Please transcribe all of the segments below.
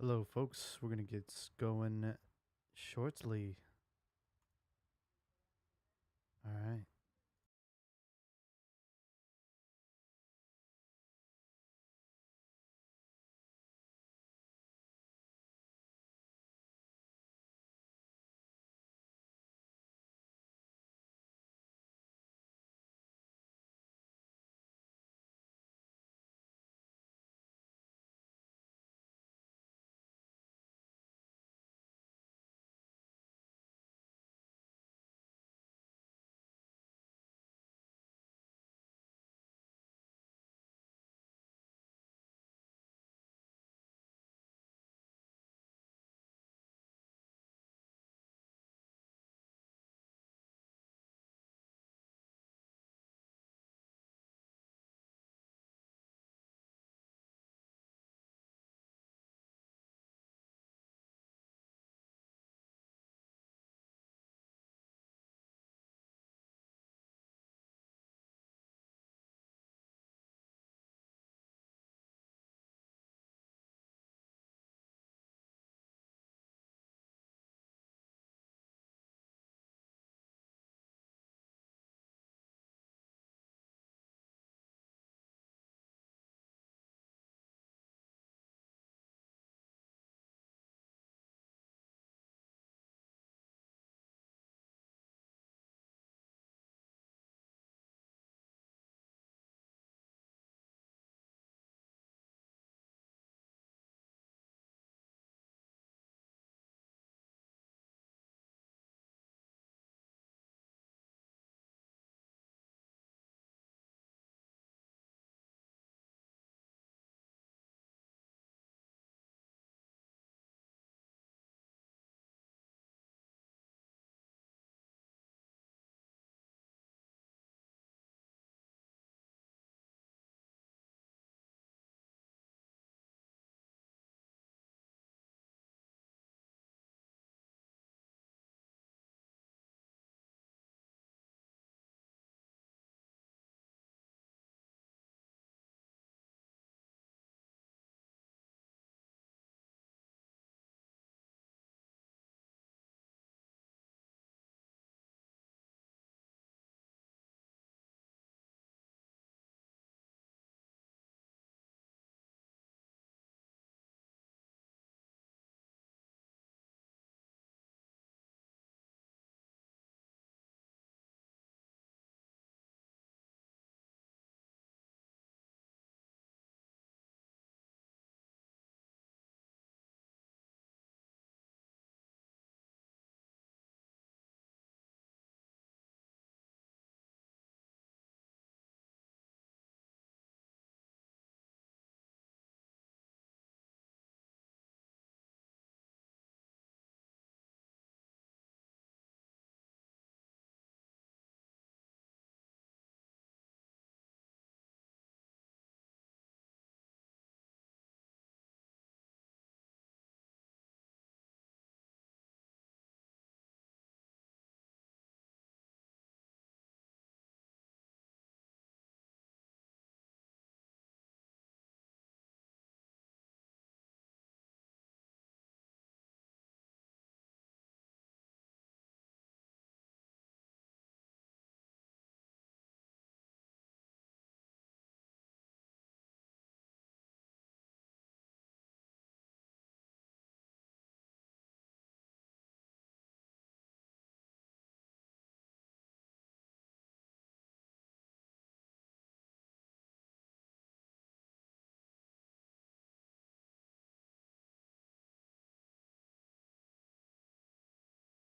Hello, folks. We're going to get going shortly. All right.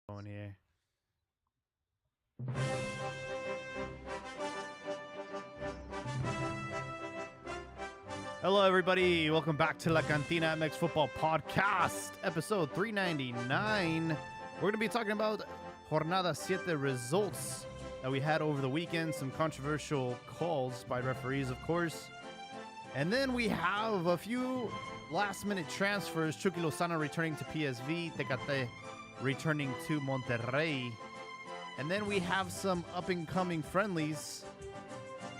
Going here. Hello, everybody. Welcome back to La Cantina MX Football Podcast, episode 399. We're going to be talking about Jornada 7 results that we had over the weekend, some controversial calls by referees, of course. And then we have a few last-minute transfers. Chucky Lozano returning to PSV, Tecate returning to Monterrey. And then we have some up-and-coming friendlies.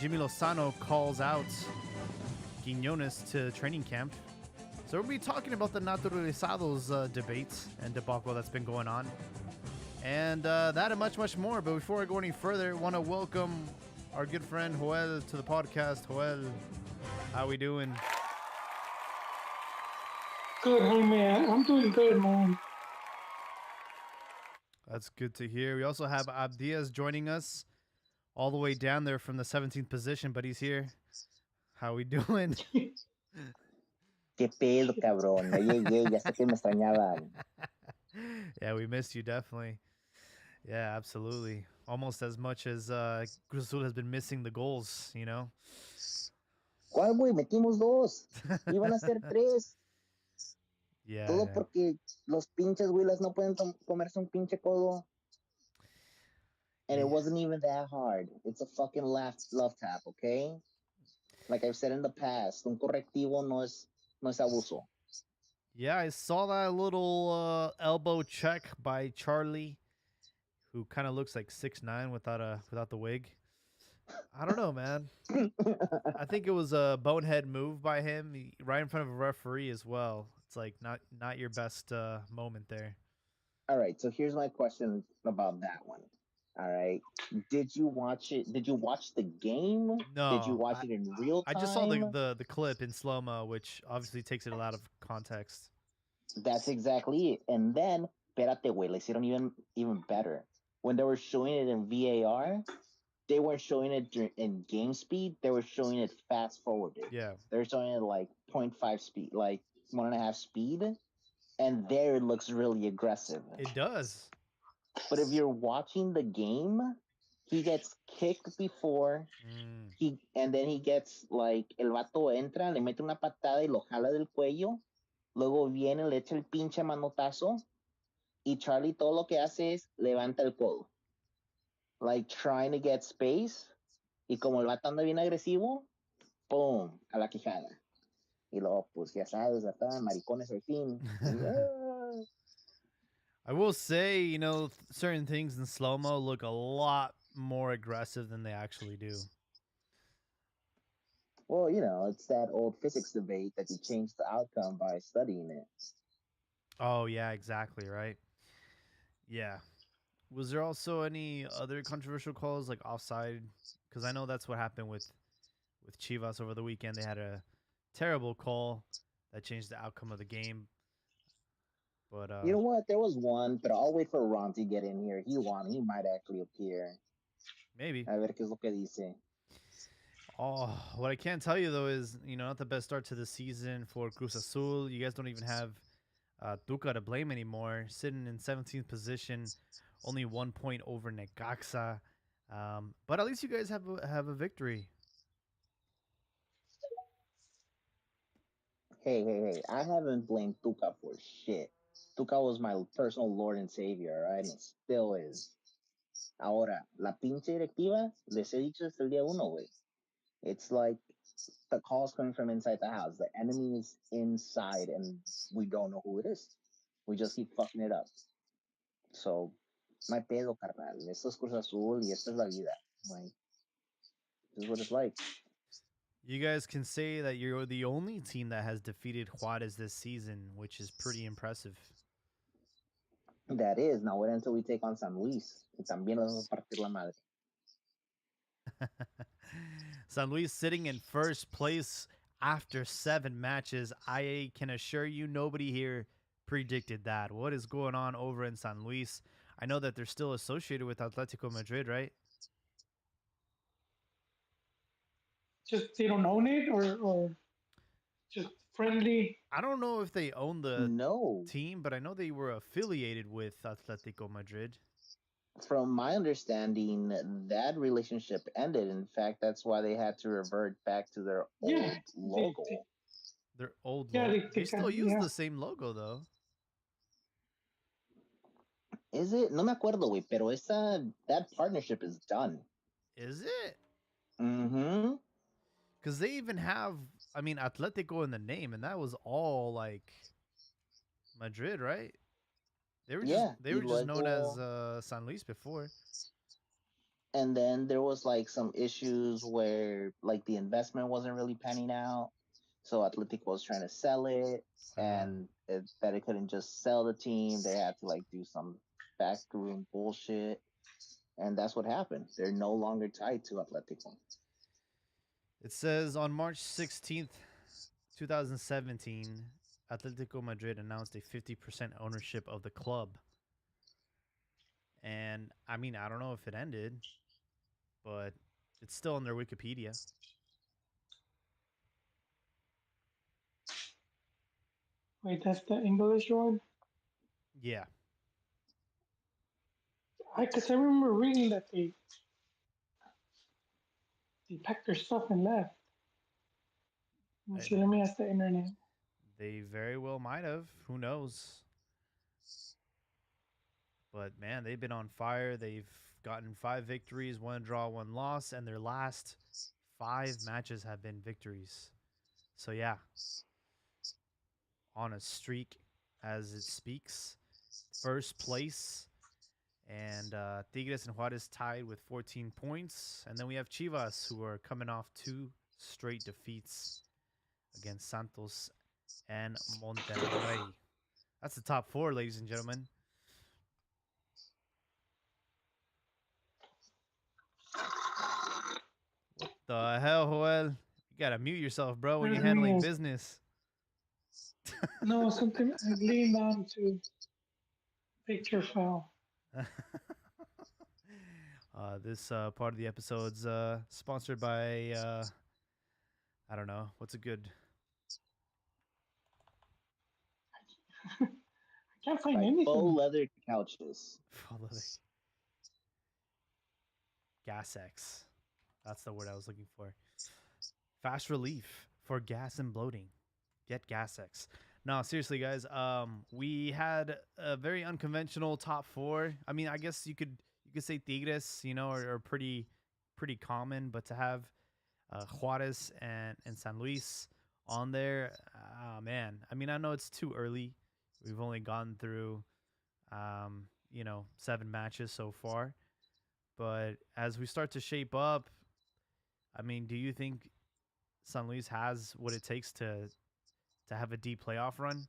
Jimmy Lozano calls out Quiñones to training camp. So we'll be talking about the naturalizados debate and debacle that's been going on, and that and much, much more. But before I go any further, I want to welcome our good friend Joel to the podcast. Joel, how we doing? Good, hey man. I'm doing good, man. That's good to hear. We also have Abdias joining us all the way down there from the 17th position, but he's here. How we doing? ¿Qué pedo, cabrón? Ya llegué, ya sé que me extrañaban. Yeah, we missed you definitely. Yeah, absolutely. Almost as much as Cruz Azul has been missing the goals, you know? ¿Cuál, güey? Metimos dos. Iban a ser tres. Todo Yeah. porque los pinches güilas no pueden comerse un pinche codo. And it Yeah. wasn't even that hard. It's a fucking love tap, okay? Like I've said in the past, un correctivo no es abuso. Yeah, I saw that little elbow check by Charlie, who kind of looks like 6'9" without the wig. I don't know, man. I think it was a bonehead move by him, right in front of a referee as well. It's like not your best moment there. All right, so here's my question about that one. All right. Did you watch it? Did you watch the game? Did you No, watch it in real I just saw time? the clip in slow mo, which obviously takes it out of context. That's exactly it. And then, espérate, güey, le hicieron even better. When they were showing it in VAR, they weren't showing it in game speed. They were showing it fast forwarded. Yeah, They were showing it like 0.5 speed, like 1.5 speed. And there it looks really aggressive. it does. But if you're watching the game, he gets kicked before. And then he gets like, el vato entra, le mete una patada y lo jala del cuello. Luego viene, le echa el pinche manotazo. Y Charlie todo lo que hace es levanta el codo. Like trying to get space. Y como el vato anda bien agresivo, ¡pum! A la quijada. Y luego, pues ya sabes, ¿verdad? Maricones al fin. I will say, you know, certain things in slow mo look a lot more aggressive than they actually do. Well, you know, it's that old physics debate that you change the outcome by studying it. Oh yeah, exactly right. Yeah. Was there also any other controversial calls like offside? Because I know that's what happened with Chivas over the weekend. They had a terrible call that changed the outcome of the game. But You know what? There was one, but I'll wait for Ron to get in here. He won. He might actually appear. maybe. A ver qué es lo que dice. Oh, what I can tell you though is, you know, not the best start to the season for Cruz Azul. You guys don't even have Tuca to blame anymore. Sitting in 17th position, only 1 point over Necaxa. But at least you guys have a victory. Hey. I haven't blamed Tuca for shit. Tuca was my personal lord and savior, right? And still is. Ahora, la pinche directiva, les he dicho desde el día uno, güey. It's like the calls coming from inside the house. The enemy is inside, and we don't know who it is. We just keep fucking it up. So, no hay pedo, carnal. Esto es Cruz Azul y esta es la vida. Like, this is what it's like. You guys can say that you're the only team that has defeated Juarez this season, which is pretty impressive. That is. Now wait until we take on San Luis. Y también nos vamos a partir la madre. San Luis sitting in first place after 7 matches. I can assure you nobody here predicted that. What is going on over in San Luis? I know that they're still associated with Atletico Madrid, right? Just they don't own it, or just friendly. I don't know if they own the No. team, but I know they were affiliated with Atletico Madrid. From my understanding, that relationship ended. In fact, that's why they had to revert back to their Yeah, old logo. Their old yeah, logo. they They still use yeah. the same logo though. Is it? No me acuerdo, güey, pero that partnership is done. Is it? Mm-hmm. Because they even have, I mean, Atletico in the name, and that was all like Madrid, right? They were Yeah, just known as luego, San Luis before. and then there was like some issues where like the investment wasn't really panning out. So Atletico was trying to sell it, and that it couldn't just sell the team. They had to like do some backroom bullshit, and that's what happened. They're no longer tied to Atletico. It says on March 16th, 2017, Atletico Madrid announced a 50% ownership of the club. And I mean, I don't know if it ended, but it's still on their Wikipedia. Wait, that's the English one? Yeah. Because I remember reading that they packed their stuff and left. Let me see, let me ask the internet. They very well might have. Who knows? But man, they've been on fire. They've gotten 5 victories, 1 draw, 1 loss, and their last 5 matches have been victories. So yeah, on a streak as it speaks. First place. And Tigres and Juarez tied with 14 points. And then we have Chivas, who are coming off 2 straight defeats against Santos and Monterrey. That's the top 4, ladies and gentlemen. What the hell, Joel? You gotta mute yourself, bro, when you're handling business. No, something I leaned on to picture file. This part of the episode's sponsored by, I don't know, what's a good... I can't find like anything. Faux leather couches. Faux leather. Gas-X. That's the word I was looking for. Fast relief for gas and bloating. Get Gas-X. No, seriously, guys. We had a very unconventional top 4. I mean, I guess you could say Tigres, you know, are pretty common, but to have Juarez and San Luis on there, man. I mean, I know it's too early. We've only gone through, 7 matches so far. But as we start to shape up, I mean, do you think San Luis has what it takes to have a deep playoff run?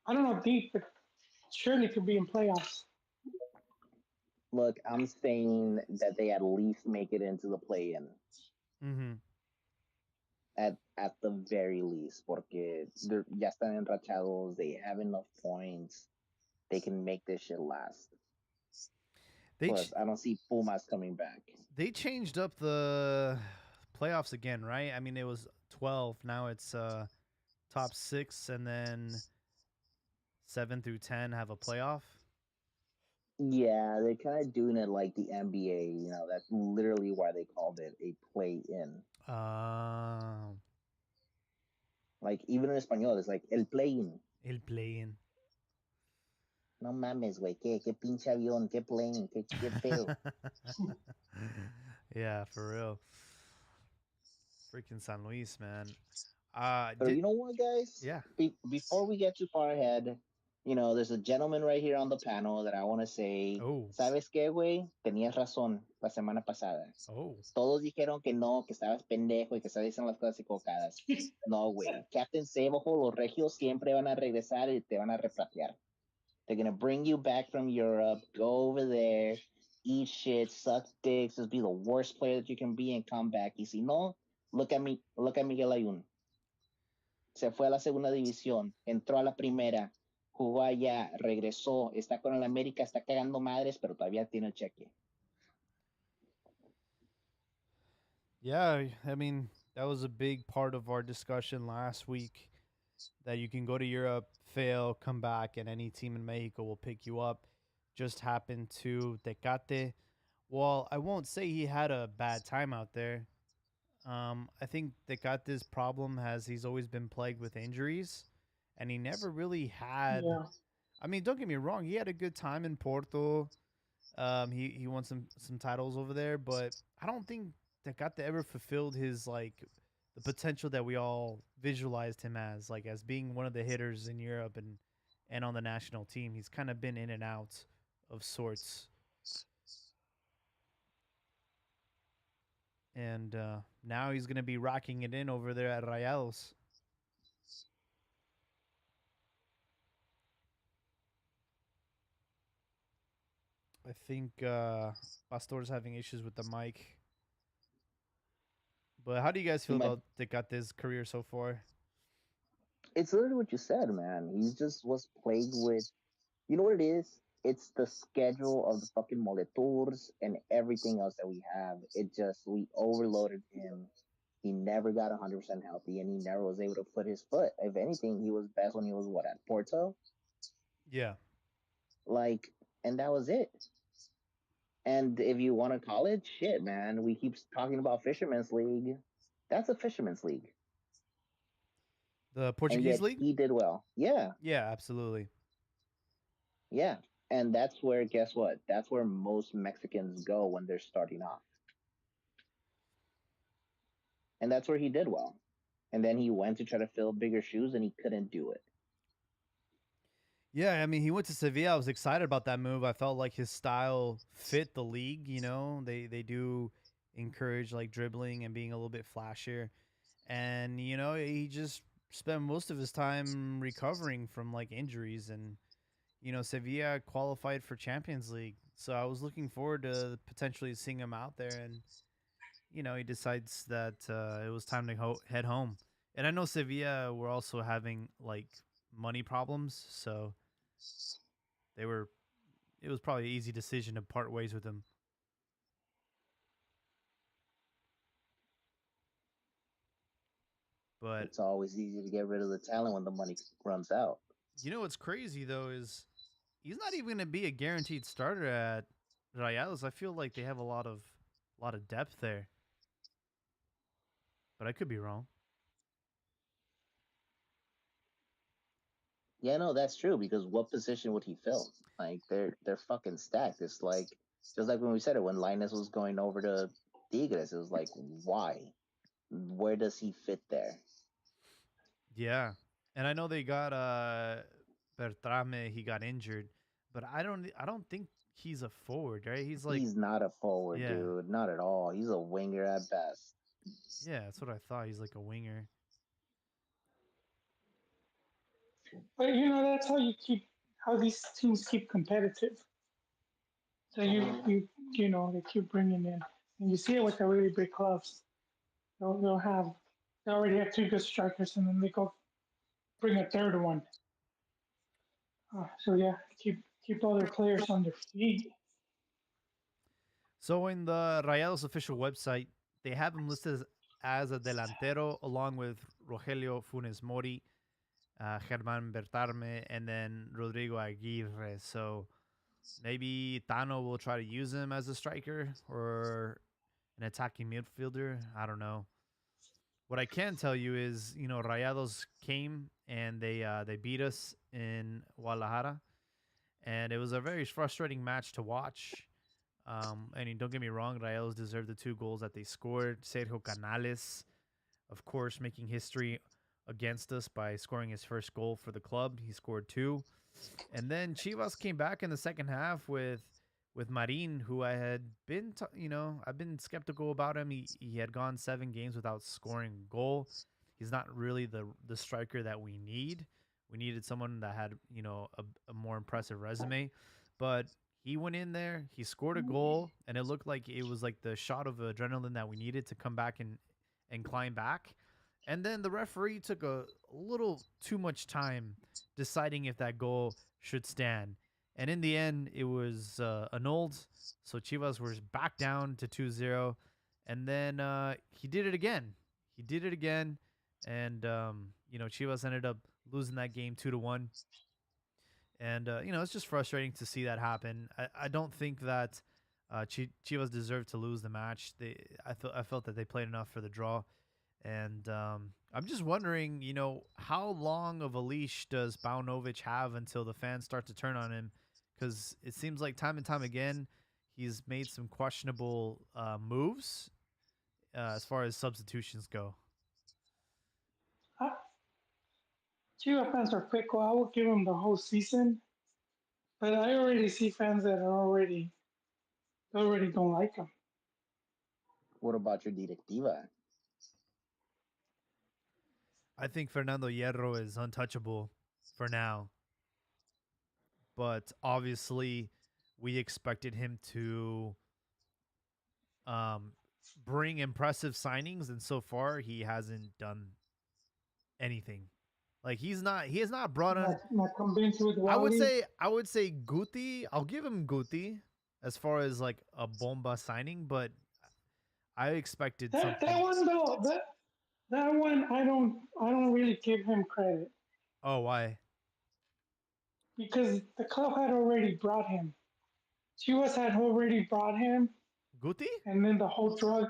I don't know deep, but surely could be in playoffs. Look, I'm saying that they at least make it into the play-in. Mm-hmm. At the very least, porque ya están enrachados, they have enough points, they can make this shit last. Plus, I don't see Pumas coming back. They changed up the playoffs again, right? I mean, it was 12. Now it's top 6, and then 7 through 10 have a playoff. Yeah, they're kind of doing it like the NBA. You know, that's literally why they called it a play-in. Like, even in Espanol, it's like el play-in. El play-in. No mames, güey. ¿Qué pinche avión? ¿Qué plane? ¿Qué pedo? Yeah, for real. Freaking San Luis, man. But you know what, guys? Yeah. Before we get too far ahead, you know, there's a gentleman right here on the panel that I want to say, ¿sabes qué, güey? Tenías razón la semana pasada. Todos dijeron que no, que estabas pendejo y que estabas diciendo las cosas equivocadas. No, güey. Captain Sebojo, los regios siempre van a regresar y te van a repatriar. They're going to bring you back from Europe, go over there, eat shit, suck dicks, just be the worst player that you can be and come back. Y si no, look at Miguel Ayun. Se fue a la segunda división, entró a la primera, jugó allá, regresó, está con el América, está cagando madres, pero todavía tiene el cheque. Yeah, I mean, that was a big part of our discussion last week, that you can go to Europe, fail, come back, and any team in Mexico will pick you up. Just happened to Tecate. Well, I won't say he had a bad time out there. I think Tecate's problem he's always been plagued with injuries, and he never really had. Yeah. I mean, don't get me wrong, he had a good time in Porto. He won some titles over there, but I don't think Tecate ever fulfilled his the potential that we all visualized him as being one of the hitters in Europe and on the national team. He's kind of been in and out of sorts. and now he's going to be rocking it in over there at Rayados. I think Pastor's having issues with the mic. But how do you guys He feel might. about Tecate's career so far? It's literally what you said, man. He just was plagued with. You know what it is? It's the schedule of the fucking moletours and everything else that we have. It just we overloaded him. He never got 100% healthy, and he never was able to put his foot. If anything, he was best when he was what at Porto, Yeah. like, and that was it. And if you want to call it, shit, man, we keep talking about Fisherman's League. That's a Fisherman's League, The and Portuguese yet league? he did well. Yeah, Yeah, absolutely. yeah, and that's where guess what? That's where most Mexicans go when they're starting off, and that's where he did well. And then he went to try to fill bigger shoes, and he couldn't do it. Yeah, I mean, he went to Sevilla. I was excited about that move. I felt like his style fit the league. You know, they do encourage like dribbling and being a little bit flashier, and you know, he just spent most of his time recovering from like injuries, and you know, Sevilla qualified for Champions League, so I was looking forward to potentially seeing him out there, and you know, he decides that it was time to head home. And I know Sevilla were also having like money problems, so they were. It was probably an easy decision to part ways with him. But It's always easy to get rid of the talent when the money runs out. you know what's crazy though is he's not even going to be a guaranteed starter at Rayados. I feel like they have a lot of depth there, but I could be wrong. Yeah, no, that's true because what position would he fill? Like they're fucking stacked. It's like just like when we said it when Linus was going over to Tigres, it was like why? Where does he fit there? Yeah, and I know they got Bertrame. He got injured, but I don't think he's a forward, right? He's like, He's not a forward, yeah, dude. Not at all. He's a winger at best. yeah. That's what I thought. He's like a winger. But that's how you keep how these teams keep competitive. So they keep bringing in, and you see it with the really big clubs. They'll have they already have two good strikers, and then they go bring a third one. So yeah, keep all their players on their feet. So in the Rayados official website, they have him listed as a delantero along with Rogelio Funes Mori, Germán Bertarme, and then Rodrigo Aguirre. So maybe Tano will try to use him as a striker or an attacking midfielder. I don't know. What I can tell you is, you know, Rayados came and they beat us in Guadalajara, and it was a very frustrating match to watch. And don't get me wrong, Rayados deserved the two goals that they scored. Sergio Canales, of course, making history against us by scoring his first goal for the club. He scored two. And then Chivas came back in the second half with Marin, who I had been, I've been skeptical about him. He had gone 7 games without scoring a goal. He's not really the striker that we need. We needed someone that had a more impressive resume, but he went in there. He scored a goal, and it looked like it was like the shot of adrenaline that we needed to come back and climb back. And then the referee took a little too much time deciding if that goal should stand. And in the end, it was annulled. So Chivas was back down to 2-0. And then he did it again. He did it again. And, Chivas ended up losing that game 2-1. And, it's just frustrating to see that happen. I don't think that Chivas deserved to lose the match. I felt that they played enough for the draw. And I'm just wondering, how long of a leash does Paunovic have until the fans start to turn on him? Because it seems like time and time again, he's made some questionable moves as far as substitutions go. Uh, Chivas fans are fickle. I would give them the whole season, but I already see fans that are already don't like him. What about your directiva? I think Fernando Hierro is untouchable for now, but obviously we expected him to um, bring impressive signings, and so far he hasn't done anything. Like he has not brought on. Not convinced with I would say Guti. I'll give him Guti as far as like a bomba signing, but I expected That something. one though, that one I don't really give him credit Oh, why because the club had already brought him. Chivas had already brought him, Guti? and then the whole drug.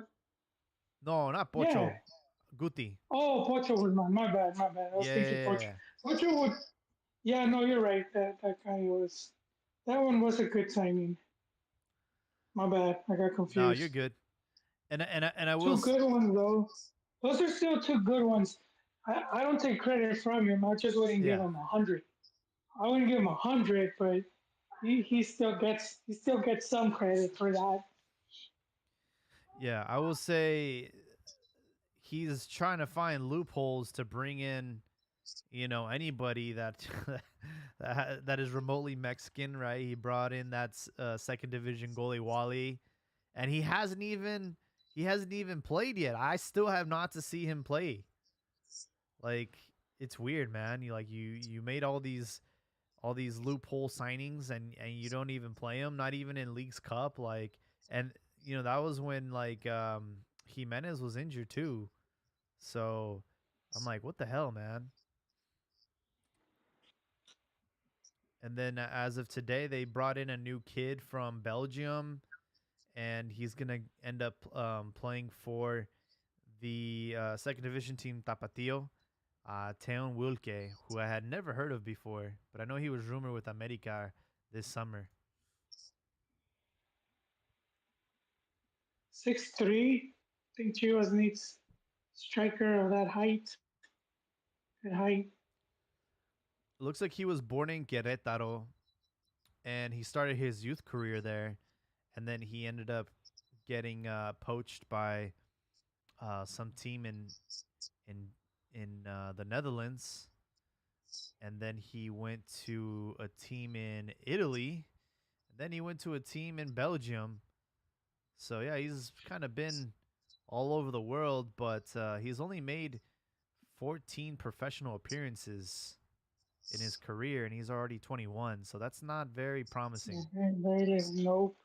No, not Yeah. Pocho. Guti. Oh, Pocho was my bad, my bad. I was Yeah, thinking yeah, Pocho. yeah. Pocho would. Yeah, no, you're right. That guy was. That one was a good signing. My bad. I got No, you're confused. good. And I will. Two good ones though. Those are still two good ones. I don't take credit from him. I just wouldn't give Yeah, him 100. I wouldn't give him 100, but he still gets some credit for that. yeah. I will say he's trying to find loopholes to bring in, anybody that that is remotely Mexican, right? He brought in that second division goalie Wally, and he hasn't even played yet. I still have not to see him play. Like it's weird, man. You made all these loophole signings, and you don't even play them, not even in League's Cup. Like, and that was when like Jimenez was injured too. So I'm like, what the hell, man? And then as of today, they brought in a new kid from Belgium, and he's gonna end up playing for the second division team Tapatio, Teon Wilke, who I had never heard of before, but I know he was rumored with America this summer. 6'3". I think Chivas needs striker of that height. That height. It looks like he was born in Querétaro, and he started his youth career there, and then he ended up getting poached by some team in the Netherlands, and then he went to a team in Italy, and then he went to a team in Belgium. So yeah, he's kind of been all over the world, but he's only made 14 professional appearances in his career, and he's already 21. So that's not very promising. There it is. Nope.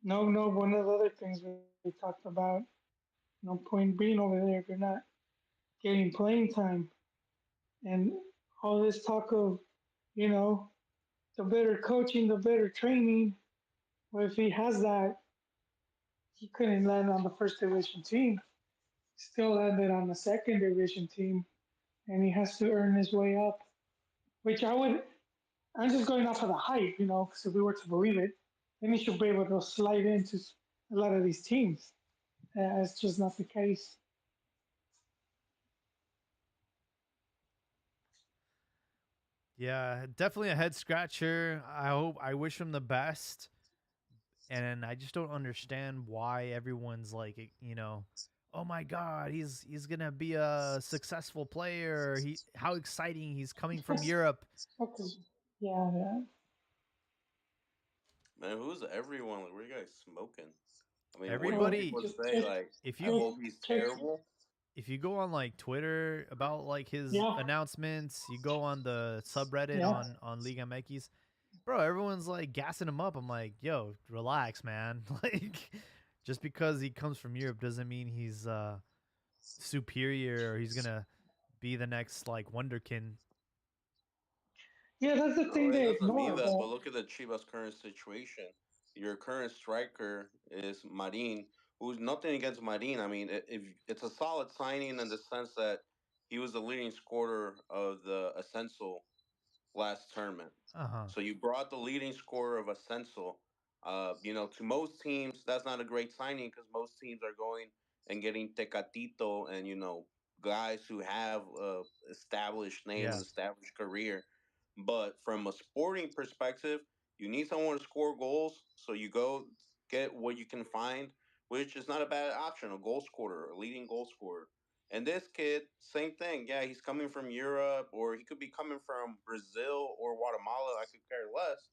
No, no. One of the other things we talked about. No point being over there if you're not getting playing time. And all this talk of, you know, the better coaching, the better training. Well, if he has that, he couldn't land on the first division team. Still landed on the second division team, and he has to earn his way up. Which I'm just going off of the hype, because if we were to believe it, then he should be able to slide into a lot of these teams. It's just not the case. Yeah, definitely a head scratcher. I wish him the best, and I just don't understand why everyone's like, oh my god, he's gonna be a successful player. How exciting! He's coming from Europe. Okay. Yeah, yeah. Man, who's everyone? Like, what are you guys smoking? I mean, what do Well, Everybody, people just say? check, Like, if I you check, hope he's check. terrible. if you go on like Twitter about like his Yeah, announcements, you go on the subreddit yeah. on Liga MX, bro, everyone's like gassing him up. I'm like, yo, relax, man. Like, just because he comes from Europe doesn't mean he's superior or he's gonna be the next like wonderkin. Yeah, that's the No, thing it they doesn't mean ignore. that. But But look at the Chivas' current situation. Your current striker is Marin, who's nothing against Marin. I mean, if it's a solid signing in the sense that he was the leading scorer of the Ascenso last tournament. Uh huh. So you brought the leading scorer of Ascenso. To most teams, that's not a great signing because most teams are going and getting Tecatito and guys who have established name and Yeah. established career. But from a sporting perspective, you need someone to score goals. So you go get what you can find which is not a bad option, a goal scorer, a leading goal scorer. And this kid, same thing. Yeah, he's coming from Europe, or he could be coming from Brazil or Guatemala. I could care less.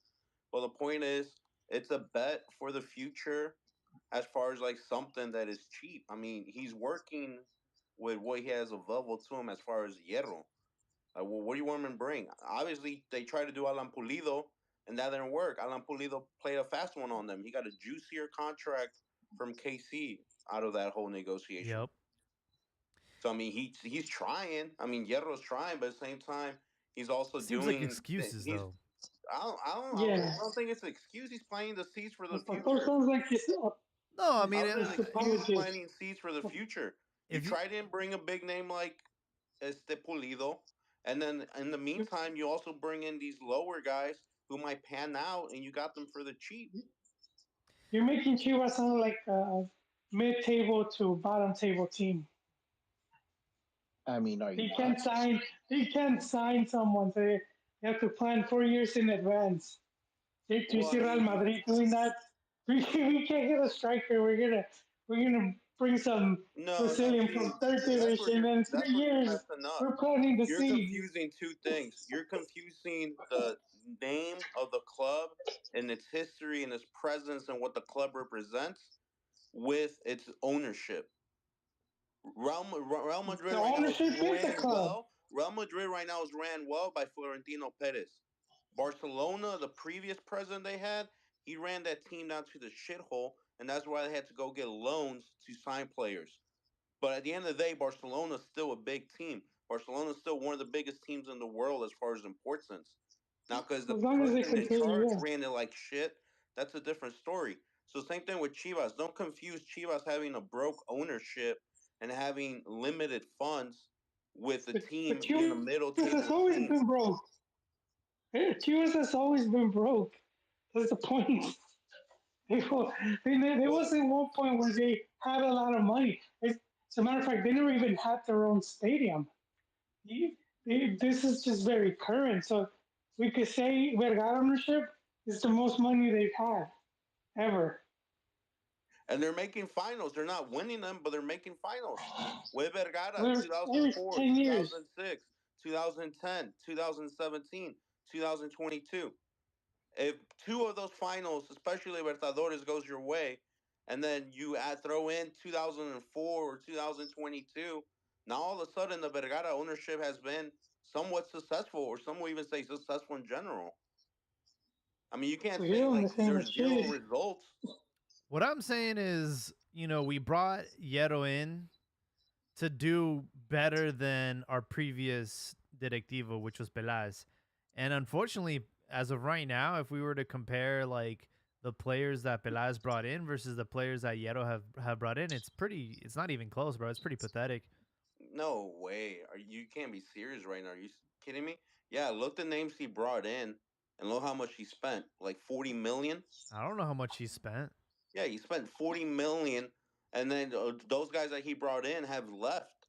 But the point is, it's a bet for the future as far as like something that is cheap. I mean, he's working with what he has available to him as far as Hierro. Well, what do you want him to bring? Obviously, they tried to do Alan Pulido, and that didn't work. Alan Pulido played a fast one on them. He got a juicier contract from KC out of that whole negotiation. Yep. So I mean, he's trying. I mean, Hierro's trying, but at the same time, he's also Seems like doing. excuses He's though. Yeah. I don't think it's an excuse. He's planting the seeds for the Pastor future. sounds like he's No, I mean, How is it apologist. planting seeds for the future? You if you, try to bring a big name like Pulido, and then in the meantime, you also bring in these lower guys who might pan out, and you got them for the cheap. You're making Chivas sound like a mid-table to bottom-table team. I mean, are you They can't not? sign. They can't sign someone. They have to plan 4 years in advance. Do you Well, I see Real mean, Madrid doing that? We can't get a striker. We're gonna bring some no. Brazilian See, from third division, and in that's 3 where you're years messing up. we're planting the You're seeds. confusing two things. You're confusing the name of the club and its history and its presence and what the club represents with its ownership. Real The Madrid right now is ownership is the ran club. well. Real Madrid right now is ran well by Florentino Perez. Barcelona, the previous president they had, he ran that team down to the shithole, and that's why they had to go get loans to sign players. But at the end of the day, Barcelona is still a big team. Barcelona is still one of the biggest teams in the world as far as importance. Now, because the As long as they person in continue, charge yeah. ran it like shit, that's a different story. So same thing with Chivas. Don't confuse Chivas having a broke ownership and having limited funds with the But team being a middle Chivas has table always team. been broke. Chivas has always been broke. That's the point. They, wa- there Well, wasn't one point where they had a lot of money. As a matter of fact, they never even had their own stadium. This is just very current. So we could say Vergara ownership is the most money they've had ever. and they're making finals. They're not winning them, but they're making finals. With Vergara, Every 2004, 10 years. 2006, 2010, 2017, 2022. If two of those finals, especially Libertadores, goes your way, and then you throw in 2004 or 2022, now all of a sudden the Vergara ownership has been somewhat successful, or some will even say successful in general. I mean, you can't So say you're on like the same there's zero shit. results. what I'm saying is, we brought Hierro in to do better than our previous directivo, which was Peláez. And unfortunately, as of right now, if we were to compare like the players that Peláez brought in versus the players that Hierro have brought in, it's not even close, bro. It's pretty pathetic. No way. You can't be serious right now. Are you kidding me? Yeah, look the names he brought in and look how much he spent. Like 40 million. I don't know how much he spent. Yeah, he spent 40 million, and then those guys that he brought in have left.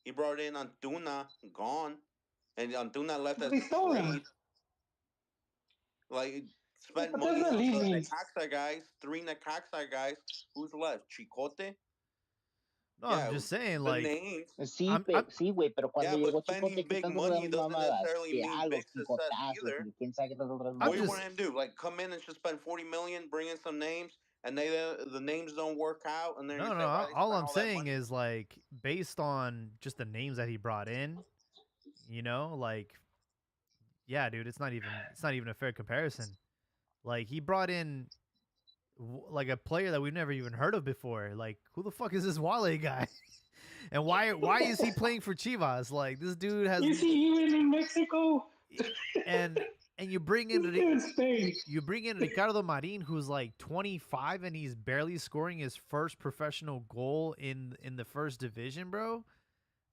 He brought in Antuna, gone, and Antuna left as They a stole him. trade. Like spent But that's money not on the leaving. Necaxa guys, three Necaxa guys. Who's left? Chicote. No, I'm Yeah, just saying, the like, names. Sí, I'm sí, güey, pero cuando Yeah, but llegó spending Chicote, ¿qué big tanto fueron money las doesn't mamadas? necessarily Que mean los big success picotazos, either. y quién sabe qué tantos I'm What do you just want him to do? Like come in and just spend 40 million, bring in some names, and the names don't work out, and then you no, no. say why they All spent I'm all that saying money? is like based on just the names that he brought in, like yeah, dude, it's not even a fair comparison. Like he brought in like a player that we've never even heard of before. Like who the fuck is this Wale guy? And why is he playing for Chivas? Like this dude has Is he even in Mexico? and you bring in He's still in Spain. you bring in Ricardo Marin, who's like 25 and he's barely scoring his first professional goal in the first division, bro.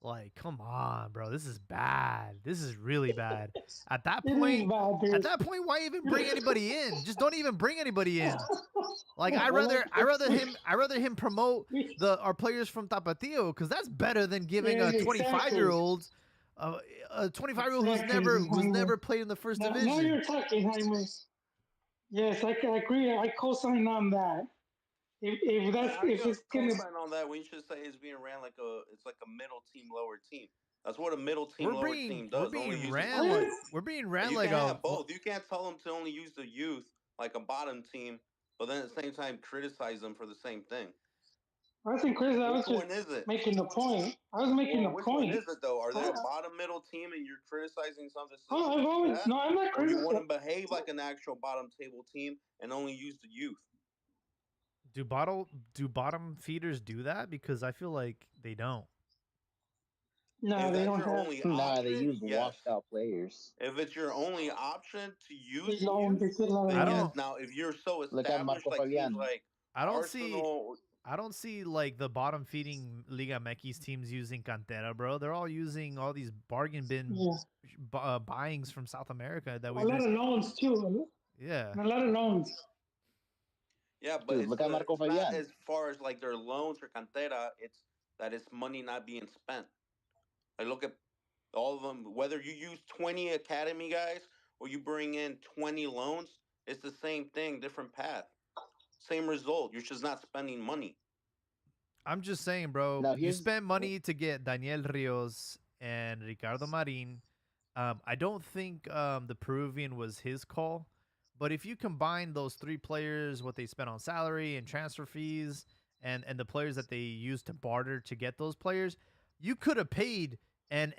Like, come on, bro. This is bad. This is really bad. At that It point, is bad, dude. why even bring anybody in? Just don't even bring anybody in. Like, I Well, rather him promote our players from Tapatio because that's better than giving Yeah, a 25-year-old, a 25-year-old who's Exactly. never played in the first Now division. you're talking, Jaime. Yes, I agree. I co-sign on that. If How are you if gonna it's gonna co-sign on that when you should say it's being ran like a middle team, lower team? That's what a middle team, lower team We're does. Only being uses ran the like youth. we're being ran You like can a have both. You can't tell them to only use the youth like a bottom team, but then at the same time criticize them for the same thing. I wasn't Chris. I Which was one just is it? making a point. I was making Well, a which one point. is it though? Are they a I, bottom middle team and you're criticizing some oh, decisions I've for always that, no. I'm not or you want to criticizing. behave like an actual bottom table team and only use the youth? do bottom feeders do that? Because I feel like they don't. No, If they that's don't your have only Nah, they option, use washed yes. out players. If it's your only option to use they the loan. youth, They get a lot of I then loans. yes. don't Now, if you're so Look at established, Marco like teams Fabian. like I don't see Arsenal, I don't see like the bottom feeding Liga MX teams using cantera, bro. They're all using all these bargain bin Yeah, buyings from South America that a we've lot been. of loans too. Yeah, And a lot of loans. yeah, but Dude, look at Marco it's not Fabian. as far as like their loans or cantera. It's that it's money not being spent. I look at all of them. Whether you use 20 academy guys or you bring in 20 loans, it's the same thing, different path, same result. You're just not spending money. I'm just saying, bro. Now You here's spent money to get Daniel Rios and Ricardo Marin. I don't think the Peruvian was his call, but if you combine those three players, what they spent on salary and transfer fees, and the players that they used to barter to get those players, you could have paid and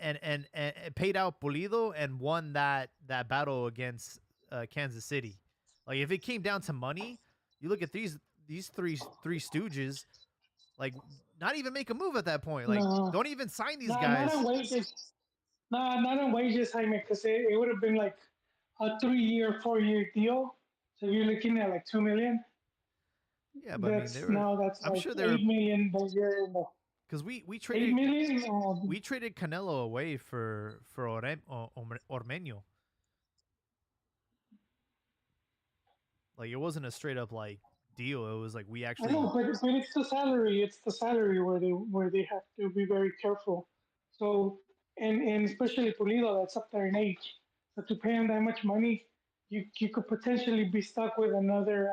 paid out Pulido and won that battle against Kansas City. Like if it came down to money, you look at these three stooges, like, not even make a move at that point. Like, No, don't even sign these not on guys. wages. No, not on wages, Jaime, because it would have been like a 3 year, 4 year deal. So you're looking at like 2 million. Yeah, but I mean, they That's were. now that's I'm like sure they were 8 million a year. because we 8 million. traded Canelo away for Ormeño. Like it wasn't a straight up like deal. It was like we I know, actually. but it's the salary. It's the salary where they have to be very careful. So and especially Pulido, that's up there in age. So to pay him that much money, you could potentially be stuck with another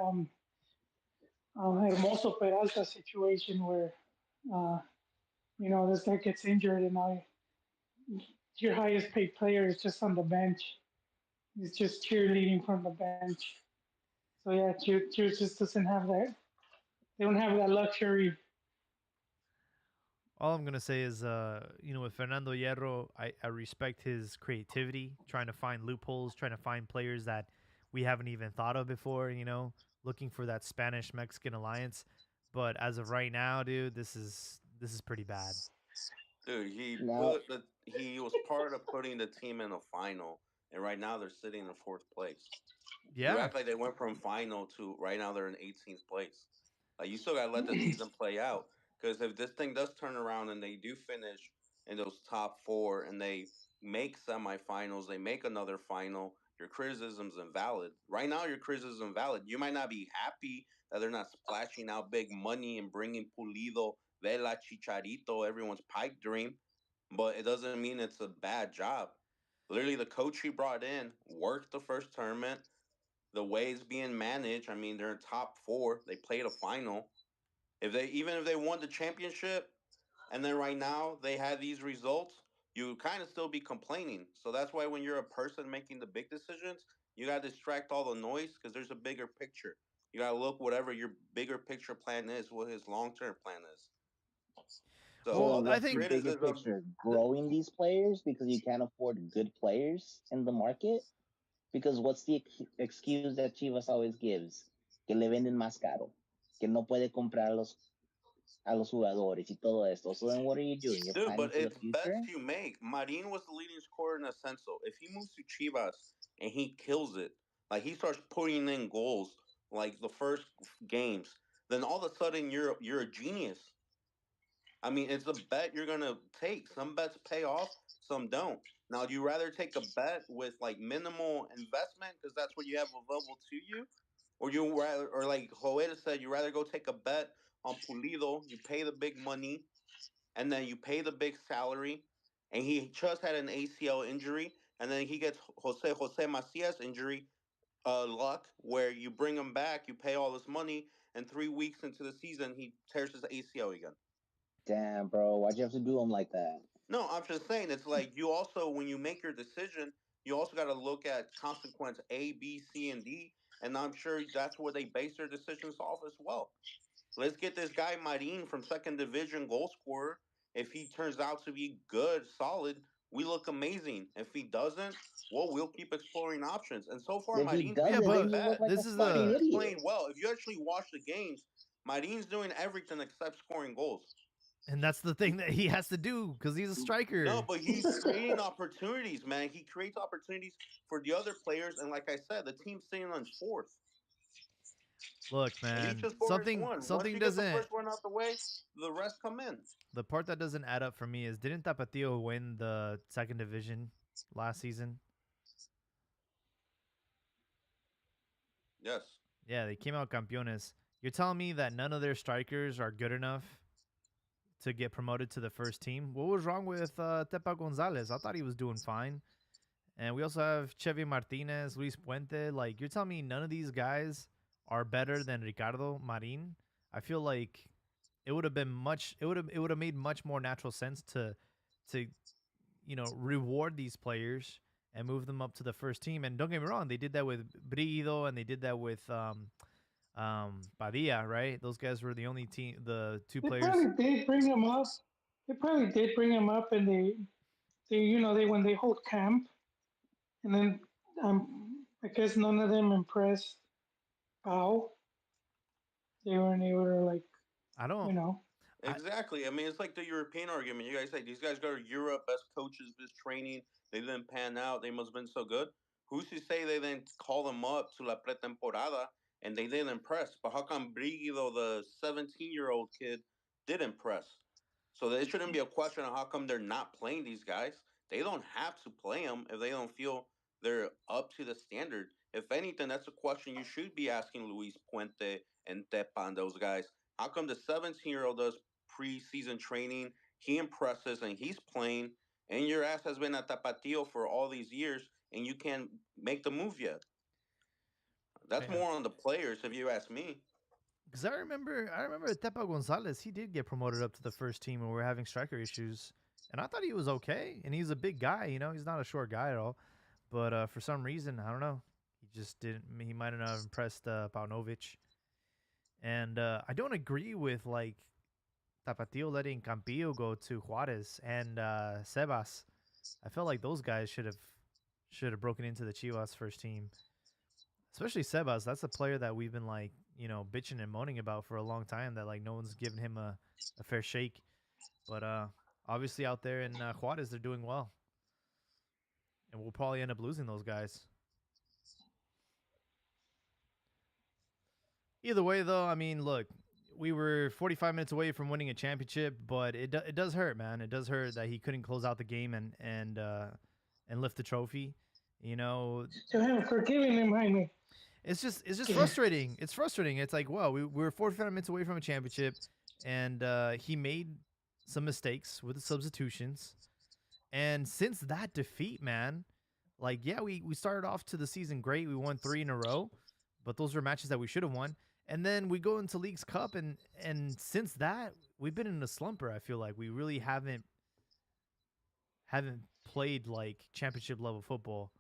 Hermoso Peralta situation where uh, this guy gets injured and now your highest paid player is just on the bench. He's just cheerleading from the bench. So yeah, Cheer just doesn't have that. They don't have that luxury. All I'm gonna say is, with Fernando Hierro, I respect his creativity, trying to find loopholes, trying to find players that we haven't even thought of before. Looking for that Spanish Mexican alliance. But as of right now, dude, this is pretty bad. Dude, now he was part of putting the team in the final, and right now they're sitting in fourth place. You Yeah, act like they went from final to right now they're in 18th place. Like you still gotta let the season play out because if this thing does turn around and they do finish in those top four and they make semifinals, they make another final. Your criticism's invalid. Right now, your criticism invalid. You might not be happy that they're not splashing out big money and bringing Pulido, Vela, Chicharito, everyone's pipe dream, but it doesn't mean it's a bad job. Literally, the coach he brought in worked the first tournament the way it's being managed, I mean, they're in top four. They played a final. If they won the championship, and then right now they had these results, you would kind of still be complaining. So that's why when you're a person making the big decisions, you gotta distract all the noise because there's a bigger picture. You gotta look whatever your bigger picture plan is, what his long term plan is. So so all well, then I this what's the think bigger criticism, picture? th- Growing these players because you can't afford good players in the market? Because what's the excuse that Chivas always gives? Que le venden más caro. Que no puede comprar a los jugadores y todo esto. So then what are you doing? You're dude, planning but for the it's future? bets you make. Marin was the leading scorer in Ascenso. If he moves to Chivas and he kills it, like he starts putting in goals like the first games, then all of a sudden you're a genius. I mean, it's a bet you're gonna take. Some bets pay off, some don't. Now, do you rather take a bet with like minimal investment because that's what you have available to you, or or like Joel said, you rather go take a bet on Pulido, you pay the big money, and then you pay the big salary, and he just had an ACL injury, and then he gets Jose Macias injury luck where you bring him back, you pay all this money, and 3 weeks into the season he tears his ACL again. Damn, bro, why'd you have to do him like that? No, I'm just saying it's like you also when you make your decision, you also got to look at consequence A, B, C, and D, and I'm sure that's where they base their decisions off as well. Let's get this guy Marin from second division goal scorer. If he turns out to be good, solid, we look amazing. If he doesn't, well, we'll keep exploring options. And so far, If he Marin's been Yeah, doesn't, then playing but you look bad. like a this is fucking the Marin's idiot. playing well. If you actually watch the games, Marin's doing everything except scoring goals. and that's the thing that he has to do because he's a No, striker. but he's creating opportunities, man. He creates opportunities for the other players. And like I said, the team's sitting on fourth. Look, And he man, just scored one. Once something you get the doesn't. first one out the way, the rest come in. The part that doesn't add up for me is didn't Tapatio win the second division last season? Yes. Yeah, they came out campeones. You're telling me that none of their strikers are good enough to get promoted to the first team? What was wrong with Tepa Gonzalez? I thought he was doing fine. And we also have Chevy Martinez, Luis Puente. Like, you're telling me none of these guys are better than Ricardo Marin? I feel like it would have been much. It would have made much more natural sense to reward these players and move them up to the first team. And don't get me wrong, they did that with Brigido and they did that with Padilla, right? Those guys were the two They players. probably did bring him up. They probably did bring him up, and they when they hold camp, and then I guess none of them impressed Pau. They weren't able to I you don't. know. I, Exactly. I mean, it's like the European argument. You guys say these guys go to Europe, best coaches, best training. They didn't pan out. They must have been so good. Who's to say they didn't call them up to la pretemporada and they didn't impress? But how come Brigido, the 17-year-old kid, did impress? So it shouldn't be a question of how come they're not playing these guys. They don't have to play them if they don't feel they're up to the standard. If anything, that's a question you should be asking Luis Puente and Tepa and those guys. How come the 17-year-old does preseason training? He impresses and he's playing, and your ass has been at Tapatio for all these years, and you can't make the move yet. That's yeah. more on the players, if you ask me. Because I remember Tepa Gonzalez. He did get promoted up to the first team, and we were having striker issues. And I thought he was okay. And he's a big guy. He's not a short guy at all. But for some reason, I don't know. He just didn't. He might not have impressed Paunovic. And I don't agree with like Tapatio letting Campillo go to Juarez and Sebas. I felt like those guys should have broken into the Chivas first team, especially Sebas. That's a player that we've been like bitching and moaning about for a long time. That like no one's given him a fair shake. But obviously out there in Juarez, they're doing well, and we'll probably end up losing those guys. Either way, though, I mean, look, we were 45 minutes away from winning a championship, but it does hurt, man. It does hurt that he couldn't close out the game and lift the trophy. To him for giving him Jaime. It's just frustrating. It's frustrating. It's like, well, we were 45 minutes away from a championship, and he made some mistakes with the substitutions. And since that defeat, man, like, yeah, we started off to the season great. We won 3 in a row, but those were matches that we should have won. And then we go into League's Cup, and since that, we've been in a slumper. I feel like we really haven't played like championship level football.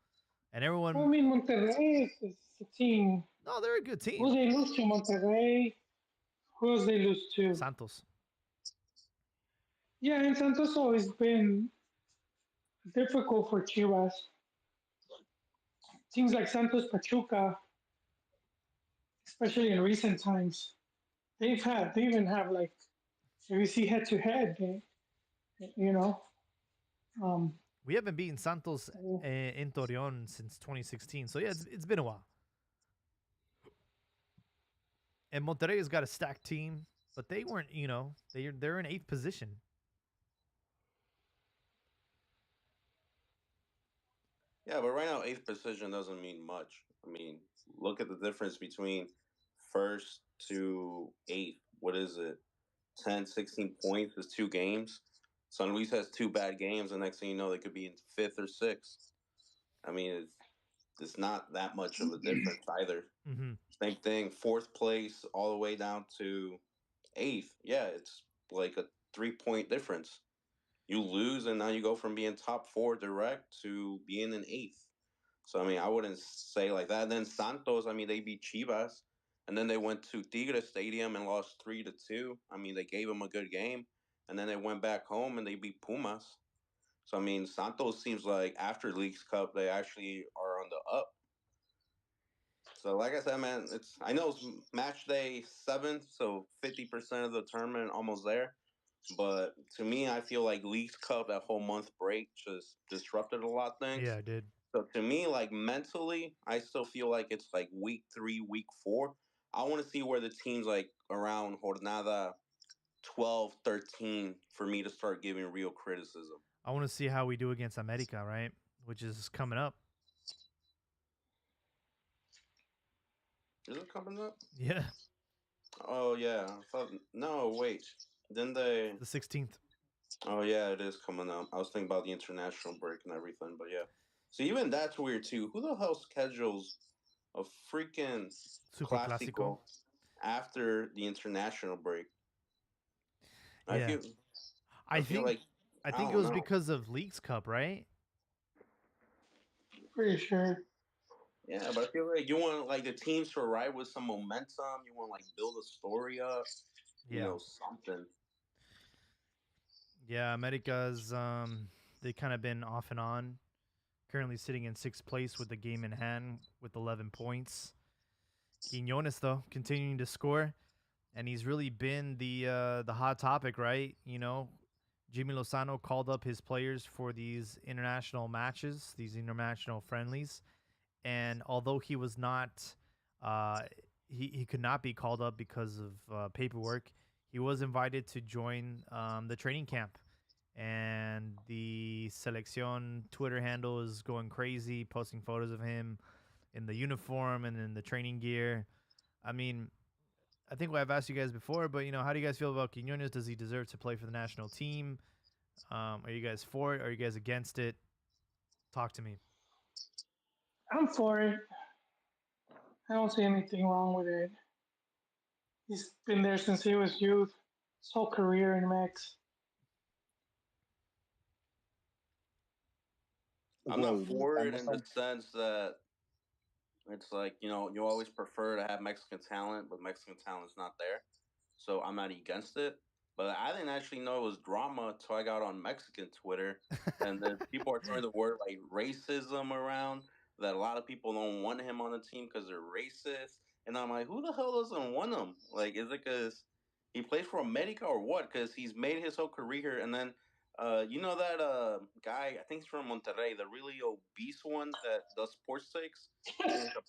And everyone, I mean, Monterrey is a team. no, they're a good Who team. they lose to? Monterrey. Who else they lose to? Santos. Yeah, and Santos always been difficult for Chivas. Teams like Santos, Pachuca, especially in recent times, they even have like if you see head to head, you know, um, We haven't beaten Santos in Torreon since 2016. So yeah, it's been a while. And Monterrey has got a stacked team, but they weren't. They're in 8th position. Yeah, but right now, eighth position doesn't mean much. I mean, look at the difference between first to eighth. What is it? 10, 16 points is 2 games. San Luis has 2 bad games. The next thing you know, they could be in fifth or sixth. I mean, it's not that much of a difference either. Mm-hmm. Same thing, fourth place all the way down to eighth. Yeah, it's like a 3 point difference. You lose, and now you go from being top four direct to being in eighth. So I mean, I wouldn't say like that. And then Santos, I mean, they beat Chivas, and then they went to Tigres Stadium and lost 3-2. I mean, they gave them a good game, and then they went back home and they beat Pumas. So I mean, Santos seems like after Leagues Cup they actually are on the up. So like I said, man, it's I know it's match day 7th, so 50% of the tournament almost there. But to me, I feel like Leagues Cup, that whole month break, just disrupted a lot of things. Yeah, I did. So to me, like mentally, I still feel like it's like week 3, week 4. I want to see where the teams like around Jornada 12, 13 for me to start giving real criticism. I want to see how we do against America, right? Which is coming up. Is it coming up? Yeah, Oh yeah, I thought no. Wait, then they. the 16th. Oh yeah, it is coming up. I was thinking about the international break and everything, but yeah. So even that's weird too. Who the hell schedules a freaking Super Clásico. Clásico after the international break? I Yeah. feel I I feel think like I I think it don't was know. because of Leagues Cup, right? Pretty sure. Yeah, but I feel like you want like the teams to ride with some momentum. You want like build a story up. You Yeah. know something. Yeah, America's they kind of been off and on. Currently sitting in 6th place with the game in hand with 11 points. Quiñones though continuing to score, and he's really been the hot topic, right? You know, Jimmy Lozano called up his players for these international matches, these international friendlies, and although he was not, uh, he could not be called up because of paperwork. He was invited to join the training camp, and the Selección Twitter handle is going crazy, posting photos of him in the uniform and in the training gear. I mean, I think I've asked you guys before, but how do you guys feel about Quinones? Does he deserve to play for the national team? Are you guys for it? Are you guys against it? Talk to me. I'm for it. I don't see anything wrong with it. He's been there since he was youth. His whole career in Mex. I'm not Okay, for it in the estamos sense that it's like, you always prefer to have Mexican talent, but Mexican talent is not there. So I'm not against it. But I didn't actually know it was drama until I got on Mexican Twitter. And then people are throwing the word like racism around, that a lot of people don't want him on the team because they're racist. And I'm like, who the hell doesn't want him? Like, is it because he plays for America or what? Because he's made his whole career here. And then, you know that guy, I think he's from Monterrey, the really obese one that does sports takes and the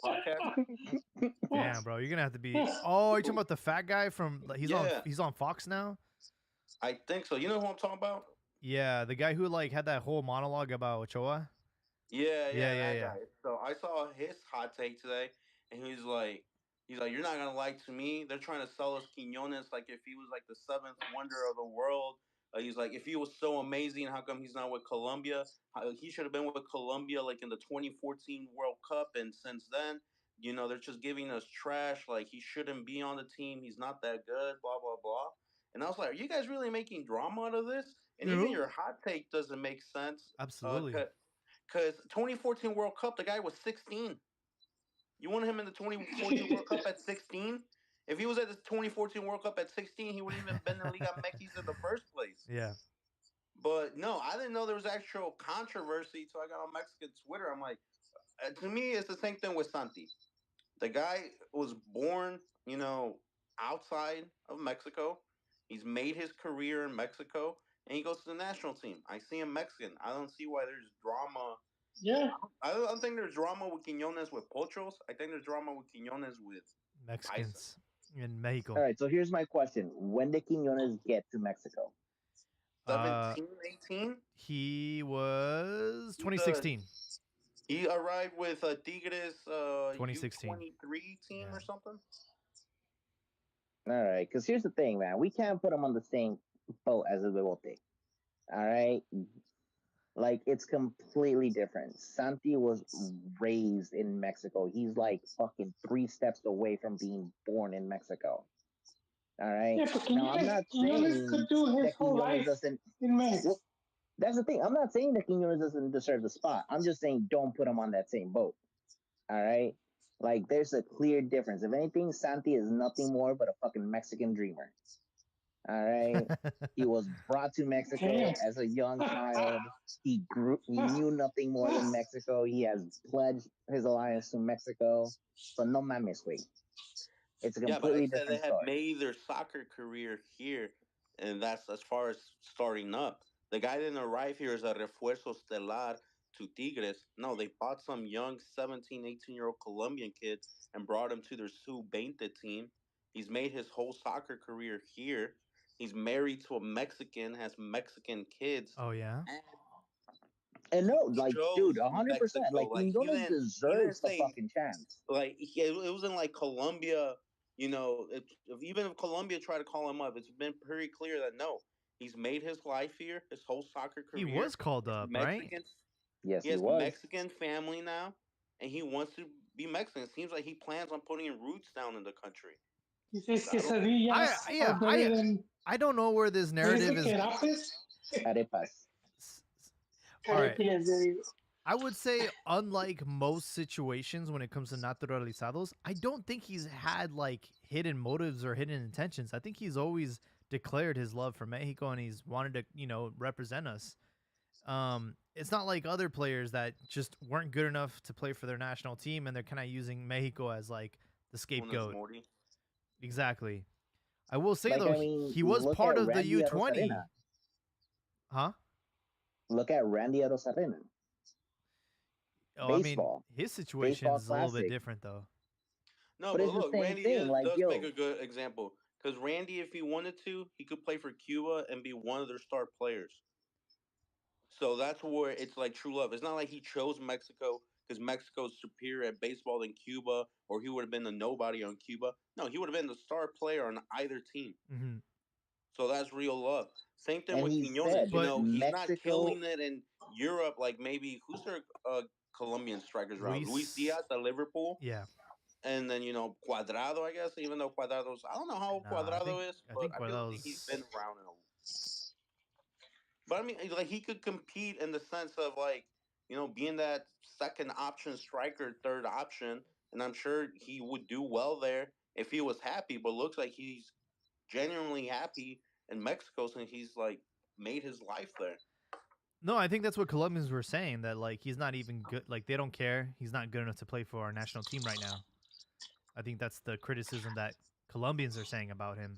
podcast. Damn, bro, you're gonna have to be. Oh, you're talking about the fat guy from? Yeah, He's on Fox now. I think so. You know who I'm talking about? Yeah, the guy who had that whole monologue about Ochoa. Yeah, Yeah, yeah, yeah, that yeah. guy. So I saw his hot take today, and he's like, you're not gonna lie to me. They're trying to sell us Quinones like if he was like the seventh wonder of the world. He's like, if he was so amazing, how come he's not with Colombia? He should have been with Colombia like in the 2014 World Cup, and since then, they're just giving us trash. Like he shouldn't be on the team. He's not that good. Blah blah blah. And I was like, are you guys really making drama out of this? And even No. your hot take doesn't make sense. Absolutely. Because 2014 World Cup, the guy was 16. You want him in the 2014 World Cup at 16? If he was at the 2014 World Cup at 16, he wouldn't even been in Liga MX in the first place. Yeah. But no, I didn't know there was actual controversy until I got on Mexican Twitter. I'm like, to me, it's the same thing with Santi. The guy was born, outside of Mexico. He's made his career in Mexico, and he goes to the national team. I see him Mexican. I don't see why there's drama. Yeah. I don't think there's drama with Quinones with Pochos. I think there's drama with Quinones with Paisa. Mexicans in Mexico. All right, so here's my question: when did Quinones get to Mexico? 17, 18? He was He's 2016. he arrived with Tigres 2016. U23 team Yeah. or something. All right, because here's the thing, man. We can't put him on the same boat as a Bebote. All right, Like it's completely different. Santi was raised in Mexico. He's like fucking 3 steps away from being born in Mexico. All right. Yeah, but Now I'm not Quinones could saying do his that whole Quinones life doesn't. in Mex. Well, that's the thing. I'm not saying that Quinones doesn't deserve the spot. I'm just saying don't put him on that same boat. All right. Like there's a clear difference. If anything, Santi is nothing more but a fucking Mexican dreamer. All right. He was brought to Mexico Damn. as a young child. He grew. He knew nothing more than Mexico. He has pledged his alliance to Mexico. So no mames, güey. It's a Yeah, but I completely said they different have story. made their soccer career here, and that's as far as starting up. The guy didn't arrive here as a refuerzo estelar to Tigres. No, they bought some young 17, 18-year-old Colombian kid and brought him to their sub-20 team. He's made his whole soccer career here. He's married to a Mexican, has Mexican kids, Oh yeah. and And no, he like, dude, chose 100%. Mexico. Like, Like Quinones he didn't deserves the say fucking chance. like it wasn't like Colombia. You know, if even if Colombia tried to call him up, it's been pretty clear that no, he's made his life here, his whole soccer He career. was called He has up, right? Mexican, Yes, he he has was. Mexican family now, and he wants to be Mexican. It seems like he plans on putting roots down in the country. He says I don't. quesadillas I are yeah, better than, I don't know where this what is narrative it, is. querapes? Arepas. All right. Carepilas, there you go. I would say, unlike most situations when it comes to naturalizados, I don't think he's had like hidden motives or hidden intentions. I think he's always declared his love for Mexico and he's wanted to, represent us. It's not like other players that just weren't good enough to play for their national team and they're kind of using Mexico as like the Funes scapegoat. Mori. Exactly. I will say Like, though, I he, mean, he was look part at of the Randy U20. Arozarena. Huh? Look at Randy Arozarena. Oh, I mean, Baseball. his situation Baseball is a little bit classic. different though. No, But but it's the look, same Randy thing. Like, does make yo, a good example because Randy, if he wanted to, he could play for Cuba and be one of their star players. So that's where it's like true love. It's not like he chose Mexico because Mexico's superior at baseball than Cuba, or he would have been a nobody on Cuba. No, he would have been the star player on either team. Hmm. So that's real love. Same thing and with he Quinones. said You But know, he's not Mexico. killing it in Europe like maybe who's their Colombian strikers around? Luis Luis, Diaz at Liverpool, yeah, and then Cuadrado. I guess even though Cuadrado's I don't know how old nah, Cuadrado is, I but think I feel like he's been Guardado's. around in a but I mean, like he could compete in the sense of like being that second option striker, third option, and I'm sure he would do well there if he was happy. But looks like he's genuinely happy in Mexico since he's like made his life there. No, I think that's what Colombians were saying that like he's not even good. Like they don't care. He's not good enough to play for our national team right now. I think that's the criticism that Colombians are saying about him.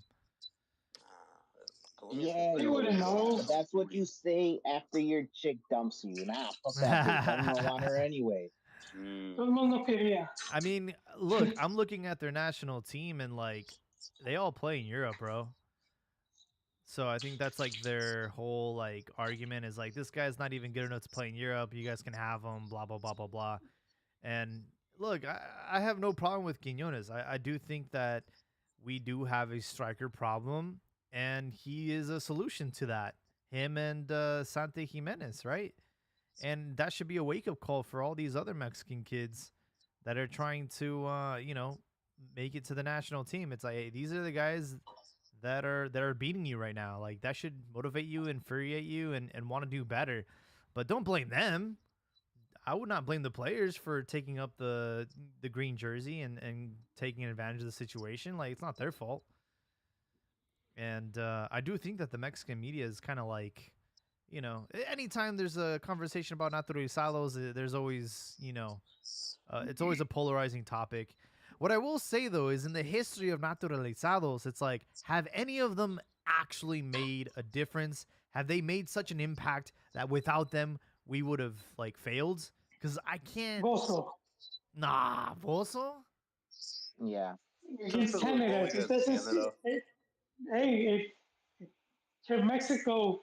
Colombians can Yeah, play They all wouldn't over the know. but that's what booty. you say after your chick dumps you. Nah, fuck that bitch. I don't know want her anyway. Mm. Todo el mundo quería. I mean, look, I'm looking at their national team and like they all play in Europe, bro. So I think that's like their whole like argument is like this guy's not even good enough to play in Europe. You guys can have him, blah blah blah blah blah. And look, I have no problem with Quinones. I do think that we do have a striker problem, and he is a solution to that. Him and Sante Jimenez, right? And that should be a wake up call for all these other Mexican kids that are trying to, make it to the national team. It's like hey, these are the guys that are beating you right now. Like that should motivate you, infuriate you, and want to do better. But don't blame them. I would not blame the players for taking up the green jersey and taking advantage of the situation. Like it's not their fault. And I do think that the Mexican media is kind of like, anytime there's a conversation about naturalizados, there's always, it's always a polarizing topic. What I will say though is in the history of naturalizados, it's like, have any of them actually made a difference? Have they made such an impact that without them we would have like failed? Because I can't. Bozo. Nah, Boso. Yeah. Just Against because we're Canada. going It against doesn't see. Canada. Hey, if Mexico,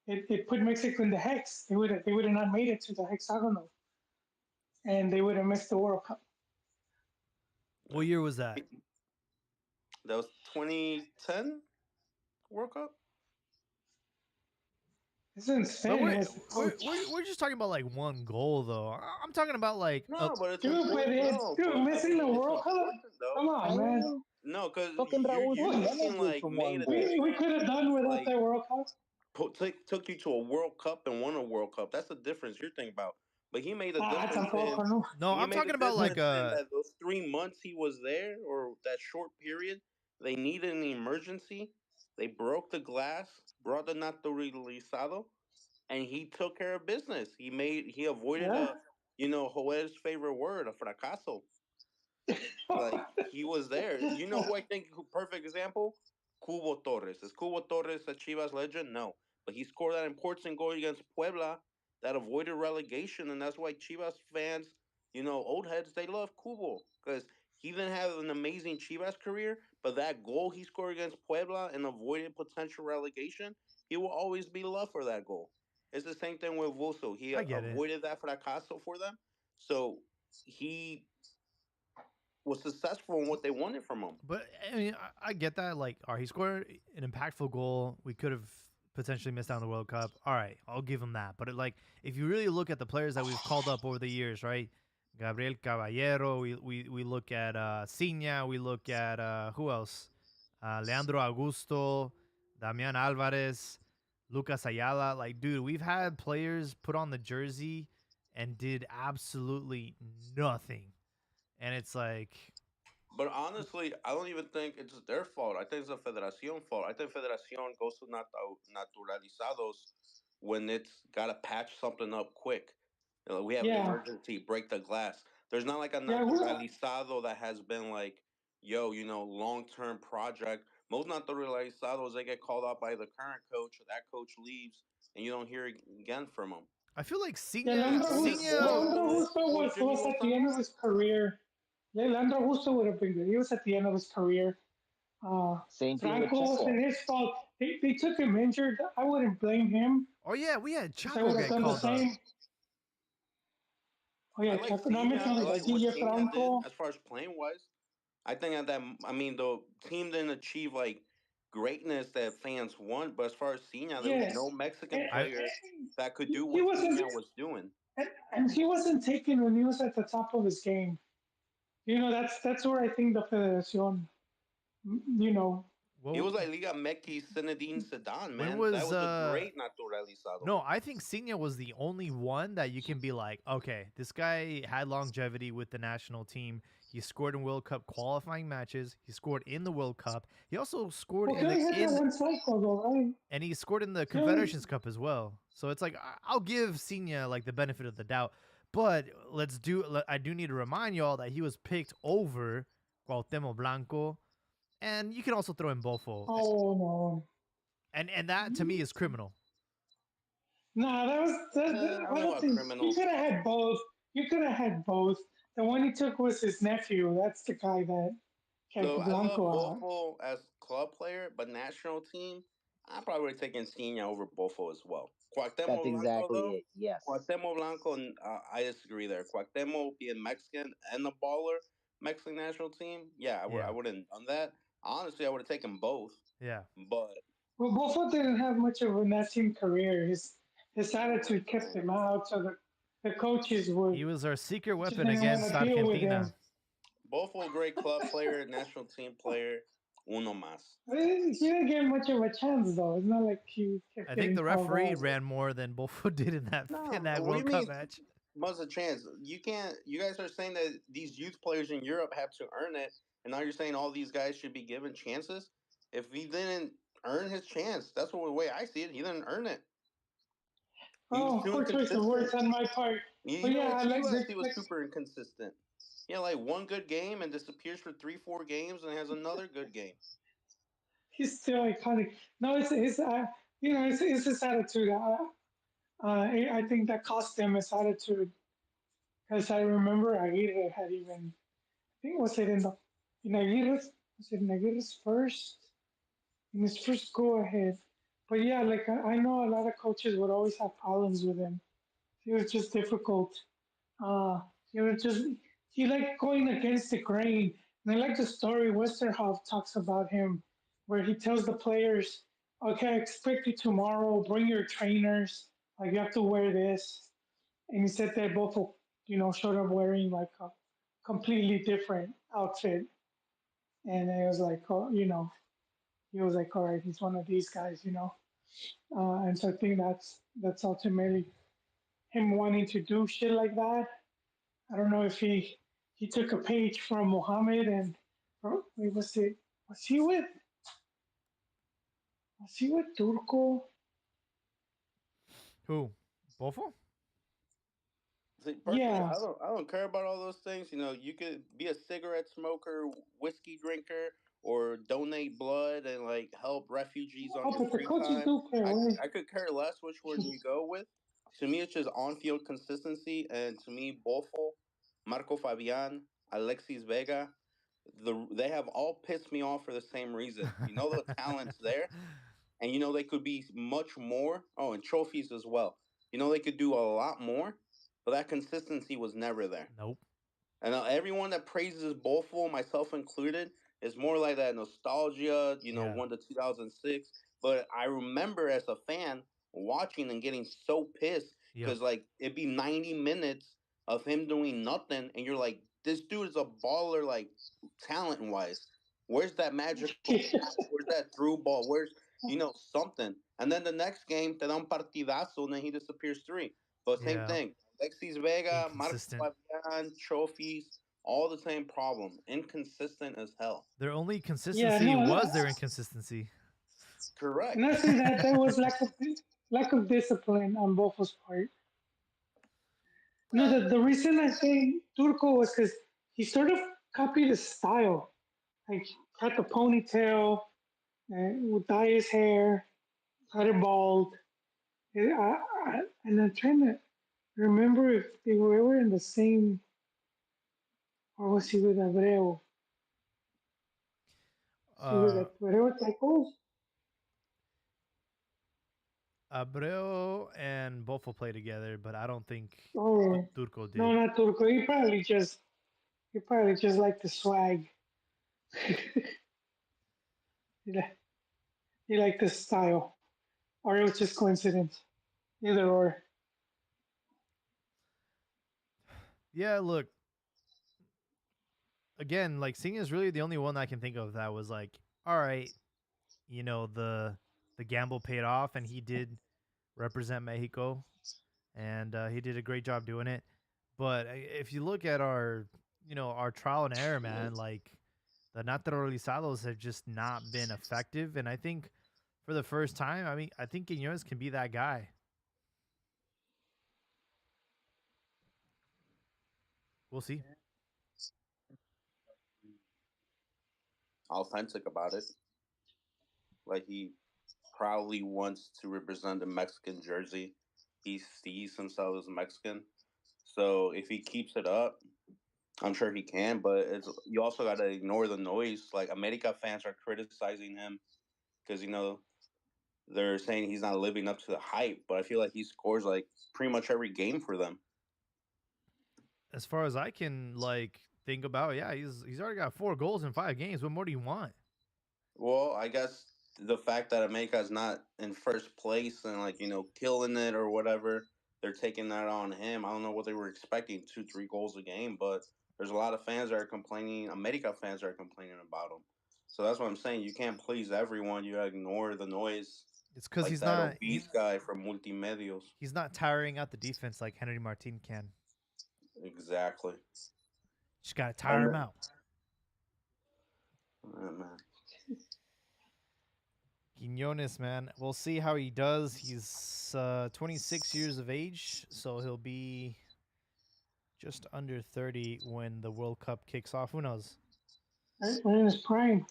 it put Mexico in the hex. They would have not made it to the hexagonal, and they would have missed the World Cup. What year was that? That was 2010 World Cup. It's in But Spain. It was the coach. we're just talking about like one goal though. I'm talking about like No, but it's Dude, but important. it's No, dude but I missing the mean, it's World Cup. important though. Come on, I man. mean, No, because fucking Raul you're What? thinking Jimenez like from made one a goal. We difference. could have done without Like that World Cup. took you to a World Cup and won a World Cup. That's the difference you're thinking about. But he made a Ah, difference in tampoco, no. no, he I'm made a talking about like difference in that those 3 months he was there or that short period. They needed an emergency. They broke the glass, brought the naturalizado, and he took care of business. He avoided Yeah. a Joel's favorite word, a fracaso. Like he was there. You know who I think perfect example? Cubo Torres. Is Cubo Torres a Chivas legend? No, but he scored that important goal against Puebla that avoided relegation, and that's why Chivas fans, old heads, they love Cubo because he didn't have an amazing Chivas career, but that goal he scored against Puebla and avoided potential relegation, he will always be loved for that goal. It's the same thing with Vuso. He I get it. avoided that fracaso for them, so he was successful in what they wanted from him. But I mean, I get that. Like, all right, he scored an impactful goal. We could have potentially missed out on the World Cup. All right, I'll give him that. But like, if you really look at the players that we've called up over the years, right? Gabriel Caballero. We look at Ciña. We look at who else? Leandro Augusto, Damian Alvarez, Lucas Ayala. Like, dude, we've had players put on the jersey and did absolutely nothing. And it's like, But honestly, I don't even think it's their fault. I think it's a Federación fault. I think Federación goes to naturalizados when it's got to patch something up quick. We have Yeah. emergency, break the glass. There's not like a Yeah. naturalizado that has been like, yo, long term project. Most naturalizados, they get called out by the current coach. That coach leaves, and you don't hear again from them. I feel like Yeah, Ciña, Leandro, Ciña. Leandro Borbolos Augusto or Jimmy was at the end Lozano. of his career. Yeah, Leandro Augusto would have been good. He was at the end of his career. Same thing with Franco wasn't Checo. his fault. They took him injured. I wouldn't blame him Oh yeah, we had because I Chaco would have get done the called up. same. Oh I yeah, like Chaco. No, I'm Cena. mentioning I like like what DJ Cena did Franco. as far as playing wise. I think I mean, the team didn't achieve like greatness that fans want, but as far as Cena, there was Yes, no Mexican and, I player that could do he what wasn't, Cena was doing. and he wasn't taken when he was at the top of his game. That's where I think the Federación, you know, He well, was like Liga MX Zinedine Zidane, when man. That was was a great naturalizado. no, I think Ciña was the only one that you can be like, okay, this guy had longevity with the national team. He scored in World Cup qualifying matches. He scored in the World Cup. He also scored well, he in the only had that in one cycle though, right? and he scored in the He only, Confederations Cup as well. So it's like I'll give Ciña like the benefit of the doubt. But I do need to remind y'all that he was picked over Cuauhtemoc Blanco, and you can also throw in Bofo, oh no. and that to me is criminal. No, I I don't know don't about think you criminal. could have had both. You could have had both. The one he took was his nephew. That's the guy that kept So I love Blanco out. Bofo as club player, but national team, I probably would have taken Cena over Bofo as well. That's Cuauhtemoc Blanco exactly though, it. Yes. Cuauhtemoc Blanco, I disagree there. Cuauhtemoc being Mexican and a baller, Mexican national team, yeah, I Yeah, wouldn't have done that. Honestly, I would have taken both, yeah. but Well, Buffalo didn't have much of a national career. His attitude kept him out, so the coaches He would was our secret just weapon didn't against want to deal with Argentina. him. Bofo a great club player, national team player, uno más. He didn't get much of a chance though. It's not like he kept I think getting the called referee out. ran more than Bofo did in No, that what do you World Cup mean? match. Must a chance. You can't. You guys are saying that these youth players in Europe have to earn it, and now you're saying all these guys should be given chances. If he didn't earn his chance, that's the way I see it. He didn't earn it. He was Oh, too poor choice of words inconsistent. on my part. But Even yeah, with like, Chivas, he was super inconsistent. He had like one good game and disappears for 3, 4 games, and has another good game. he's still iconic. No, it's his attitude. I think that cost him his attitude. Because I remember Aguirre had even, I think was it in Aguirre's, was it in Aguirre's in his first go ahead. But yeah, like I know a lot of coaches would always have problems with him. He was just difficult. Uh, he was just, he liked going against the grain. And I like the story Westerhoff talks about him, where he tells the players, okay, I expect you tomorrow. Bring your trainers. Like you have to wear this. And he said they both, showed up wearing like a completely different outfit. And it was like, oh, he was like, all right, he's one of these guys. And so I think that's ultimately him wanting to do shit like that. I don't know if he took a page from Muhammad and wait, was he with was he with Turco? Who? Bofo? See, personally, Yeah, I don't care about all those things. You know, you could be a cigarette smoker, whiskey drinker, or donate blood and like help refugees on oh, your but the free coaches time. do care. Right? I could care less which one you go with. To me, it's just on field consistency, and to me, Bofo, Marco Fabian, Alexis Vega, they have all pissed me off for the same reason. You know, the talent's there, and you know they could be much more. Oh, and trophies as well. You know they could do a lot more, but that consistency was never there. Nope. And everyone that praises Boful, myself included, is more like that nostalgia. You know, Yeah. one to 2006. But I remember as a fan watching and getting so pissed Yep. because like it'd be 90 minutes of him doing nothing, and you're like, this dude is a baller, like talent wise. Where's that magical pass? Where's that through ball? Where's something? And then the next game, te da un partidazo, and then he disappears three. But same Yeah. thing. Alexis Vega, Marco Inconsistent. Fabian, trophies, all the same problem. Inconsistent as hell. Their only Yeah, consistency no, was their inconsistency. and I Correct. say that was lack of discipline on Bofo's part. No, the reason I say Turco was because he sort of copied his style. Like had the ponytail, would dye his hair, cut it bald. And I'm trying to remember if they were ever in the same, or was he with Abreu? He was Uh, at Abreu Tecos? Abreu and Bofo play together, but I don't think Oh, Turco no, did. not Turco. He probably just liked the swag. He, li- he liked the style, or it was just coincidence. Either or. Yeah, look, again, like Singh is really the only one I can think of that was like, all right, the gamble paid off, and he did represent Mexico, and he did a great job doing it. But if you look at our trial and error, man, like the naturalizados have just not been effective, and I think for the first time, I mean, I think Quinones can be that guy. We'll see. Authentic about it. Like he proudly wants to represent the Mexican jersey. He sees himself as Mexican. So if he keeps it up, I'm sure he can. But you also got to ignore the noise. Like America fans are criticizing him because they're saying he's not living up to the hype. But I feel like he scores like pretty much every game for them. As far as I can think about, yeah, he's already got 4 goals in 5 games. What more do you want? Well, I guess the fact that America's not in first place and like killing it or whatever, they're taking that on him. I don't know what they were expecting, 2 3 goals a game, but there's a lot of fans that are complaining. America fans are complaining about him. So that's what I'm saying. You can't please everyone. You ignore the noise, It's because like that obese guy from Multimedios. he's not tiring out the defense like Henry Martin can. Exactly. Just gotta tire And him out. Man. Quinones, man, we'll see how he does. He's 26 years of age, so he'll be just under 30 when the World Cup kicks off. Who knows? Right? We're in his prime.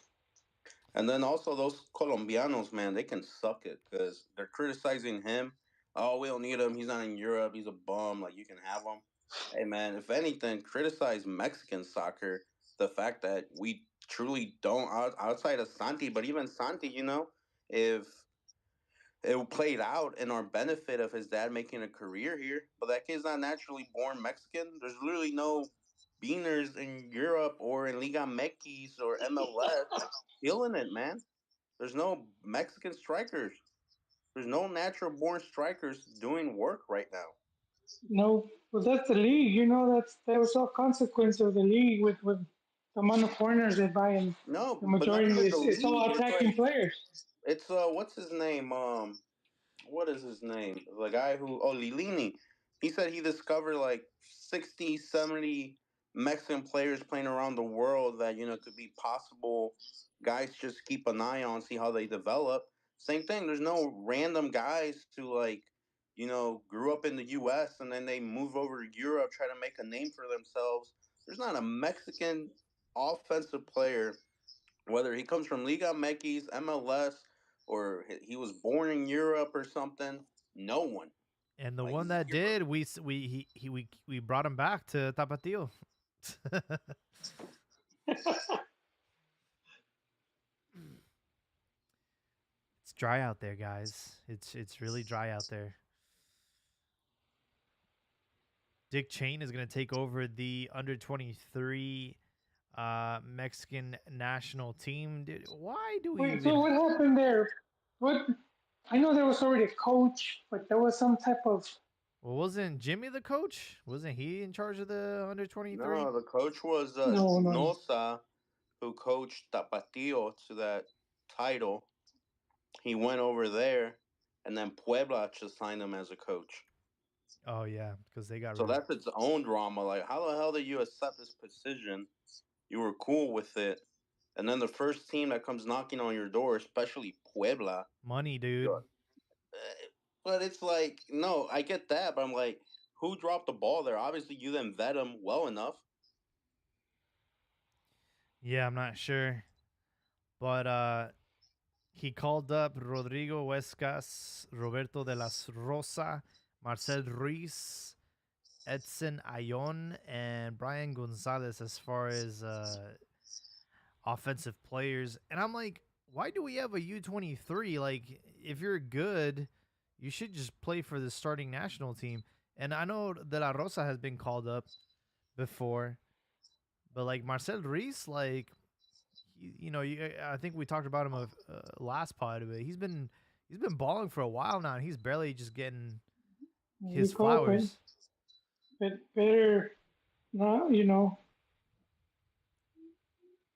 And then also those Colombianos, man, they can suck it because they're criticizing him. Oh, we don't need him. He's not in Europe. He's a bum. Like you can have him. Hey, man, if anything, criticize Mexican soccer. The fact that we truly don't outside of Santi, but even Santi, if it played out in our benefit of his dad making a career here, but that kid's not naturally born Mexican. There's literally no beaners in Europe or in Liga MX or MLS killing it, man. There's no Mexican strikers. There's no natural born strikers doing work right now. No, well, that's the league. That was all consequence of the league with the amount of foreigners they buy, and No, the but not majority even the it's all league. It's attacking like players. it's what's his name? What is his name? The guy who Lilini. He said he discovered like 60, 70 Mexican players playing around the world that could be possible guys just keep an eye on, see how they develop. Same thing. There's no random guys who like grew up in the U.S. and then they move over to Europe, try to make a name for themselves. There's not a Mexican offensive player, whether he comes from Liga MX, MLS, or he was born in Europe or something. No one. And the Like one that zero. did, we brought him back to Tapatio. It's dry out there, guys. It's really dry out there. Dick Chain is going to take over the under 23 Mexican national team. Dude, why do we Wait, so even? what happened there? What? I know there was already a coach, but there was some type of Well, wasn't Jimmy the coach? Wasn't he in charge of the under 23? No, the coach was no. Nosa, who coached Tapatio to that title. He went over there, and then Puebla just signed him as a coach. Oh yeah, because they got So rid. that's its own drama. Like, how the hell did you accept this position? You were cool with it, and then the first team that comes knocking on your door, especially Puebla, Money, dude. you're, but it's like, no, I get that, but I'm like, who dropped the ball there? Obviously, you didn't vet him well enough. Yeah, I'm not sure, but he called up Rodrigo Huescas, Roberto de las Rosa, Marcel Ruiz, Edson Ayon, and Brian Gonzalez as far as offensive players. And I'm like, why do we have a U23? Like, if you're good, you should just play for the starting national team. And I know De La Rosa has been called up before, but like Marcel Ruiz, like, I think we talked about him last pod, but he's been balling for a while now, and he's barely just getting his we open, flowers. but better not.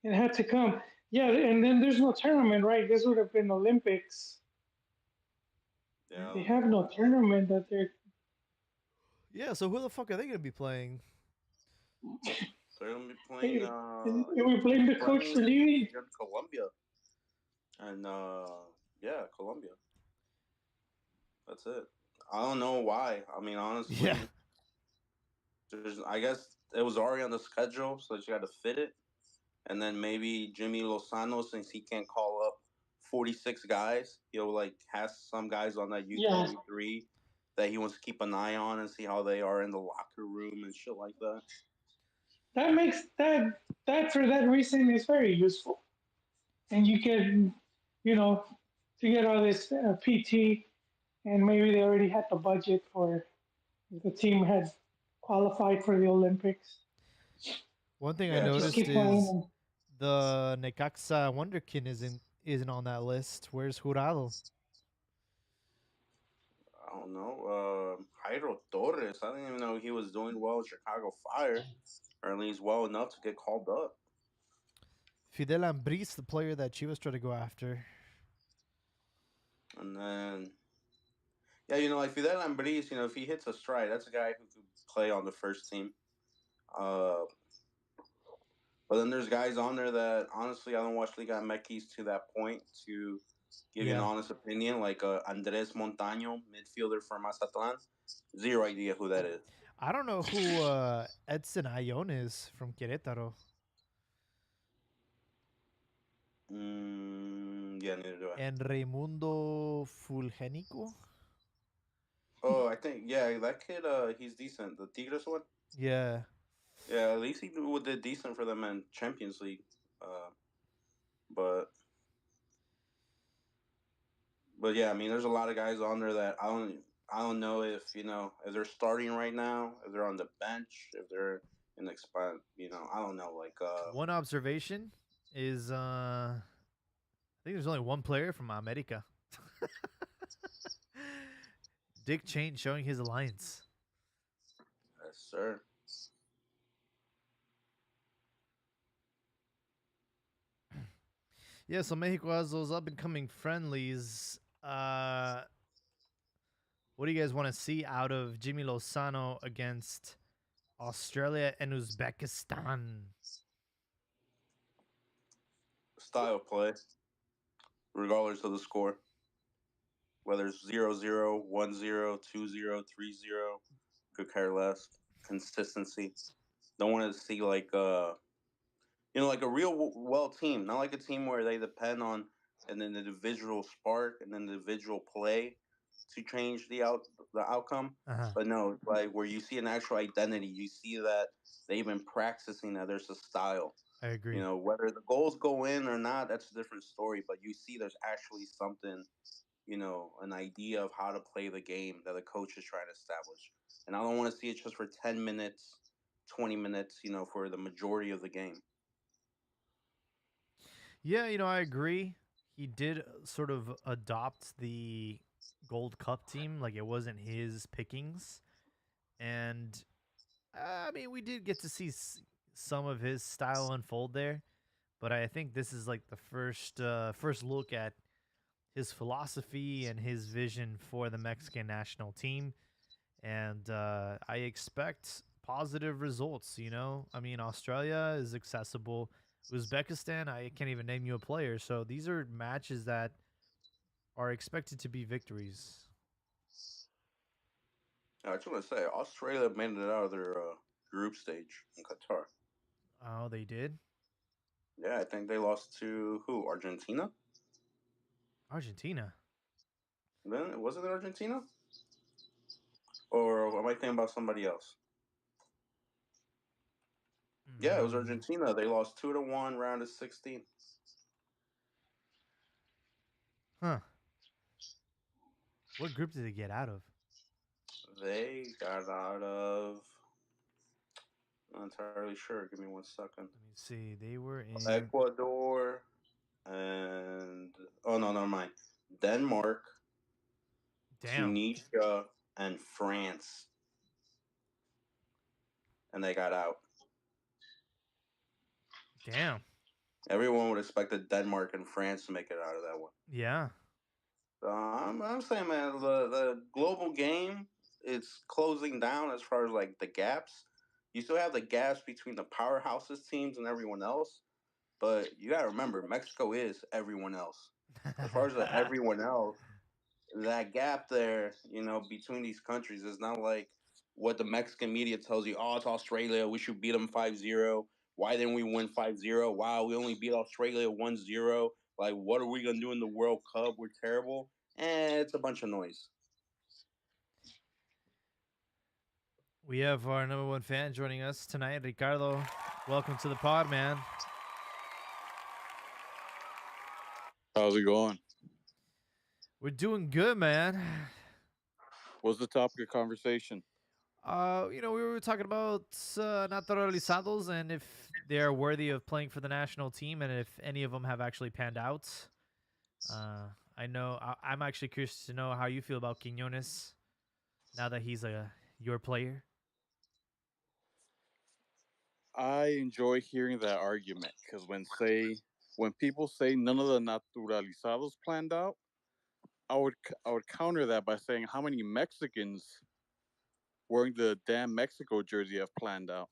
It had to come. Yeah, and then there's no tournament, right? This would have been Olympics. Yeah, They have no tournament that they're. Yeah, so who the fuck are they gonna be playing? they're gonna be playing. Hey, we blame the coach for leaving. Against Colombia, and yeah, Colombia. That's it. I don't know why. I mean, Yeah, honestly, I guess it was already on the schedule, so you got to fit it. And then maybe Jimmy Lozano, since he can't call up 46 guys, he'll like has some guys on that Yeah, U23 that he wants to keep an eye on and see how they are in the locker room and shit like that. that makes that for that reason is very useful, and you can, to get all this PT, and maybe they already had the budget for the team had qualified for the Olympics. one thing I Yeah, Just noticed keep is playing. the Necaxa Wonderkin isn't on that list. Where's Jurado? I don't know. Jairo Torres, I didn't even know he was doing well in Chicago Fire, or at least well enough to get called up. Fidel Ambris, the player that Chivas tried to go after. And then, yeah, like Fidel Ambris, if he hits a stride, that's a guy who could play on the first team. Uh, but then there's guys on there that honestly I don't watch Liga MX to that point to give you an Yeah, honest opinion. Like Andres Montaño, midfielder for Mazatlan, zero idea who that is. I don't know who Edson Ayon is from Querétaro, Yeah, neither do I. and Raimundo Fulgenico. Oh, I think that kid. He's decent. The Tigres one. Yeah, Yeah, at least he did decent for them in Champions League. Uh, but yeah, I mean, there's a lot of guys on there that I don't know if they're starting right now, if they're on the bench, if they're in the expand. I don't know. Like one observation is think there's only one player from America. Dick Chain showing his alliance. Yes, sir. Yeah, so Mexico has those up and coming friendlies. What do you guys want to see out of Jimmy Lozano against Australia and Uzbekistan? Style play, regardless of the score. Whether it's 0-0, 1-0, 2-0, 3-0, could care less. Consistency. Don't want to see like a real well team, not like a team where they depend on an individual spark and individual play to change the outcome. Uh-huh. But no, like where you see an actual identity, you see that they've been practicing that there's a style. I agree. Whether the goals go in or not, that's a different story. But you see there's actually something, an idea of how to play the game that the coach is trying to establish. And I don't want to see it just for 10 minutes, 20 minutes, for the majority of the game. Yeah, I agree. He did sort of adopt the Gold Cup team, like it wasn't his pickings. And I mean, we did get to see some of his style unfold there, but I think this is like the first look at his philosophy and his vision for the Mexican national team. And I expect positive results. I mean, Australia is accessible. Uzbekistan, I can't even name you a player. So these are matches that are expected to be victories. I just want to say, Australia made it out of their group stage in Qatar. Oh, they did? Yeah, I think they lost to who? Argentina? Argentina. Then wasn't it Argentina? Or am I thinking about somebody else? Yeah, it was Mm, Argentina. They lost 2-1, round of 16. huh. What group did they get out of? They got out of. I'm not entirely sure. Give me 1 second. Let me see. They were in. Ecuador and oh no, never mind. Denmark, Damn. Tunisia, and France, and they got out. Damn. Everyone would expect Denmark and France to make it out of that one. Yeah. I'm saying, man, the global game it's closing down as far as like the gaps. You still have the gaps between the powerhouses teams and everyone else, but you gotta remember Mexico is everyone else. As far as the everyone else, that gap there, between these countries is not like what the Mexican media tells you. Oh, it's Australia. We should beat them 5-0. Why didn't we win 5-0? Wow, we only beat Australia 1-0. Like, what are we going to do in the World Cup? We're terrible. It's a bunch of noise. We have our number one fan joining us tonight, Ricardo. Welcome to the pod, man. How's it going? We're doing good, man. What's the topic of conversation? We were talking about naturalizados and if they're worthy of playing for the national team and if any of them have actually panned out. I know I'm actually curious to know how you feel about Quiñones now that he's your player. I enjoy hearing that argument because when people say none of the naturalizados planned out, I would counter that by saying how many Mexicans wearing the damn Mexico jersey have planned out.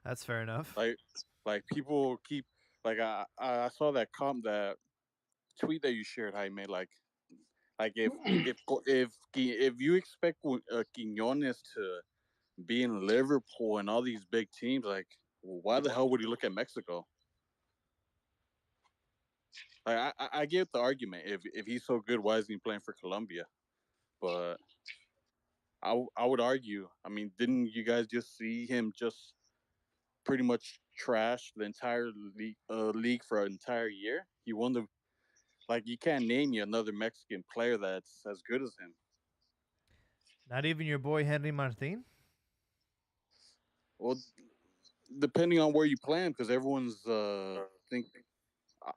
That's fair enough. Like people keep I saw that tweet that you shared, Jaime. Like if you expect Quiñones to be in Liverpool and all these big teams, like why the hell would he look at Mexico? Like I get the argument. If he's so good, why isn't he playing for Colombia? But I would argue. I mean, didn't you guys just see him just pretty much trash the entire league for an entire year? He won the you can't name me another Mexican player that's as good as him. Not even your boy Henry Martin? Well, depending on where you play him, because everyone's think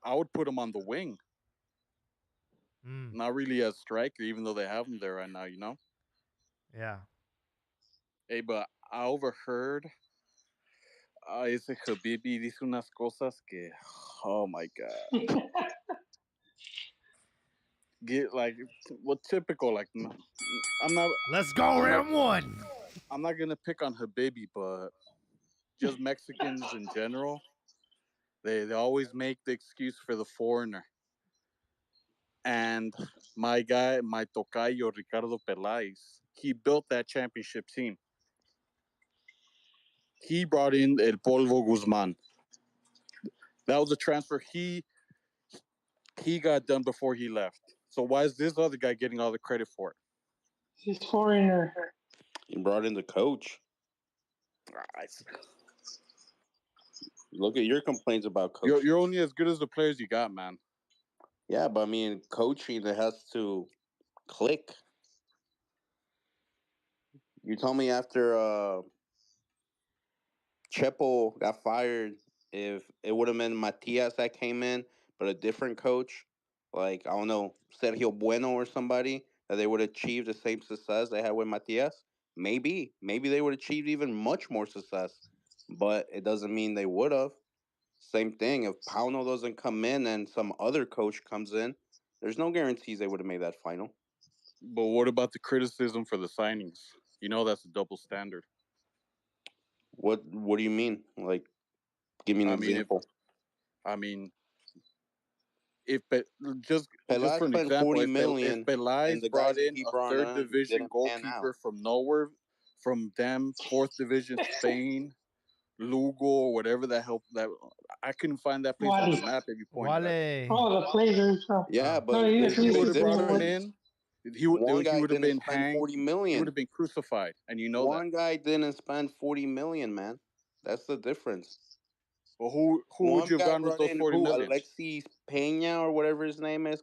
I would put him on the wing, Mm, not really as striker, even though they have him there right now. You know. yeah. Hey, but I overheard ese Habibi dice unas cosas que, oh my god, get like what typical like. I'm not. Let's go I'm not. round one. I'm not gonna pick on Habibi, but just Mexicans in general, they always make the excuse for the foreigner. And my guy, my tocayo Ricardo Peláez, he built that championship team. He brought in El Polvo Guzman. That was a transfer he got done before he left. So why is this other guy getting all the credit for it? He's foreigner. He brought in the coach. Look at your complaints about coaching. You're only as good as the players you got, man. Yeah, but I mean, coaching, it has to click. You told me after Chepo got fired, if it would have been Matias that came in, but a different coach, like, I don't know, Sergio Bueno or somebody, that they would achieve the same success they had with Matias. Maybe they would achieve even much more success, but it doesn't mean they would have. Same thing. If Pauno doesn't come in and some other coach comes in, there's no guarantees they would have made that final. But what about the criticism for the signings? You know that's a double standard. What do you mean? Like, give me an I mean, if example. I mean, if Pe- just Pelas for an spent example, 40 if million, and Peláez the brought guys that in he a brought third on division didn't pan out. goalkeeper from nowhere, from them fourth division Spain, Lugo or whatever that helped that I couldn't find that place on the Wally. map if you pointed at it. Wale. Oh, the players. Yeah, Oh. No, but he If at he there's least would a he's have brought playing him with. difference. in, One he guy would have didn't been spend hanged. 40 He would million. have been crucified, and you know that. One guy didn't spend 40 million, man. That's the difference. But who would One you have guy gone with brought those in 40 who, million? Alexis Pena or whatever his name is.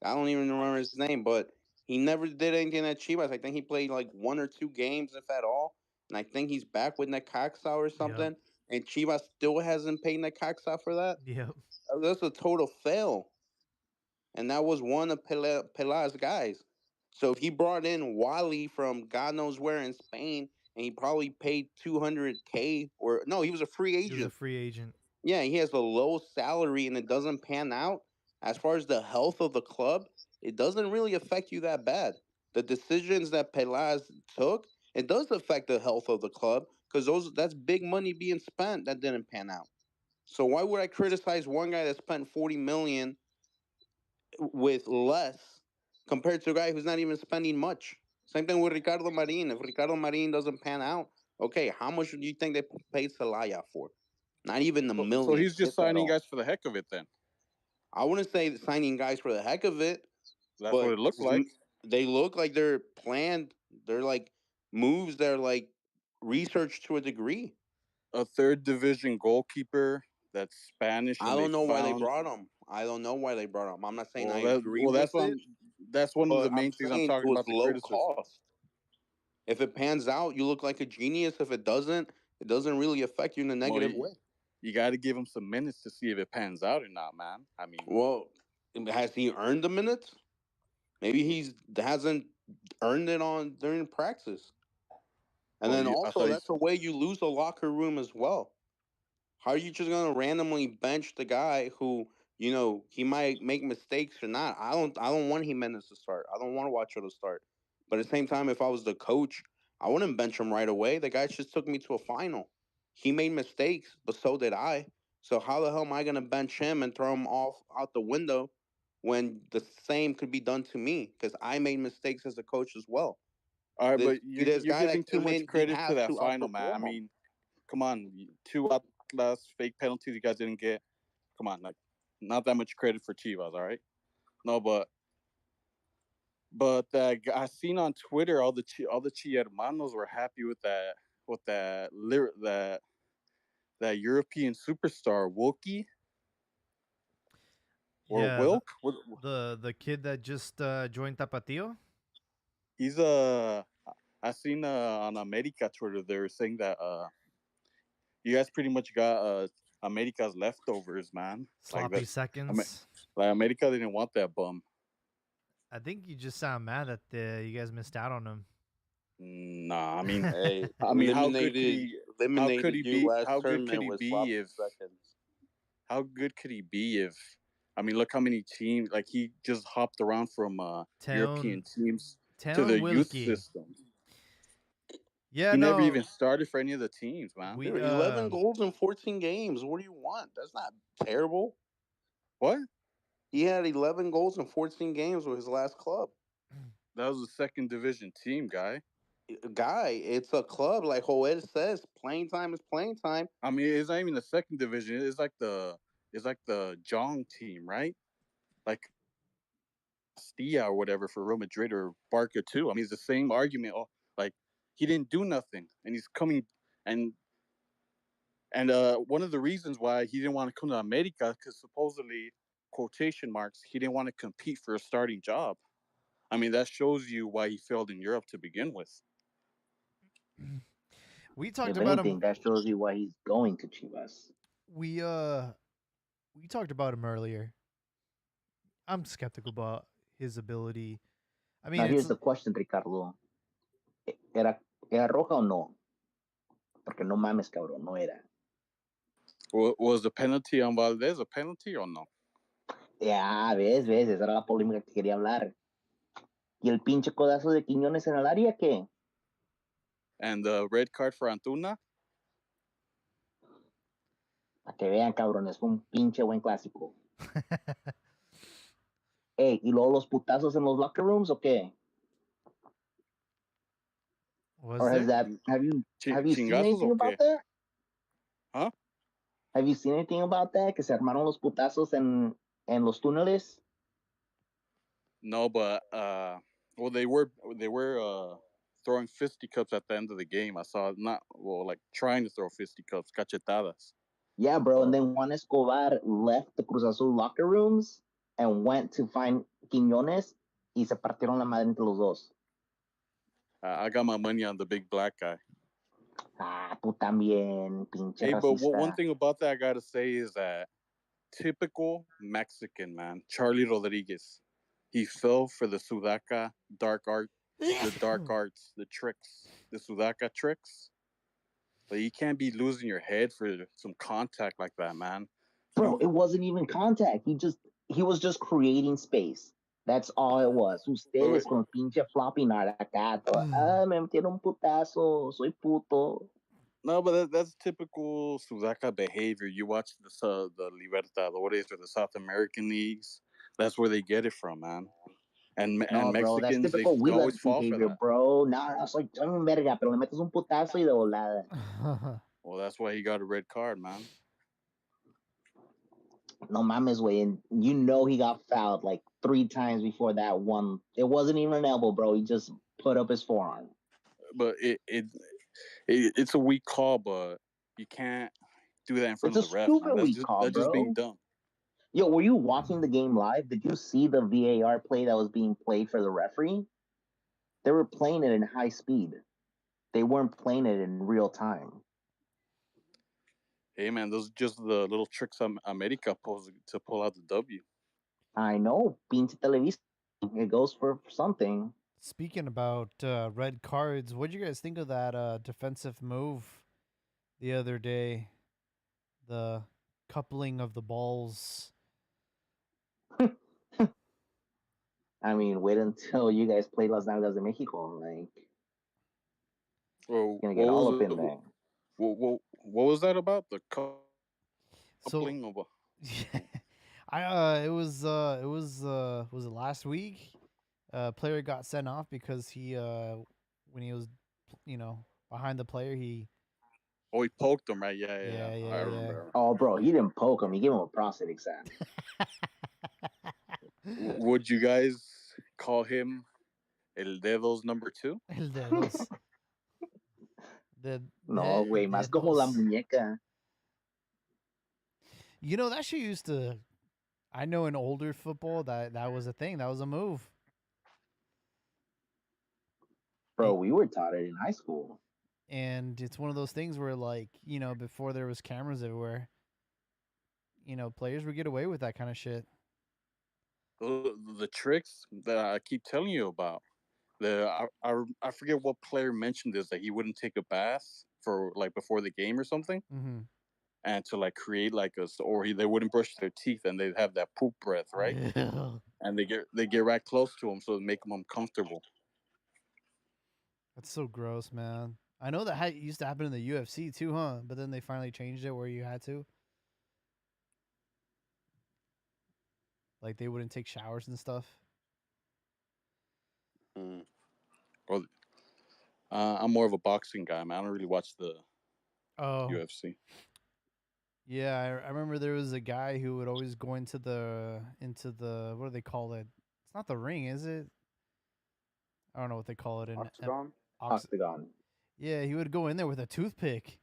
I don't even remember his name, but he never did anything at Chivas. I think he played like one or two games, if at all. And I think he's back with Necaxa or Yep. something. And Chivas still hasn't paid Necaxa for that. Yep. That's a total fail. And that was one of Pelá's guys. So if he brought in Wally from God knows where in Spain, and he probably paid 200K, or no, he was a free He was a agent. free agent. Yeah, he has a low salary and it doesn't pan out. As far as the health of the club, it doesn't really affect you that bad. The decisions that Pelas took, it does affect the health of the club because that's big money being spent that didn't pan out. So why would I criticize one guy that spent 40 million with less compared to a guy who's not even spending much? Same thing with Ricardo Marin. If Ricardo Marin doesn't pan out, okay, how much do you think they paid Celaya for? Not even the So he's millions, just if at signing all. guys for the heck of it. Then I wouldn't say signing guys for the heck of it, that's what but it looked like. they look like they're planned. They're like moves that are like researched to a degree. A third division goalkeeper that's Spanish, I and they don't know why they found. brought him. I don't know why they brought him. I'm not saying I Well, agree with it, that's one of the but I'm main things I'm saying it talking was about the low criticism. cost. If it pans out, you look like a genius. If it doesn't really affect you in a Well, negative way. you got to give him some minutes to see if it pans out or not, man. I mean, Well, has he earned the minutes? Maybe he's hasn't earned it on during practice. And well, then I also thought that's a way you lose the locker room as well. How are you just gonna randomly bench the guy who, he might make mistakes or not? I don't want Jimenez to start. I don't want to watch to start. But at the same time, if I was the coach, I wouldn't bench him right away. The guy just took me to a final. He made mistakes, but so did I. So how the hell am I gonna bench him and throw him off out the window when the same could be done to me? Because I made mistakes as a coach as well. all right, This but this you're guy giving that too came much in, he credit to has that to final, man. I outperform him. mean, come on, two Atlas fake penalties you guys didn't get. Come on, like not that much credit for Chivas, all right? No, but I seen on Twitter all the Chi hermanos were happy with that European superstar Wilkie or Yeah, Wilk. the kid that just joined Tapatio. He's I seen on America Twitter they were saying that you guys pretty much got America's leftovers, man. Sloppy Like seconds. America didn't want that bum. I think you just sound mad that you guys missed out on him. Nah, I mean, Hey, I mean, how good could he? How could eliminated he you be? last How good could tournament he with be sloppy if? seconds. How good could he be if? I mean, look how many teams. Like he just hopped around from European teams to the youth Wilkie. system. Yeah, He no. never even started for any of the teams, man. We 11 goals in 14 games. What do you want? That's not terrible. What? He had 11 goals in 14 games with his last club. That was a second division team, guy. Guy, it's a club. Like Joel says, playing time is playing time. I mean, it's not even the second division. It's like the Jong team, right? Like Castilla or whatever for Real Madrid or Barca too. I mean, it's the same argument. Like he didn't do nothing, and he's coming and one of the reasons why he didn't want to come to America because supposedly quotation marks he didn't want to compete for a starting job. I mean, that shows you why he failed in Europe to begin with. We talked If about anything, him. that shows you why he's going to Chivas. We talked about him earlier. I'm skeptical about his ability. I mean, Now here's the question, Ricardo. ¿Era roja o no? Porque no mames, cabrón, no era. Was the penalty on Valdez a penalty or no? Ya, ves, esa era la polémica que quería hablar. ¿Y el pinche codazo de Quiñones en el área qué? And the red card for Antuna? Para que vean, cabrones, fue un pinche buen clásico. Hey, ¿y luego los putazos en los locker rooms o qué? Or has that, have you seen anything about that? Huh? Have you seen anything about that? Que se armaron los putazos en los túneles? No, but well, they were throwing fisticuffs at the end of the game. I saw like trying to throw fisticuffs, cachetadas. Yeah, bro. And then Juan Escobar left the Cruz Azul locker rooms and went to find Quiñones y se partieron la madre entre los dos. I got my money on the big black guy. Ah, tú también, pinche Hey, racista. but one thing about that I gotta say is that typical Mexican man, Charlie Rodriguez, he fell for the Sudaca dark arts, the tricks, the Sudaca tricks. But you can't be losing your head for some contact like that, man. Bro, it wasn't even contact. He was just creating space. That's all it was. Ustedes con pinche flopping acá. Me metieron un putazo. Soy puto. No, but that's typical Sudaca behavior. You watch the Libertadores or the South American leagues. That's where they get it from, man. And No, bro, that's Mexicans, they typical always fall behavior, for that. bro. No, soy un verga, pero le metes un putazo y de volada. Well, that's why he got a red card, man. No mames, güey. And you know he got fouled like 3 times before that one. It wasn't even an elbow, bro. He just put up his forearm. But it's a weak call, but you can't do that in front of the ref, man. That's just being dumb. Yo, were you watching the game live? Did you see the VAR play that was being played for the referee? They were playing it in high speed. They weren't playing it in real time. Hey, man, those are just the little tricks America pulls to pull out the W. I know. Pinche Televisa. It goes for something. Speaking about red cards, what do you guys think of that defensive move the other day? The coupling of the balls. I mean, wait until you guys play Las Nalgas de Mexico. Like, well, gonna get all up in there. What was that about? The coupling of it was it last week? Player got sent off because he when he was behind the player he poked him, right? Yeah. I remember. Oh, bro, he didn't poke him. He gave him a prostate exam. Would you guys call him El Dedos number 2? El Dedos. No, güey, más como la muñeca. You know, that shit used to... I know in older football that was a thing. That was a move. Bro, we were taught it in high school. And it's one of those things where, like, before there was cameras everywhere, players would get away with that kind of shit. The tricks that I keep telling you about. I forget what player mentioned this, that he wouldn't take a bath for like before the game or something, Mm-hmm. and to like create like they wouldn't brush their teeth and they'd have that poop breath, right? Yeah. And they get right close to him so it make them uncomfortable. That's so gross, man. I know that used to happen in the UFC too, huh? But then they finally changed it where you had to. Like they wouldn't take showers and stuff. Mm. Well, I'm more of a boxing guy, man. I don't really watch the Oh, UFC. yeah. I remember there was a guy who would always go into the what do they call it? It's not the ring, is it? I don't know what they call it in Octagon? ox. Octagon. Yeah, he would go in there with a toothpick,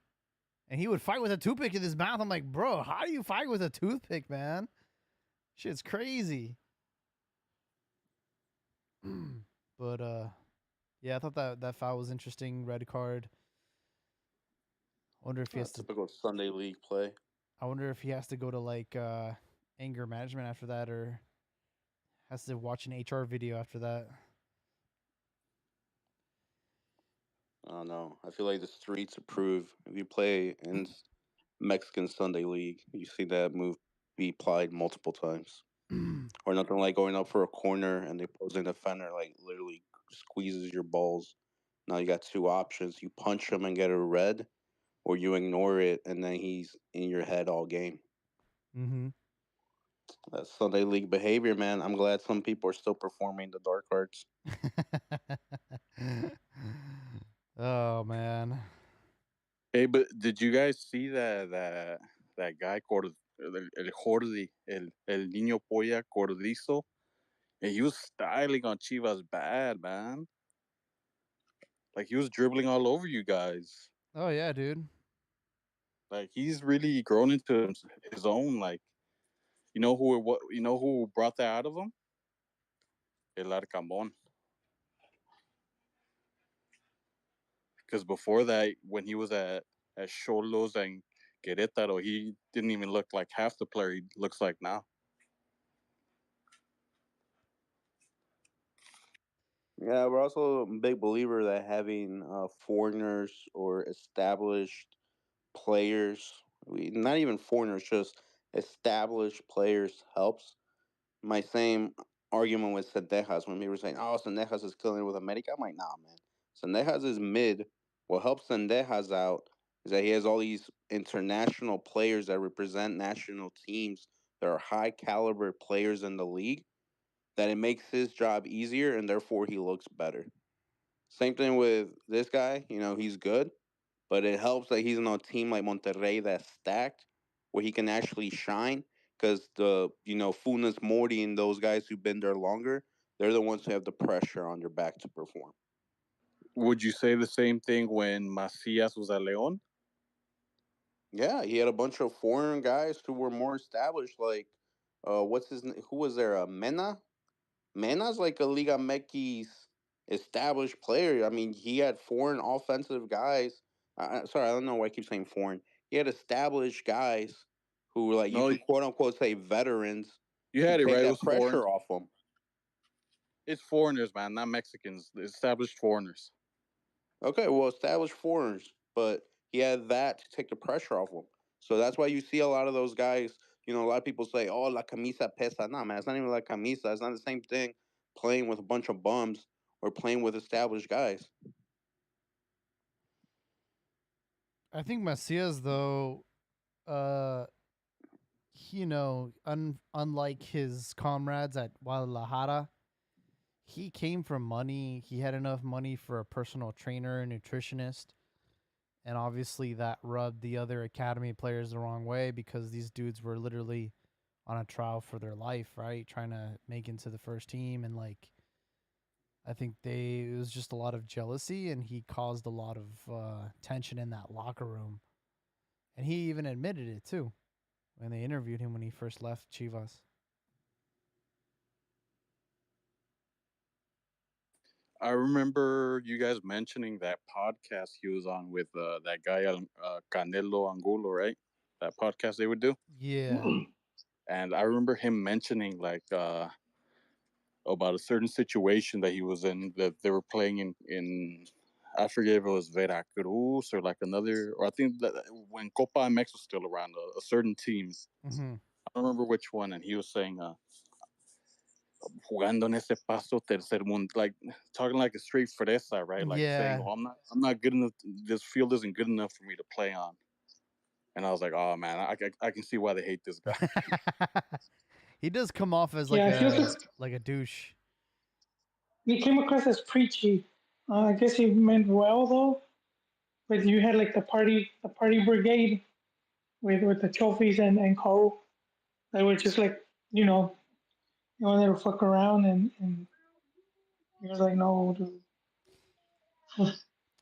and he would fight with a toothpick in his mouth. I'm like, bro, how do you fight with a toothpick, man? Shit's crazy. But yeah, I thought that foul was interesting. Red card. I wonder if he has to. Typical Sunday league play. I wonder if he has to go to like anger management after that, or has to watch an HR video after that. I don't know. I feel like the streets approve. If you play in Mexican Sunday league, you see that move be applied multiple times. Or nothing like going up for a corner and the opposing defender like literally squeezes your balls. Now you got two options: you punch him and get a red, or you ignore it and then he's in your head all game. Mm-hmm. That's Sunday league behavior, man. I'm glad some people are still performing the dark arts. Oh man. Hey, but did you guys see that guy el Jordi, el niño polla Cordizo? And he was styling on Chivas bad, man. Like he was dribbling all over you guys. Oh yeah, dude. Like he's really grown into his own. Like you know who brought that out of him? El Arcambon. Because before that, when he was at Cholos and Querétaro, he didn't even look like half the player he looks like now. Yeah, we're also a big believer that having foreigners or established players, not even foreigners, just established players helps. My same argument with Sendejas when people were saying, "Oh, Sendejas is killing it with America." I'm like, "Nah, man. Sendejas is mid. What helps Sendejas out is that he has all these international players that represent national teams that are high caliber players in the league. That it makes his job easier, and therefore he looks better." Same thing with this guy. He's good, but it helps that he's on a team like Monterrey that's stacked, where he can actually shine. Because Funes Mori and those guys who've been there longer, they're the ones who have the pressure on their back to perform. Would you say the same thing when Macias was at Leon? Yeah, he had a bunch of foreign guys who were more established. Like, who was there? Mena. Mena's like a Liga MX established player. I mean, he had foreign offensive guys. Sorry, I don't know why I keep saying foreign. He had established guys who were like you No, could quote unquote say veterans you to had it take right. It that was foreign. pressure off them. It's foreigners, man, not Mexicans. Established foreigners. Okay, well, established foreigners, but he had that to take the pressure off them. So that's why you see a lot of those guys. A lot of people say, "Oh, la camisa pesa." Nah, man, it's not even la camisa. It's not the same thing playing with a bunch of bums or playing with established guys. I think Macias though, uh, unlike his comrades at Guadalajara, he came from money. He had enough money for a personal trainer and nutritionist. And obviously that rubbed the other academy players the wrong way because these dudes were literally on a trial for their life, right? Trying to make into the first team. And like, I think it was just a lot of jealousy and he caused a lot of tension in that locker room. And he even admitted it too when they interviewed him when he first left Chivas. I remember you guys mentioning that podcast he was on with that guy Canelo Angulo, right? that podcast they would do, Yeah. and I remember him mentioning like about a certain situation that he was in that they were playing in I forget if it was Veracruz or like another, or I think that when Copa MX was still around, a certain team. Mm-hmm. I don't remember which one, and he was saying, "Jugando en ese paso tercer mundo," like talking like a straight fresa, right? Like saying, Yeah. "Oh, I'm not good enough. This field isn't good enough for me to play on." And I was like, "Oh man, I can see why they hate this guy." He does come off as Yeah, he was just, like a douche. he came across as preachy. I guess he meant well though, but you had like the party brigade with the trophies and co. They were just like, you know, you wanted to fuck around and he was like, no, dude.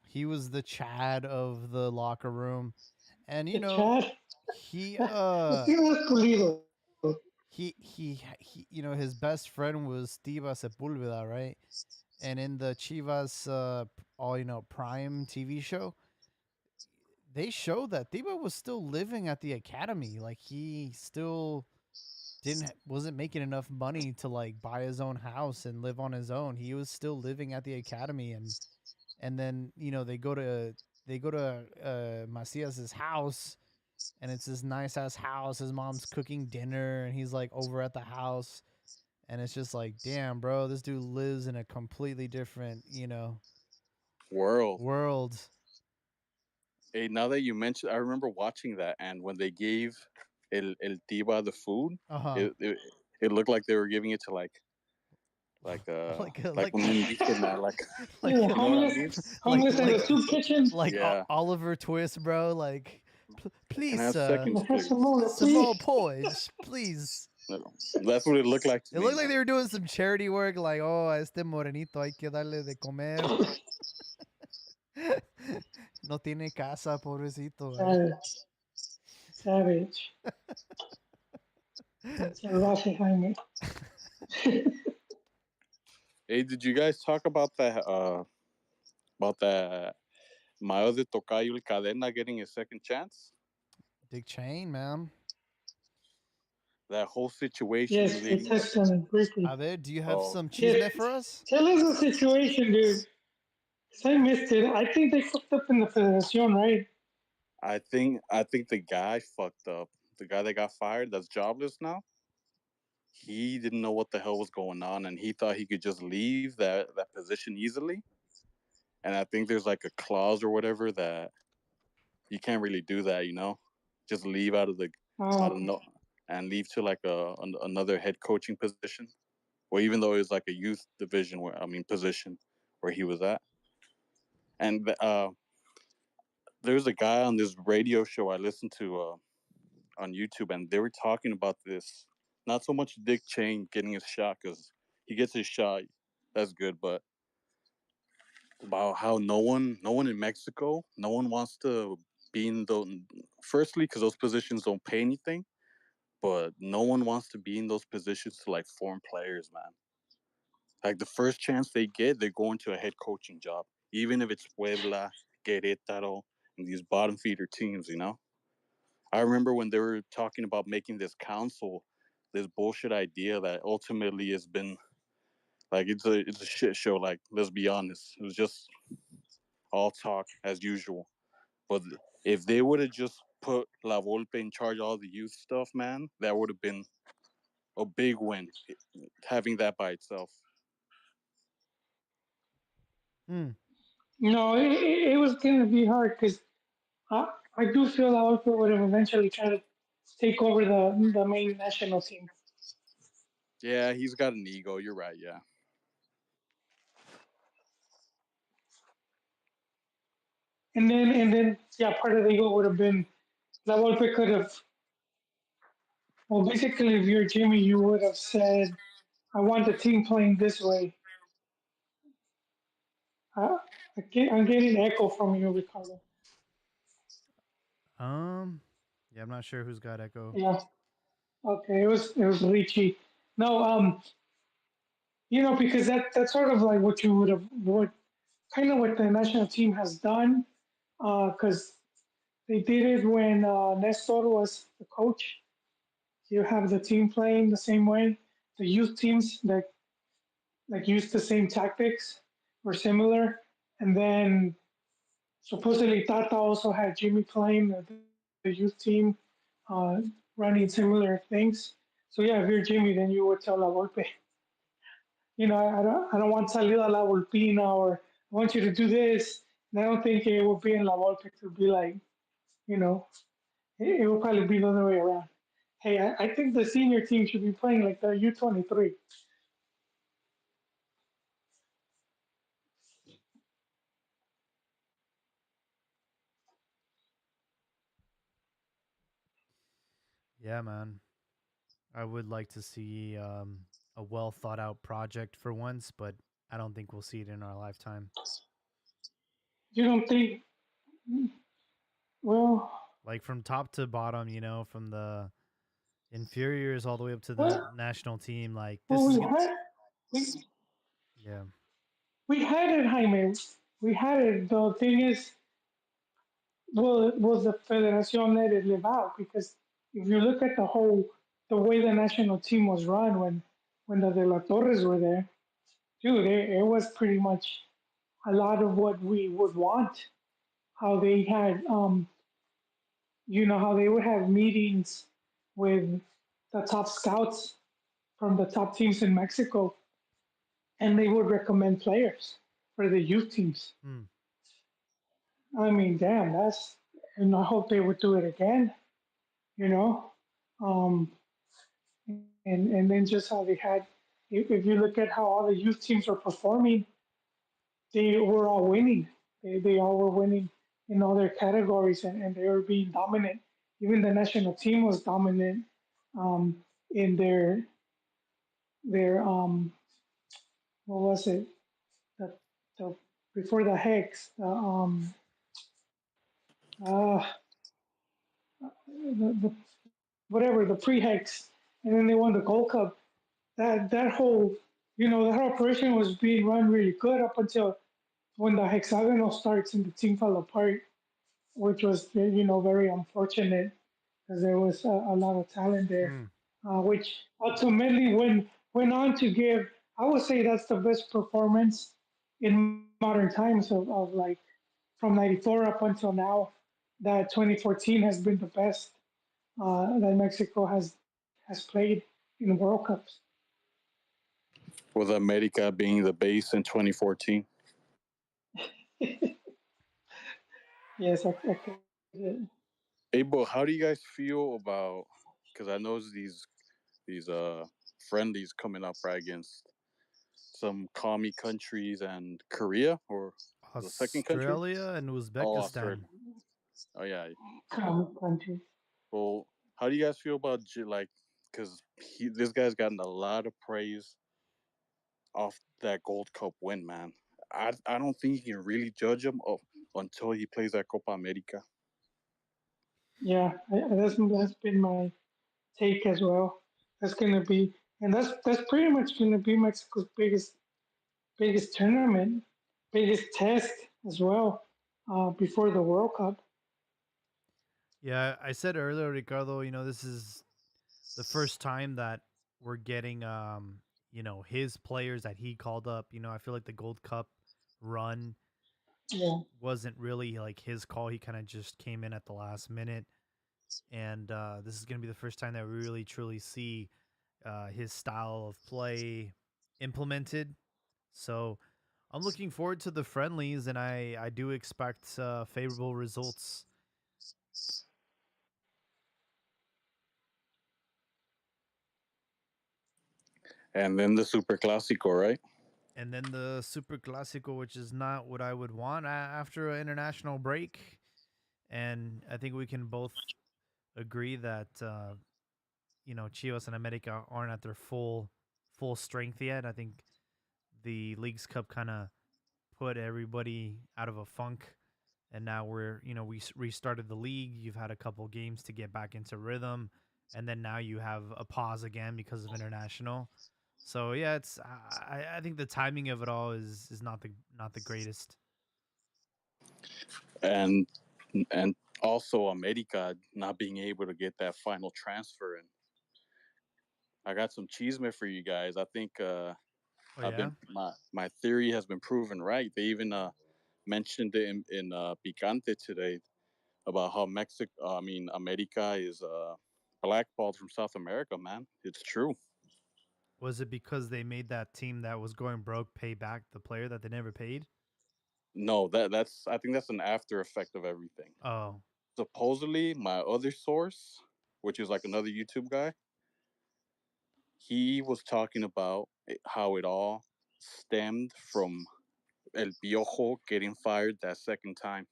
He was the Chad of the locker room. And The Chad. he He was Pulido. his best friend was Tiva Sepulveda, right? And in the Chivas all Prime TV show, they showed that Tiva was still living at the academy. Like he still wasn't making enough money to like buy his own house and live on his own. He was still living at the academy, and then they go to Macias's house, and it's this nice ass house. His mom's cooking dinner, and he's like over at the house, and it's just like, damn, bro, this dude lives in a completely different, World. world. Hey, now that you mentioned, I remember watching that, and when they gave El Tiba the food, Uh huh. it looked like they were giving it to Like a like like un indígena, like like Yeah, you know what I mean? homeless in the soup kitchen. like Yeah. Oliver Twist, bro. Like, Can I please, have seconds, Have please? some more, some more please. porridge, please. No, that's what it looked like to It me, looked like man. they were doing some charity work, like, oh, a este morenito hay que darle de comer. No tiene casa, pobrecito, eh. Savage. Savage. Salvaje Jaime. Hey, did you guys talk about that? About that my other tocayo El Cadena getting a second chance? Dick Chain, man. That whole situation Yes, we leading. touched on it briefly. A ver, do you have Oh, some Yes. chisme for us? Tell us the situation, dude. 'Cause I missed it. I think they fucked up in the Federación, right? I think the guy fucked up. The guy that got fired, that's jobless now. He didn't know what the hell was going on, and he thought he could just leave that position easily. And I think there's like a clause or whatever that you can't really do that. Just leave out of Oh, no and leave to like another head coaching position, or even though it was like a youth division position where he was at. And there's a guy on this radio show I listened to on YouTube, and they were talking about this. Not so much Dick Chain getting his shot because he gets his shot, that's good, but about how no one in Mexico, no one wants to be in the. Firstly, because those positions don't pay anything, but no one wants to be in those positions to like form players, man. Like the first chance they get, they're going to a head coaching job, even if it's Puebla, Querétaro, and these bottom feeder teams. I remember when they were talking about making this council, this bullshit idea that ultimately has been like it's a shit show. Like, let's be honest, it was just all talk as usual. But if they would have just put La Volpe in charge of all the youth stuff, man, that would have been a big win. Having that by itself. Hmm. no, it was going to be hard because I do feel that Alfred would have eventually tried to take over the main national team. Yeah, he's got an ego. You're right. Yeah. And then, yeah, part of the ego would have been that Volpe could have, well, basically, if you're Jimmy, you would have said, I want the team playing this way. Uh, I'm getting echo from you, Ricardo. Um, yeah, I'm not sure who's got echo. Yeah. Okay, it was Richie. No, because that's sort of like what you would have what kind of what the national team has done. Because They did it when Nestor was the coach. You have the team playing the same way. The youth teams that like use the same tactics or similar, and then supposedly Tata also had Jimmy playing the youth team, uh, running similar things. So yeah, if you're Jimmy, then you would tell La Volpe, I don't want Salida La Volpina or I want you to do this. And I don't think it would be in La Volpe to be like, you know, it would probably be the other way around. Hey, I think the senior team should be playing like the U23. Yeah, man. I would like to see a well thought out project for once, but I don't think we'll see it in our lifetime. You don't think? Well, Like from top to bottom, you know, from the inferiors all the way up to the well, national team. Like well, this is we gonna, had we, yeah. we had it, Jaime. We had it. The thing is, well, it was the Federación let it live out because if you look at the way the national team was run when the De La Torres were there, dude, it was pretty much a lot of what we would want. How they had, how they would have meetings with the top scouts from the top teams in Mexico, and they would recommend players for the youth teams. Hmm. I mean, damn, and I hope they would do it again, you know? Um, and then just how they had, if you look at how all the youth teams are performing, they were all winning. They all were winning in all their categories, and they were being dominant. Even the national team was dominant in their what was it? The, the before the hex, uh, the whatever the pre-hex, and then they won the Gold Cup. That whole that whole operation was being run really good up until when the hexagonal starts and the team fell apart, which was very unfortunate because there was a lot of talent there, Hmm. which ultimately went on to give. I would say that's the best performance in modern times of like from '94 up until now. That 2014 has been the best that Mexico has played in the World Cups. with America being the base in 2014. Yes, I could. Hey, but how do you guys feel about? Because I know these friendlies coming up right against some commie countries and Korea or the second country. Australia and Oh, Uzbekistan. Australia. Oh yeah. Country. Well, how do you guys feel about like? Because this guy's gotten a lot of praise off that Gold Cup win, man. I don't think you can really judge him until he plays that Copa America. Yeah, that's been my take as well. That's gonna be, and that's pretty much gonna be Mexico's biggest tournament, biggest test as well before the World Cup. Yeah, I said earlier, Ricardo, you know, this is the first time that we're getting you know, his players that he called up. You know, I feel like the Gold Cup run Yeah, wasn't really like his call. He kind of just came in at the last minute. And this is going to be the first time that we really truly see his style of play implemented. So I'm looking forward to the friendlies, and I do expect favorable results. And then the Super Classico, right? And then the Super Classico, which is not what I would want after an international break. And I think we can both agree that you know, Chivas and America aren't at their full strength yet. I think the Leagues Cup kind of put everybody out of a funk, and now we're, you know, we restarted the league. You've had a couple games to get back into rhythm, and then now you have a pause again because of international. So yeah, it's I think the timing of it all is not the greatest. And Also, America not being able to get that final transfer, and I got some chisme for you guys. I think Oh I've yeah. been my theory has been proven right. They even mentioned it in Picante today about how Mexico, I mean America, is blackballed from South America. Man, it's true. Was it because they made that team that was going broke pay back the player that they never paid? No, that's I think that's an after effect of everything. Oh, Supposedly, my other source, which is like another YouTube guy, he was talking about how it all stemmed from El Piojo getting fired that second time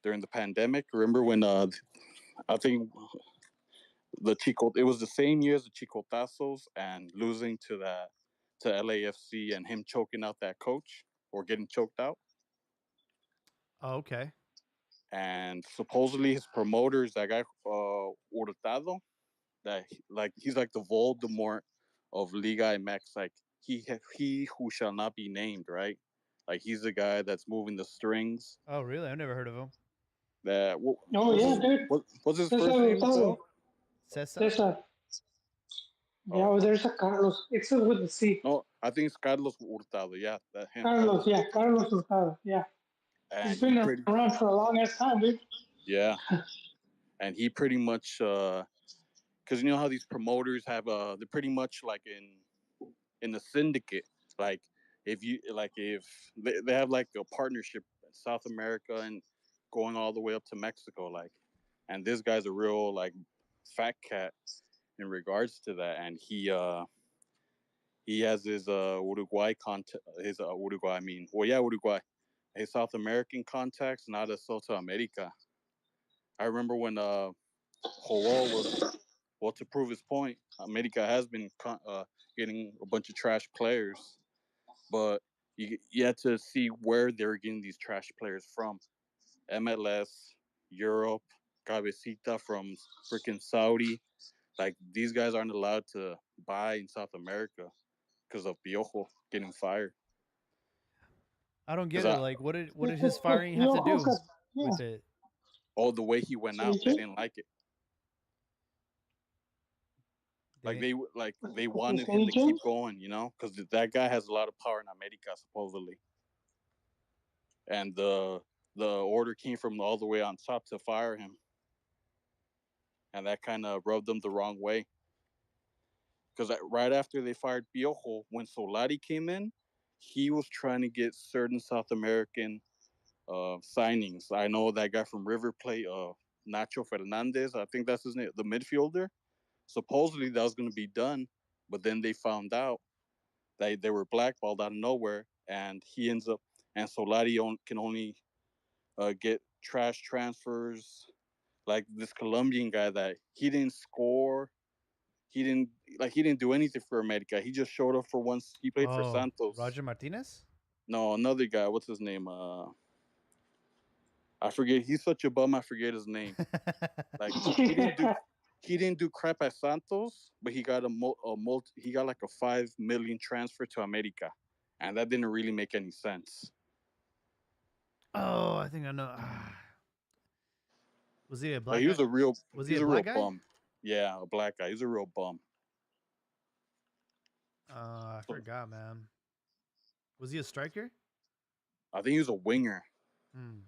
during the pandemic. Remember when I think the Chico it was the same year as the Chicotazos and losing to LAFC and him choking out that coach or getting choked out. oh okay. And supposedly his promoters, that guy Hurtado, like he's like the Voldemort of Liga MX. Like he who shall not be named, right? Like he's the guy that's moving the strings. Oh really? I've never heard of him. That Oh yeah, dude. what's his Cesar first name? Hurtado. Spell? Cesar. Cesar. Yeah, Oh well, there's a Carlos. It's with the C. no, I think it's Carlos Hurtado. Yeah, that him. Carlos, yeah, Carlos Hurtado. Yeah. He's And he been pretty around for a long ass time, dude. yeah, and he pretty much because you know how these promoters have they're pretty much like in the syndicate. Like if they have like a partnership in South America and going all the way up to Mexico, like, and this guy's a real like fat cat in regards to that, and he has his Uruguay his Uruguay, I mean, well, yeah, Uruguay, his South American contacts, not a South America. I remember when Joel was, well, to prove his point, America has been getting a bunch of trash players, but you had to see where they're getting these trash players from. MLS, Europe, Cabecita from freaking Saudi. Like these guys aren't allowed to buy in South America because of Piojo getting fired. I don't get Because it. Like, what did his But firing have to Piojo do got, yeah. with it? all the way he went So you out, they can, didn't like it. They didn't. Like they okay, wanted so him he to can. keep going, you know, because that guy has a lot of power in America supposedly, and the order came from all the way on top to fire him, and that kind of rubbed them the wrong way. Because right after they fired Piojo, when Solari came in, he was trying to get certain South American signings. I know that guy from River Plate, Nacho Fernandez, I think that's his name, the midfielder. Supposedly that was going to be done, but then they found out that they were blackballed out of nowhere, and he ends up, and Solari can only get trash transfers. Like this Colombian guy that he didn't score, he didn't do anything for America. He just showed up for once. He played for Oh, Santos. Roger Martinez. No, another guy. What's his name? I forget. He's such a bum. I forget his name. Like he didn't do crap at Santos, but he got he got like a 5 million transfer to America, and that didn't really make any sense. Oh, I think I know. Was he a Like black guy? Was he he's a a real black guy? bum. Yeah, a black guy. He's a real bum. I So forgot, man. Was he a striker? I think he was a winger. Hmm.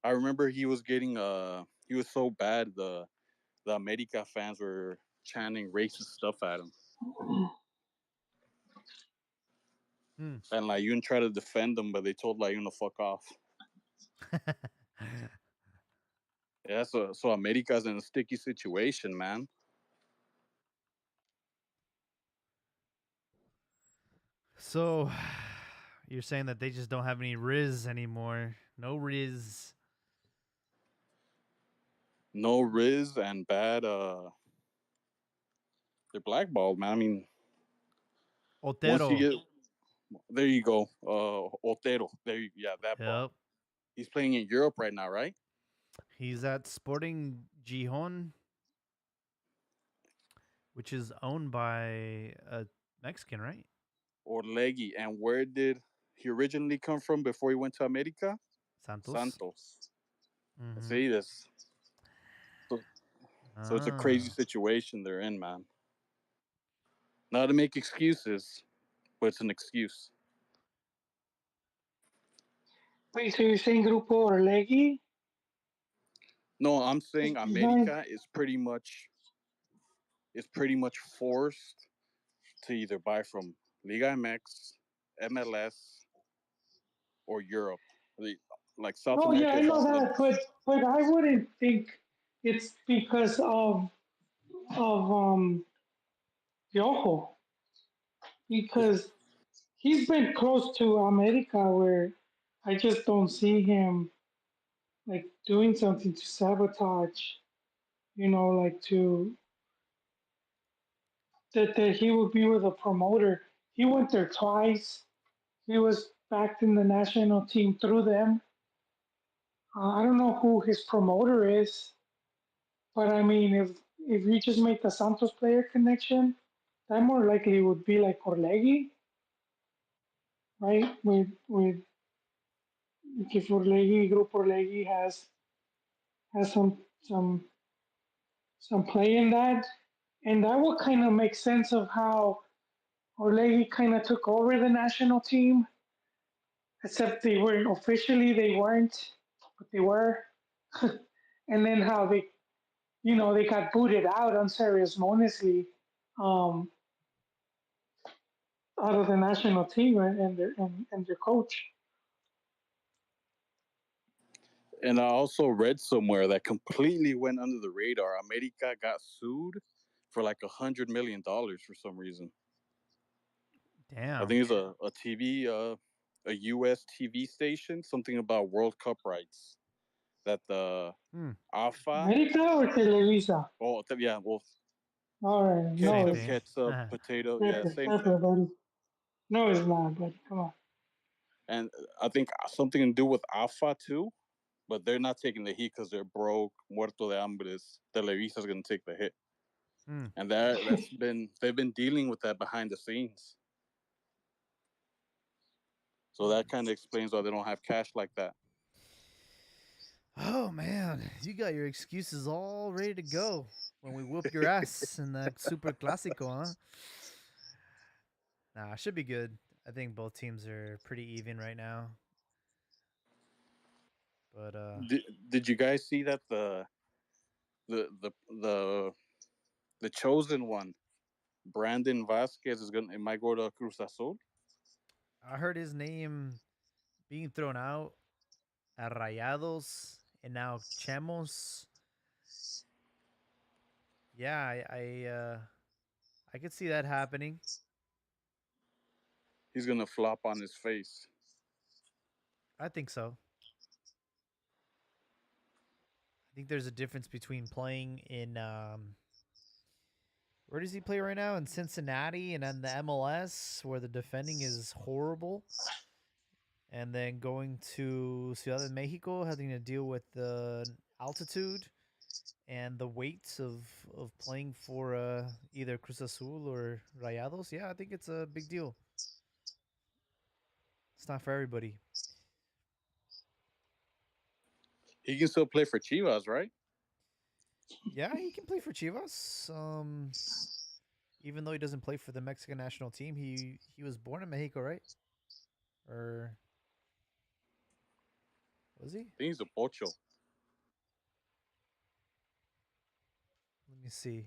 I remember he was getting he was so bad the America fans were chanting racist stuff at him, Hmm. and like you try to defend them, but they told like you to fuck off. Yeah, so America's in a sticky situation, man. So, you're saying that they just don't have any Riz anymore? No Riz. No Riz and bad they're blackballed, man. I mean, once you Otero. get there you go. Otero. Yeah, that bum. Yep. He's playing in Europe right now, right? He's at Sporting Gijon, which is owned by a Mexican, right? Orlegi. And where did he originally come from before he went to America? Santos. Santos. Mm-hmm. See this, so, so it's a crazy Ah. situation they're in, man. Not to make excuses, but it's an excuse. Wait, so you're saying Grupo Orlegui No, I'm saying is behind? America is pretty much forced to either buy from Liga MX, MLS, or Europe. Like South No, yeah, America I is know off that, limits. but I wouldn't think it's because of Piojo, It's, because he's been close to America where I just don't see him like doing something to sabotage, like that he would be with a promoter. He went there twice. He was backed in the national team through them. I don't know who his promoter is, but I mean, if you just make the Santos player connection, that more likely would be like Orlegi, right? With if Orlegi, Group Orlegi has some play in that, and that would kind of make sense of how Orlegi kind of took over the national team, except they weren't, but they were, and then how they got booted out unceremoniously um, out of the national team and their coach. and I also read somewhere that completely went under the radar. America got sued for like $100 million for some reason. I Damn. think it's a TV, a US TV station, something about World Cup rights that the Hmm. AFA. America or Televisa? Oh, yeah, well, All right, Same no, ketchup, it's thing. ketchup, potato, yeah, separate, same thing. separate, buddy. No, it's not, buddy. Come on. And I think something to do with AFA too, but they're not taking the heat because they're broke. Muerto de hambres. Televisa's gonna take the hit, Hmm. and they've been dealing with that behind the scenes. So that kind of explains why they don't have cash like that. Oh man, you got your excuses all ready to go when we whoop your ass in that Super Classico, huh? Nah, it should be good. I think both teams are pretty even right now. But Did you guys see that the the the the chosen one, Brandon Vasquez, is gonna it might go to Cruz Azul? I heard his name being thrown out at Rayados and now Chemos. Yeah, I could see that happening. He's gonna flop on his face. I think so. I think there's a difference between playing in where does he play right now? In Cincinnati and then the MLS where the defending is horrible. And then going to Ciudad de Mexico, having to deal with the altitude and the weights of playing for either Cruz Azul or Rayados. Yeah, I think it's a big deal. It's not for everybody. He can still play for Chivas, right? Yeah, he can play for Chivas. Even though he doesn't play for the Mexican national team, he was born in Mexico, right? Or was he? I think he's a pocho. Let me see.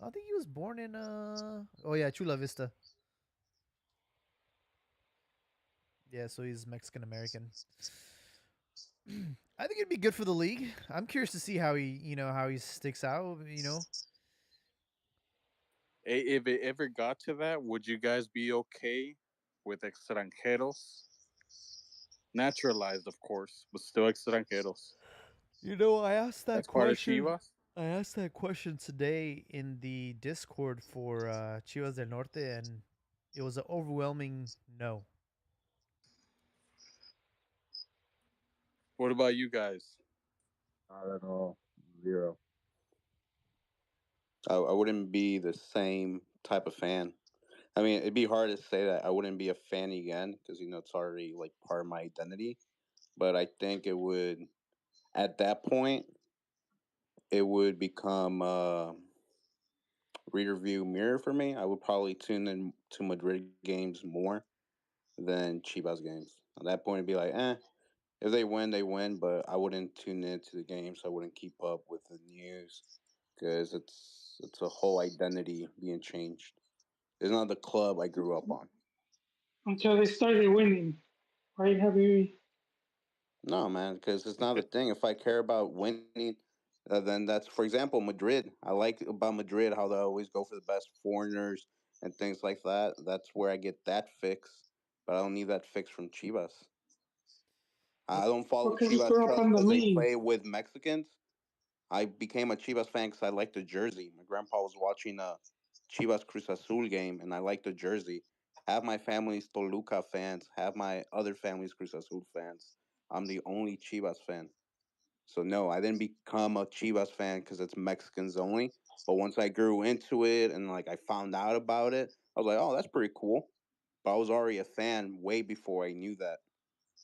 I think he was born in oh yeah, Chula Vista. Yeah, so he's Mexican American. I think it'd be good for the league. I'm curious to see how he sticks out. If it ever got to that, would you guys be okay with extranjeros? Naturalized, of course, but still extranjeros. I asked that That's part of question. Chivas. I asked that question today in the Discord for Chivas del Norte, and it was an overwhelming no. What about you guys? I don't know. Zero. I wouldn't be the same type of fan. I mean, it'd be hard to say that I wouldn't be a fan again because it's already like part of my identity. But I think it would At that point, it would become reader view mirror for me. I would probably tune in to Madrid games more than Chivas games. At that point, it'd be like, if they win, they win. But I wouldn't tune into the games. I wouldn't keep up with the news because it's a whole identity being changed. It's not the club I grew up on. until they started winning, right? Have you? No, man, because it's not the thing. If I care about winning, then that's, for example, Madrid. I like about Madrid how they always go for the best foreigners and things like that. That's where I get that fix. But I don't need that fix from Chivas. I don't follow Because you Chivas grew up just on the because they league. play with Mexicans. I became a Chivas fan because I liked the jersey. My grandpa was watching a Chivas Cruz Azul game, and I liked the jersey. Half my family's Toluca fans. Half my other family's Cruz Azul fans. I'm the only Chivas fan. So no, I didn't become a Chivas fan because it's Mexicans only. But once I grew into it and like I found out about it, I was like, oh, that's pretty cool. But I was already a fan way before I knew that.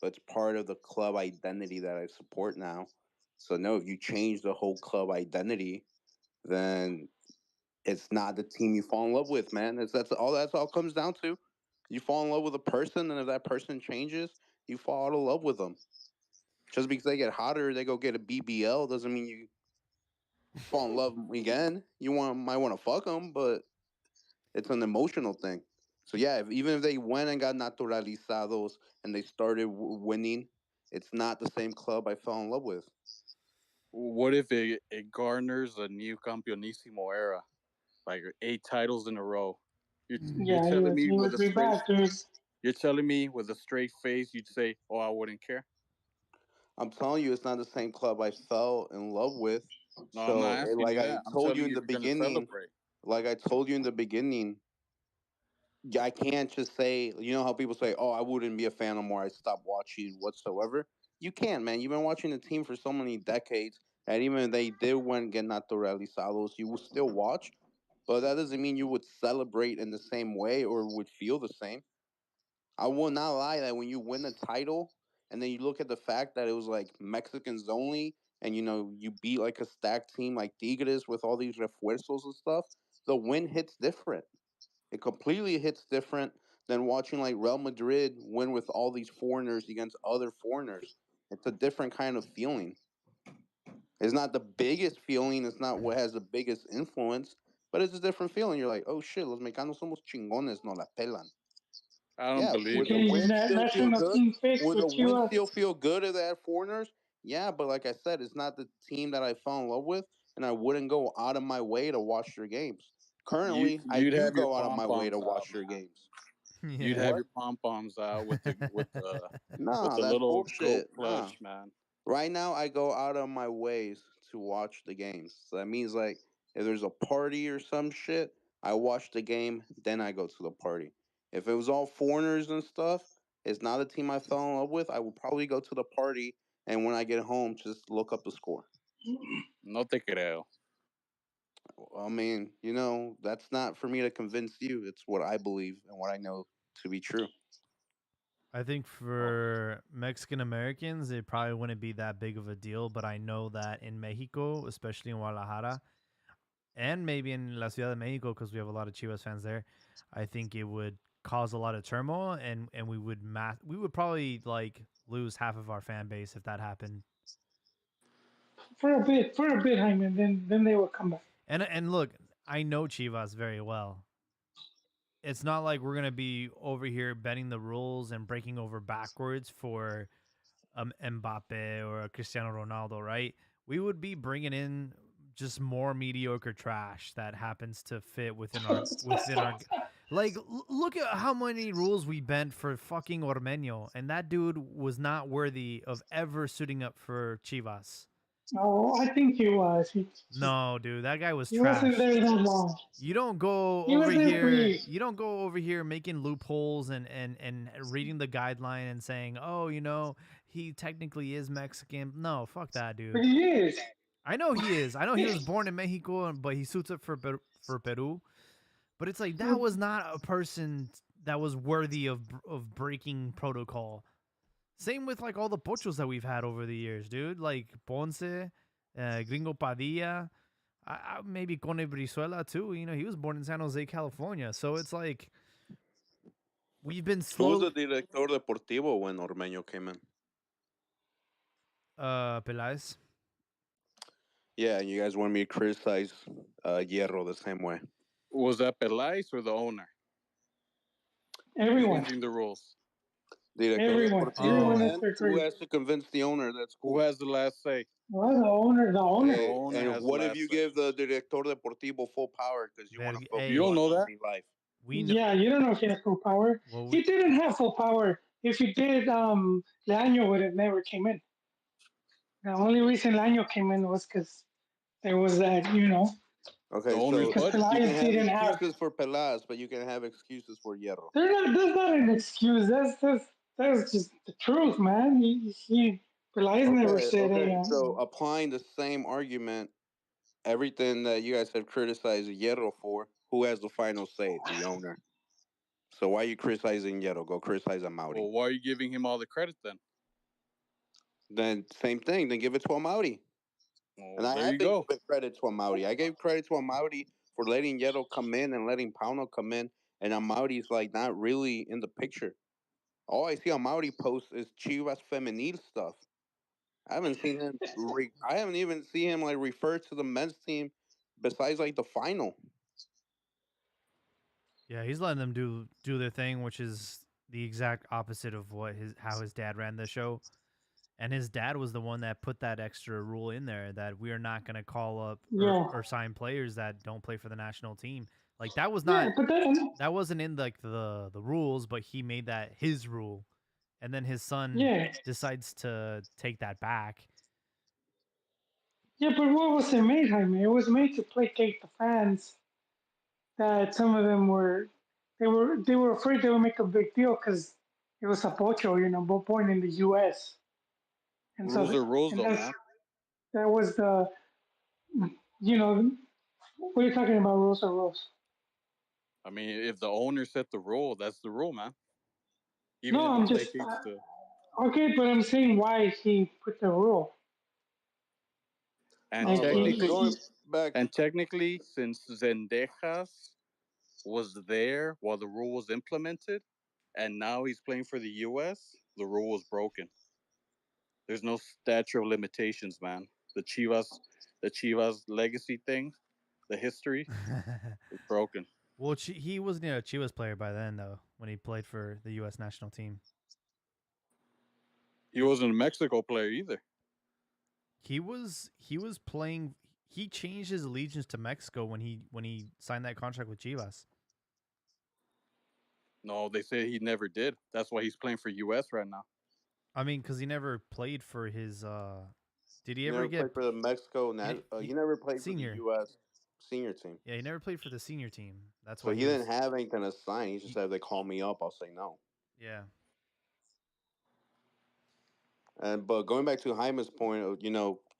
But it's part of the club identity that I support now. So no, if you change the whole club identity, then it's not the team you fall in love with, man. That's all it comes down to. You fall in love with a person, and if that person changes, you fall out of love with them. Just because they get hotter, they go get a BBL doesn't mean you fall in love again. Might want to fuck them, but it's an emotional thing. So yeah, even if they went and got naturalizados and they started winning, it's not the same club I fell in love with. What if it garners a new Campeonisimo era, like 8 titles in a row? You're Yeah, telling me he with would a be straight back, dude. you're telling me with a straight face you'd say, "Oh, I wouldn't care." I'm telling you, it's not the same club I fell in love with. No, I'm So, not asking like you I that. I'm told you telling in you the if you're gonna beginning, celebrate. I can't just say, you know how people say, "Oh, I wouldn't be a fan no more. I stopped watching whatsoever." You can't, man. You've been watching the team for so many decades, and even if they did win get naturalizados, you will still watch. But that doesn't mean you would celebrate in the same way or would feel the same. I will not lie that when you win a title, and then you look at the fact that it was like Mexicans only, and you beat like a stacked team like Tigres with all these refuerzos and stuff, the win hits different. It completely hits different than watching like Real Madrid win with all these foreigners against other foreigners. It's a different kind of feeling. It's not the biggest feeling. It's not what has the biggest influence, but it's a different feeling. You're like, oh shit, los mexicanos somos chingones, no la pelan. I don't Yeah, believe would the it. Okay, win still feel national good? team fix Would the with win Chivas. still feel good if they had foreigners? Yeah, but like I said, it's not the team that I fell in love with, and I wouldn't go out of my way to watch their games. Currently, I You'd do have your go out of pom my way to poms out, watch their man. games. You'd Yeah. have What? your pom poms out with Nah, the that's little goat bullshit. Nah. plush, man. Right now, I go out of my ways to watch the games. So that means like if there's a party or some shit, I watch the game, then I go to the party. If it was all foreigners and stuff, it's not a team I fell in love with. I will probably go to the party, and when I get home, just look up the score. No te creo. I mean, that's not for me to convince you. It's what I believe and what I know to be true. I think for Mexican Americans, it probably wouldn't be that big of a deal, but I know that in Mexico, especially in Guadalajara, and maybe in La Ciudad de Mexico, because we have a lot of Chivas fans there, I think it would cause a lot of turmoil, and we would probably like lose half of our fan base if that happened. For a bit, Hyman. Then they will come back. And look, I know Chivas very well. It's not like we're gonna be over here bending the rules and breaking over backwards for Mbappe or a Cristiano Ronaldo, right? We would be bringing in just more mediocre trash that happens to fit within our like look at how many rules we bent for fucking Ormeño, and that dude was not worthy of ever suiting up for Chivas. No, I think he was. No, dude, that guy was He wasn't trash. there that long. You don't go He over was there for here. years. You don't go over here making loopholes and reading the guideline and saying, "Oh, he technically is Mexican." No, fuck that, But dude. he is. I know he is. I know he was born in Mexico, but he suits up for Peru. But it's like that was not a person that was worthy of breaking protocol. Same with like all the pochos that we've had over the years, dude. Like Ponce, Gringo Padilla, maybe Cone Brizuela too. You know, he was born in San Jose, California. So it's like we've been Who was the slowly. director deportivo when Ormeño came in? Peláez. Yeah, and you guys want me to criticize Hierro the same way. Was that Pelais or the owner Everyone, changing the rules? Director everyone, deportivo, everyone Oh, has man. to Who agree. has to convince the owner? That's Who cool. has the last say? Well, the The owner. owner And has the what if last you say. give the director deportivo full power because you want to You hey, don't watch know that. me live? we know. Yeah, you don't know if he has full power. Well, He didn't have full power. If he did, Leaño would have never came in. The only reason Leaño came in was because there was that, The Okay, owner's so because budget. you can Pelaez have didn't have. excuses for Pelas, but you can have excuses for Hierro. They're not. That's not an excuse. That's just the truth, man. Pelaez never Okay, said okay. any. So applying the same argument, everything that you guys have criticized Hierro for, who has the final say? The owner. So why are you criticizing Hierro? Go criticize Amauri. Well, why are you giving him all the credit then? Then same thing. Then give it to Amauri. And Well, I there have you been go. giving credit to Amauri. I gave credit to Amauri for letting Hierro come in and letting Pauno come in, and Amauri's like not really in the picture. All I see on Mauri posts is Chivas femenil stuff. I haven't seen him. I haven't even seen him like refer to the men's team besides like the final. yeah, he's letting them do their thing, which is the exact opposite of what his how his dad ran the show. And his dad was the one that put that extra rule in there that we are not going to call up Yeah, or sign players that don't play for the national team. Like that was yeah, not but then that wasn't in like the rules, but he made that his rule. And then his son yeah, decides to take that back. yeah. But what was it made, Jaime? It was made to placate the fans. That some of them they were afraid they would make a big deal because it was a pocho, born in the U.S. And so Rules are rules, and though, man. that was the you know what are you talking about? Rules are rules. I mean, if the owner set the rule, that's the rule, man. Even No, if it I'm just placates the. okay, but I'm saying why he put the rule. And Like But technically, going back, since Zendejas was there while the rule was implemented, and now he's playing for the U.S., the rule was broken. There's no statute of limitations, man. The Chivas legacy thing, the history is broken. Well, he wasn't a Chivas player by then though when he played for the U.S. national team. He wasn't a Mexico player either. He was playing. He changed his allegiance to Mexico when he signed that contract with Chivas. No, they say he never did. That's why he's playing for U.S. right now. I mean, because he never played for his. Did he he ever never played get for the Mexico. he He never played for the senior? U.S. senior team, Yeah, he never played for the senior team. That's so why he he didn't was. have anything to sign. He just He, said, "If they call me up, I'll say no." yeah. And but going back to Jaime's point,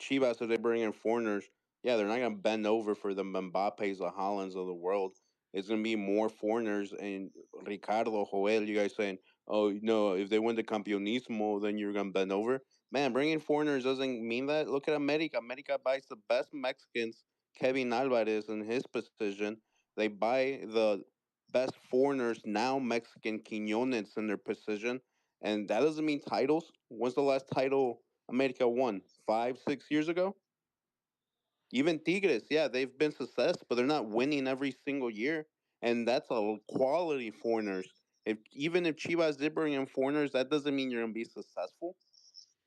Chivas if they bring in foreigners, yeah, they're not gonna bend over for the Mbappe's, the Hollands of the world. It's gonna be more foreigners and Ricardo, Joel. You guys saying, oh no, if they win the Campeonismo, then you're gonna bend over. Man, bringing foreigners doesn't mean that. Look at America. America buys the best Mexicans, Kevin Alvarez in his position. They buy the best foreigners now, Mexican Quinones in their position, and that doesn't mean titles. When's the last title America won? 5, 6 years ago? Even Tigres, yeah, they've been success, but they're not winning every single year. And that's a quality foreigners. Even if Chivas did bring in foreigners, that doesn't mean you're gonna be successful.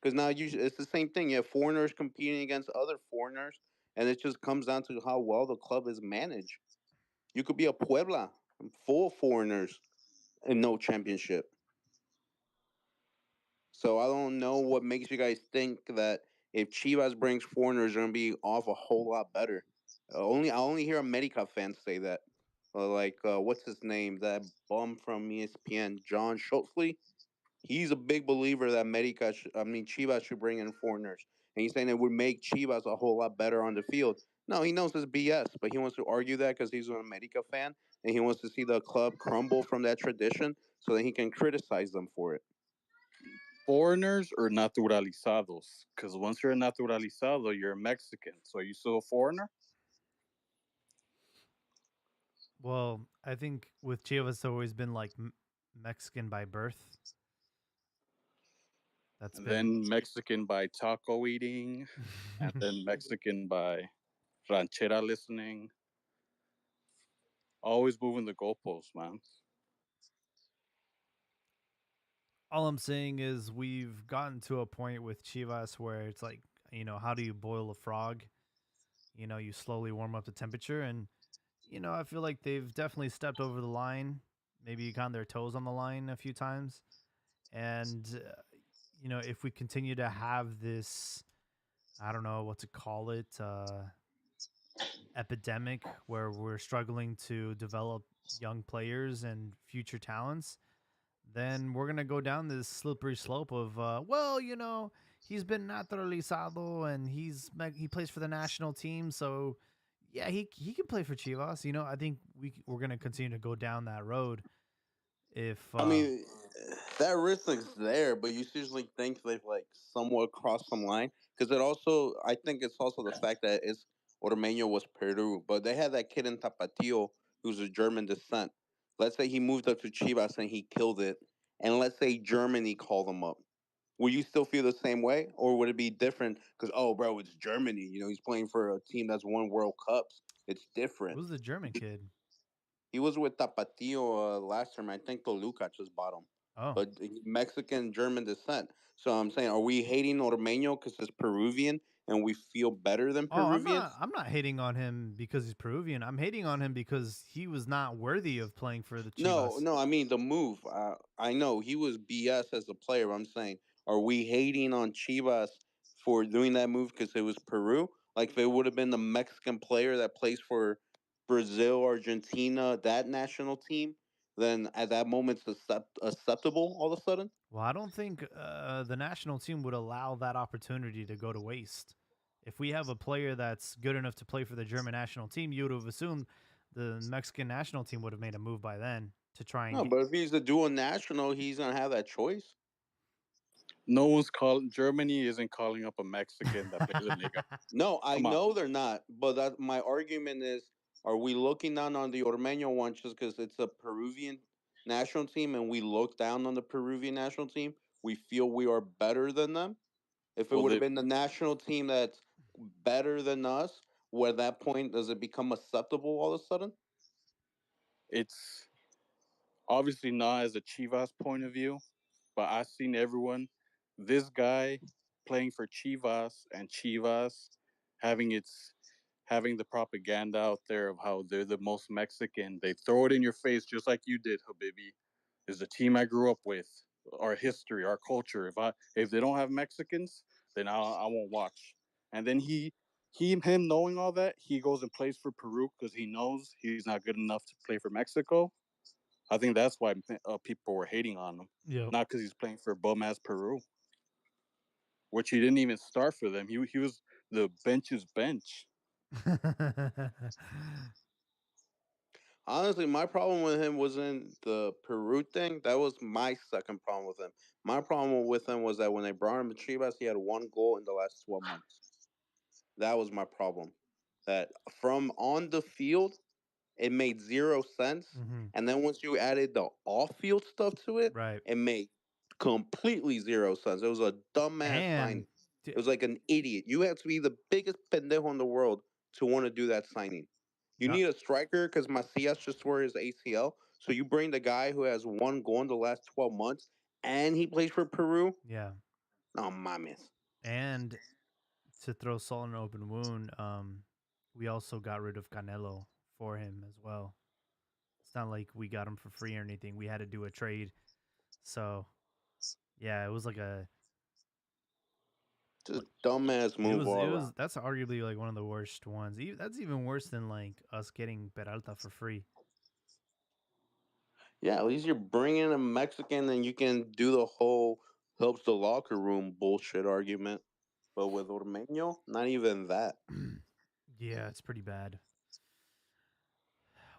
Because now it's the same thing. You have foreigners competing against other foreigners, and it just comes down to how well the club is managed. You could be a Puebla, full of foreigners, and no championship. So I don't know what makes you guys think that if Chivas brings foreigners, they're gonna be off a whole lot better. I only hear America fans say that. What's his name? That bum from ESPN, John Schultzley. He's a big believer that Chivas should bring in foreigners, and he's saying it would make Chivas a whole lot better on the field. No, he knows it's BS, but he wants to argue that because he's an America fan and he wants to see the club crumble from that tradition, so that he can criticize them for it. Foreigners or naturalizados? Because once you're a naturalizado, you're a Mexican. So are you still a foreigner? Well, I think with Chivas, it's always been like Mexican by birth. That's And been. then Mexican by taco eating, and then Mexican by ranchera listening. Always moving the goalposts, man. All I'm saying is we've gotten to a point with Chivas where it's like, how do you boil a frog? You slowly warm up the temperature, and I feel like they've definitely stepped over the line. Maybe gotten their toes on the line a few times, and if we continue to have this, I don't know what to call it, epidemic where we're struggling to develop young players and future talents, then we're gonna go down this slippery slope of, well, he's been naturalizado and he plays for the national team, so yeah, he can play for Chivas. I think we're gonna continue to go down that road. If I mean, that risk is there, but you seriously think they've like somewhat crossed some line? Because I think it's also the fact that it's Ormeño was Peru, but they had that kid in Tapatio who's of German descent. Let's say he moved up to Chivas and he killed it, and let's say Germany called him up. Will you still feel the same way, or would it be different? Because oh, bro, it's Germany. He's playing for a team that's won World Cups. It's different. who's the German kid? He was with Tapatio last term. I think Toluca just bought him. Oh, But Mexican German descent. So I'm saying, are we hating Ormeño because it's Peruvian and we feel better than oh, I'm not. Peruvians? I'm not hating on him because he's Peruvian. I'm hating on him because he was not worthy of playing for the No, Chivas. no. I mean the move. I know he was BS as a player. But I'm saying, are we hating on Chivas for doing that move because it was Peru? Like if it would have been the Mexican player that plays for Brazil, Argentina, that national team, then at that moment it's acceptable all of a sudden. Well, I don't think the national team would allow that opportunity to go to waste. If we have a player that's good enough to play for the German national team, you would have assumed the Mexican national team would have made a move by then to try and No, get. but if he's a dual national, he's gonna have that choice. No one's calling. Germany isn't calling up a Mexican that plays in Liga. No, I Come on. know they're not. But that my argument is: are we looking down on the Ormeño one just because it's a Peruvian national team, and we look down on the Peruvian national team? We feel we are better than them. If it Well, would have been the national team that's better than us, at that point does it become acceptable all of a sudden? it's obviously not as a Chivas point of view, but I've seen everyone. This guy playing for Chivas and Chivas having its having the propaganda out there of how they're the most Mexican. They throw it in your face just like you did, Habibi. Is the team I grew up with, our history, our culture. If they don't have Mexicans, then I won't watch. And then him knowing all that, he goes and plays for Peru because he knows he's not good enough to play for Mexico. I think that's why people were hating on him, Yep. not because he's playing for bum ass Peru, which he didn't even start for them. He was the bench's bench. Honestly, my problem with him wasn't the Peru thing. That was my second problem with him. My problem with him was that when they brought him to Chivas, he had one goal in the last 12 months. That was my problem. That from on the field, it made zero sense. hmm And then once you added the off field stuff to it, Right. it made completely zero sense. It was a dumbass And signing. It was like an idiot. You have to be the biggest pendejo in the world to want to do that signing. You not. need a striker because Macias just tore his ACL. So you bring the guy who has one goal in the last 12 months and he plays for Peru? Yeah. No mames. And to throw salt in an open wound, we also got rid of Canelo for him as well. It's not like we got him for free or anything. We had to do a trade. So yeah, it was like a Just like dumbass it move was it all was around. that's arguably like one of the worst ones. That's even worse than like us getting Peralta for free. Yeah, at least you're bringing a Mexican and you can do the whole helps the locker room bullshit argument. But with Ormeño, not even that. Yeah, it's pretty bad.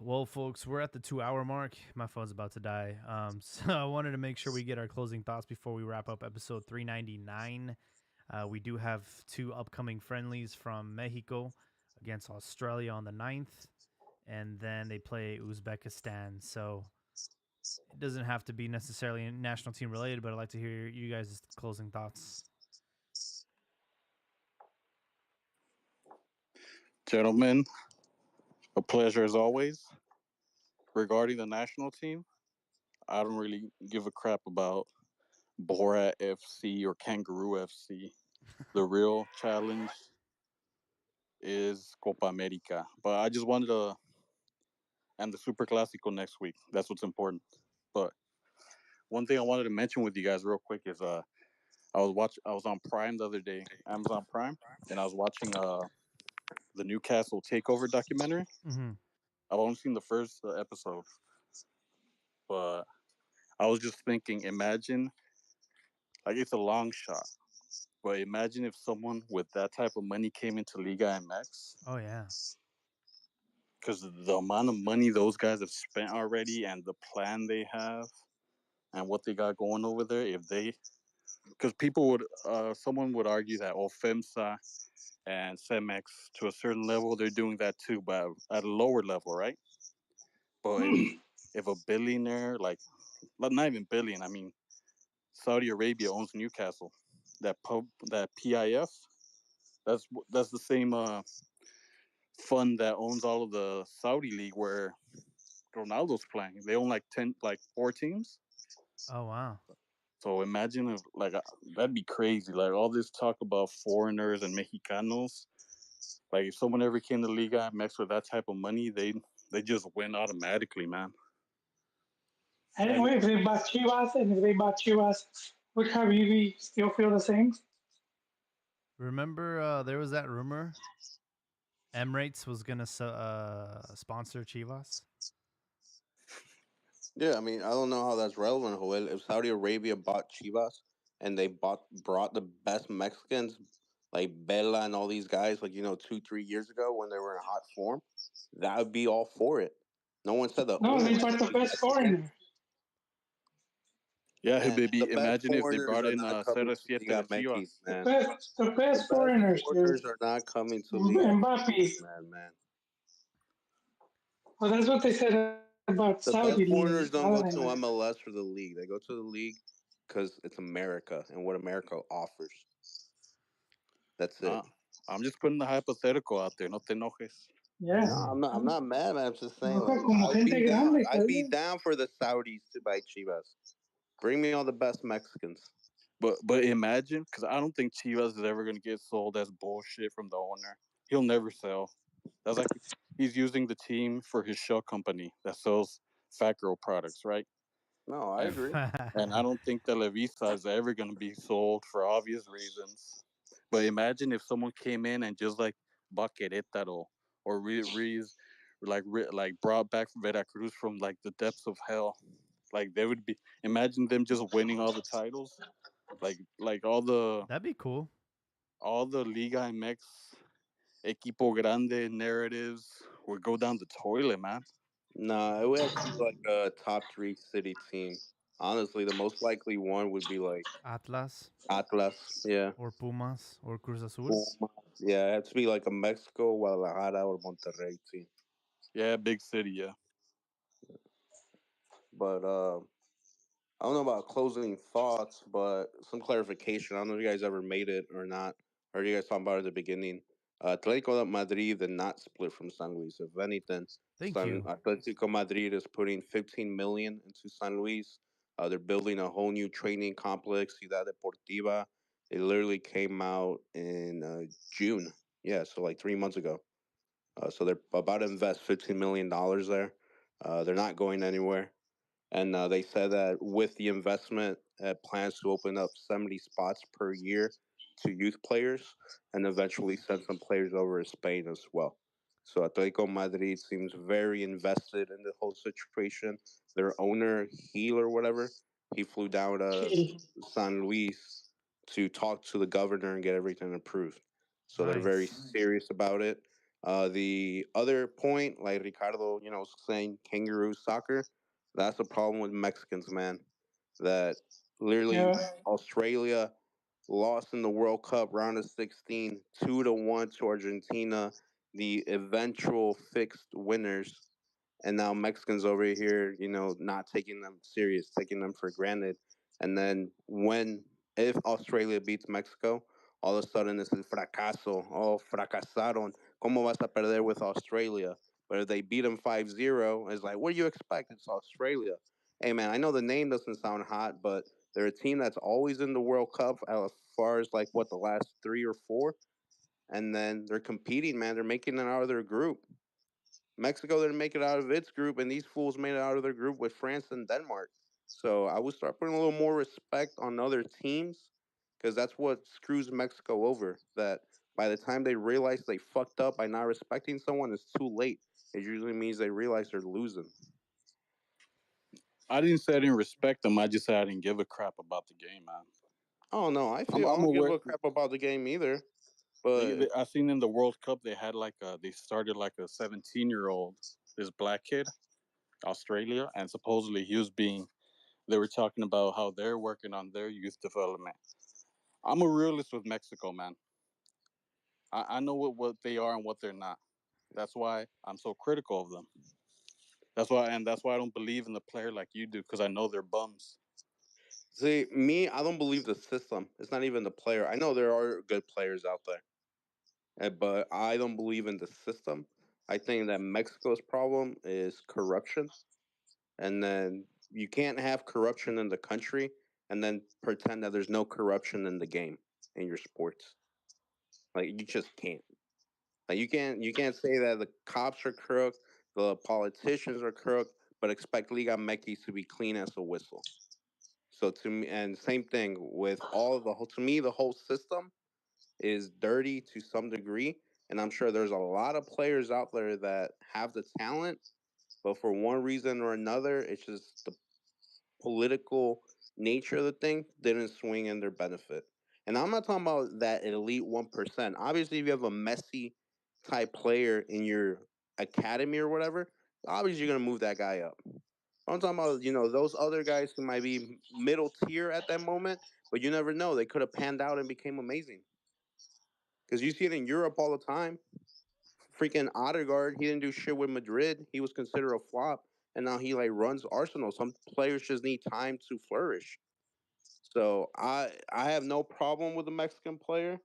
Well, folks, we're at the 2 hour mark. My phone's about to die. So I wanted to make sure we get our closing thoughts before we wrap up episode 399. We do have two upcoming friendlies from Mexico against Australia on the 9th, and then they play Uzbekistan. So it doesn't have to be necessarily national team related, but I'd like to hear you guys' closing thoughts. Gentlemen, a pleasure as always. Regarding the national team, I don't really give a crap about Borat FC or Kangaroo FC. The real challenge is Copa America. But I just wanted to, and the Super Clásico next week. That's what's important. But one thing I wanted to mention with you guys real quick is I was on Prime the other day, Amazon Prime, and I was watching the Newcastle Takeover documentary. Mm-hmm. I've only seen the first episode, but I was just thinking, imagine, like it's a long shot, but imagine if someone with that type of money came into Liga MX, Oh, yeah. because the amount of money those guys have spent already and the plan they have and what they got going over there, if they, because people would, someone would argue that, oh, FEMSA and Cemex to a certain level, they're doing that too, but at a lower level, right? But if a billionaire, like, not even billion, I mean, Saudi Arabia owns Newcastle. That PIF, that's the same fund that owns all of the Saudi league where Ronaldo's playing. They own like 4 teams. Oh, wow. So imagine if that'd be crazy. Like all this talk about foreigners and Mexicanos. Like if someone ever came to Liga MX with that type of money, they just win automatically, man. And wait, if they bought Chivas, would Habibi still feel the same? Remember, there was that rumor Emirates was going to sponsor Chivas? Yeah, I mean, I don't know how that's relevant, Joel. If Saudi Arabia bought Chivas and they brought the best Mexicans like Bella and all these guys, like 2-3 years ago when they were in hot form, that would be all for it. No one said the No, owner they has bought to the be best Mexican. foreigner. Yeah, Man, the baby. best Imagine if they foreigners brought are in not coming Cero to Siete de Liga MX, Chivas. The man. best, the The best best foreigners, dude. foreigners are not coming to Liga Mbappe. MX, man. Well, that's what they said about The Saudi best league, foreigners other don't than go that. to MLS for the league. They go to the league because it's America and what America offers. That's it. Uh, I'm just putting the hypothetical out there. No te enojes. Yeah. No, I'm not. I'm not mad, man. I'm just saying, Enoja like, como I'd be gente down. grande, I'd be coño. down for the Saudis to buy Chivas. Bring me all the best Mexicans. But imagine, because I don't think Chivas is ever gonna get sold. That's bullshit from the owner. He'll never sell. That's like he's using the team for his shell company that sells fat girl products, right? No, I And agree. and I don't think Televisa is ever gonna be sold for obvious reasons. But imagine if someone came in and just like bought Querétaro or like brought back Veracruz from like the depths of hell. Like they would be. Imagine them just winning all the titles like That'd be cool. all the Liga MX Equipo Grande narratives would go down the toilet, man. No, it would have to be like a top three city team. Honestly, the most likely one would be like Atlas Atlas. Yeah. or Pumas or Cruz Azul. Pumas. Yeah, it has to be like a Mexico, Guadalajara, or Monterrey team. Yeah, big city, yeah. But I don't know about closing thoughts, but some clarification. I don't know if you guys ever made it or not. I heard you guys talking about it at the beginning. Atletico de Madrid did not split from San Luis. If anything, Thank you. Atletico Madrid is putting 15 million into San Luis. They're building a whole new training complex, Ciudad Deportiva. It literally came out in June. Yeah, so like 3 months ago. So they're about to invest $15 million there. They're not going anywhere. And they said that with the investment, plans to open up 70 spots per year to youth players and eventually send some players over to Spain as well. So Atletico Madrid seems very invested in the whole situation. Their owner, Heel or whatever, he flew down to San Luis to talk to the governor and get everything approved. So they're very Nice. serious about it. The other point, like Ricardo, saying kangaroo soccer, that's a problem with Mexicans, man. That literally Yeah. Australia lost in the World Cup round of 16, 2-1 to Argentina, the eventual fixed winners, and now Mexicans over here, not taking them serious, taking them for granted. And then if Australia beats Mexico, all of a sudden it's el fracaso. Oh, fracasaron. ¿Cómo vas a perder with Australia? But if they beat them 5-0, it's like, what do you expect? It's Australia. Hey, man, I know the name doesn't sound hot, but they're a team that's always in the World Cup as far as like what the last three or four. And then they're competing, man. They're making it out of their group. Mexico didn't make it out of its group, and these fools made it out of their group with France and Denmark. So I would start putting a little more respect on other teams because that's what screws Mexico over. That by the time they realize they fucked up by not respecting someone, it's too late. It usually means they realize they're losing. I didn't say I didn't respect them. I just said I didn't give a crap about the game, man. Oh no, I I'm don't give aware. a crap about the game either. But I seen in the World Cup they had they started like a 17-year-old, this black kid, Australia, and supposedly they were talking about how they're working on their youth development. I'm a realist with Mexico, man. I know what they are and what they're not. That's why I'm so critical of them. That's why I don't believe in the player like you do, because I know they're bums. see, me, I don't believe the system. It's not even the player. I know there are good players out there, but I don't believe in the system. I think that Mexico's problem is corruption, and then you can't have corruption in the country and then pretend that there's no corruption in the game in your sports. Like you just can't. Like you can't say that the cops are crooked, the politicians are crooked, but expect Liga MX to be clean as a whistle. So to me, and same thing with all of the whole. To me, the whole system is dirty to some degree, and I'm sure there's a lot of players out there that have the talent, but for one reason or another, it's just the political nature of the thing didn't swing in their benefit. And I'm not talking about that elite 1%. Obviously, if you have a Messi type player in your academy or whatever, obviously you're gonna move that guy up. I'm talking about, those other guys who might be middle tier at that moment, but you never know. They could have panned out and became amazing. Because you see it in Europe all the time. Freaking Odegaard, he didn't do shit with Madrid. He was considered a flop, and now he like runs Arsenal. Some players just need time to flourish. So I have no problem with the Mexican player.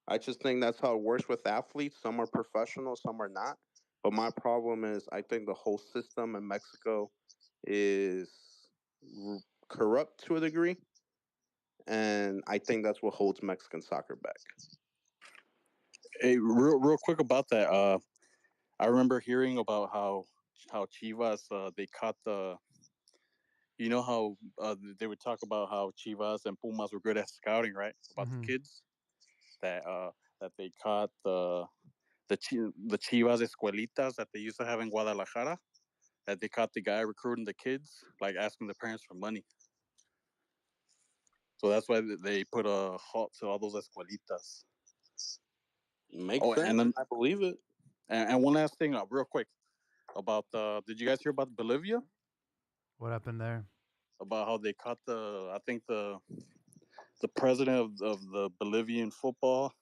I just think that's how it works with athletes. Some are professional, some are not. But my problem is I think the whole system in Mexico is corrupt to a degree, and I think that's what holds Mexican soccer back. Hey, real quick about that. I remember hearing about how Chivas they caught the. You know how they would talk about how Chivas and Pumas were good at scouting, right? About the Mm-hmm. kids that that they caught the Chivas escuelitas that they used to have in Guadalajara. That they caught the guy recruiting the kids, like asking the parents for money. So that's why they put a halt to all those escuelitas. Makes Oh, and sense. then I believe it. and one last thing, real quick about did you guys hear about Bolivia? What happened there? About how they caught I think the president of the Bolivian football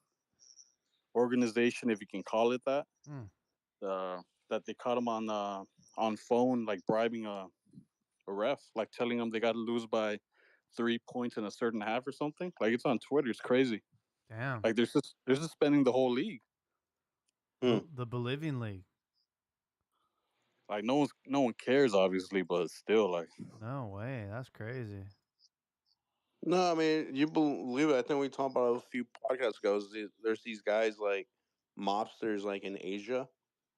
organization, if you can call it that. Hmm. That they caught him on phone, like bribing a ref, like telling him they got to lose by 3 points in a certain half or something. Like it's on Twitter. It's crazy. Damn. Like they're suspending the whole league. Hmm. The Bolivian league. Like no one cares, obviously, but still, like No way. That's crazy. No, I mean, you believe it. I think we talked about it a few podcasts ago. There's these guys like mobsters like in Asia.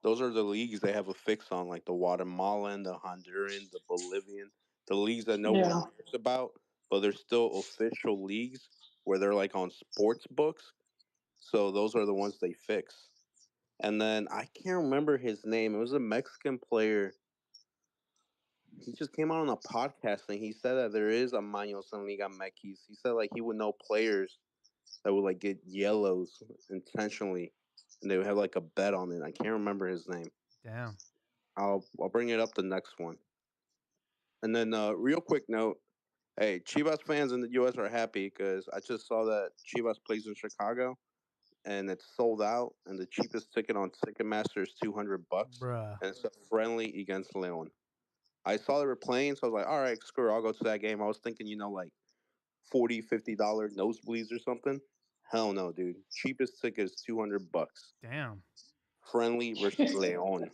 Those are the leagues they have a fix on, like the Guatemalan, the Honduran, the Bolivian, the leagues that no one Yeah. cares about, but they're still official leagues where they're like on sports books. So those are the ones they fix. And then I can't remember his name. It was a Mexican player. He just came out on a podcast and he said that there is a Maños en Liga MX. He said like he would know players that would like get yellows intentionally and they have like a bet on it. I can't remember his name. Damn. I'll bring it up the next one. And then real quick note, hey, Chivas fans in the U.S. are happy because I just saw that Chivas plays in Chicago, and it's sold out, and the cheapest ticket on Ticketmaster is $200, Bruh. and it's a friendly against Leon. I saw they were playing, so I was like, all right, screw it, I'll go to that game. I was thinking, like $40-$50 nosebleeds or something. Hell no, dude. Cheapest ticket is $200. Damn. Friendly versus Leon.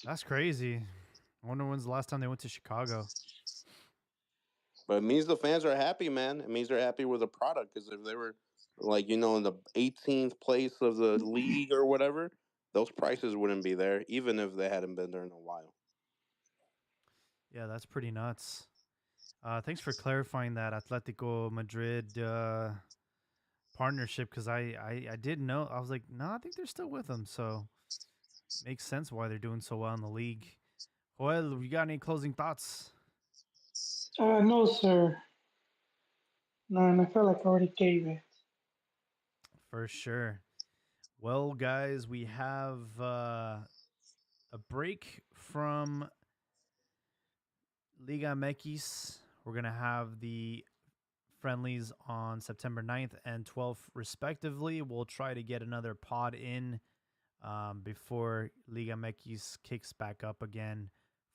That's crazy. I wonder when's the last time they went to Chicago. But it means the fans are happy, man. It means they're happy with the product. Because if they were, like, in the 18th place of the league or whatever, those prices wouldn't be there, even if they hadn't been there in a while. Yeah, that's pretty nuts. Thanks for clarifying that Atletico Madrid partnership, because I did know. I was like, no, I think they're still with them. So makes sense why they're doing so well in the league. Joel, you got any closing thoughts? No, sir. No, and I feel like I already gave it. For sure. Well, guys, we have a break from Liga MX. We're going to have the friendlies on September 9th and 12th, respectively. We'll try to get another pod in before Liga MX kicks back up again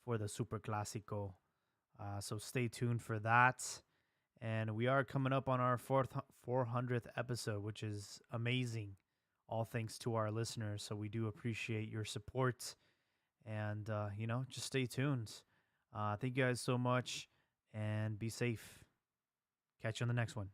for the Super Clásico. So stay tuned for that. And we are coming up on our 400th episode, which is amazing. All thanks to our listeners. So we do appreciate your support. And, just stay tuned. Thank you guys so much and be safe. Catch you on the next one.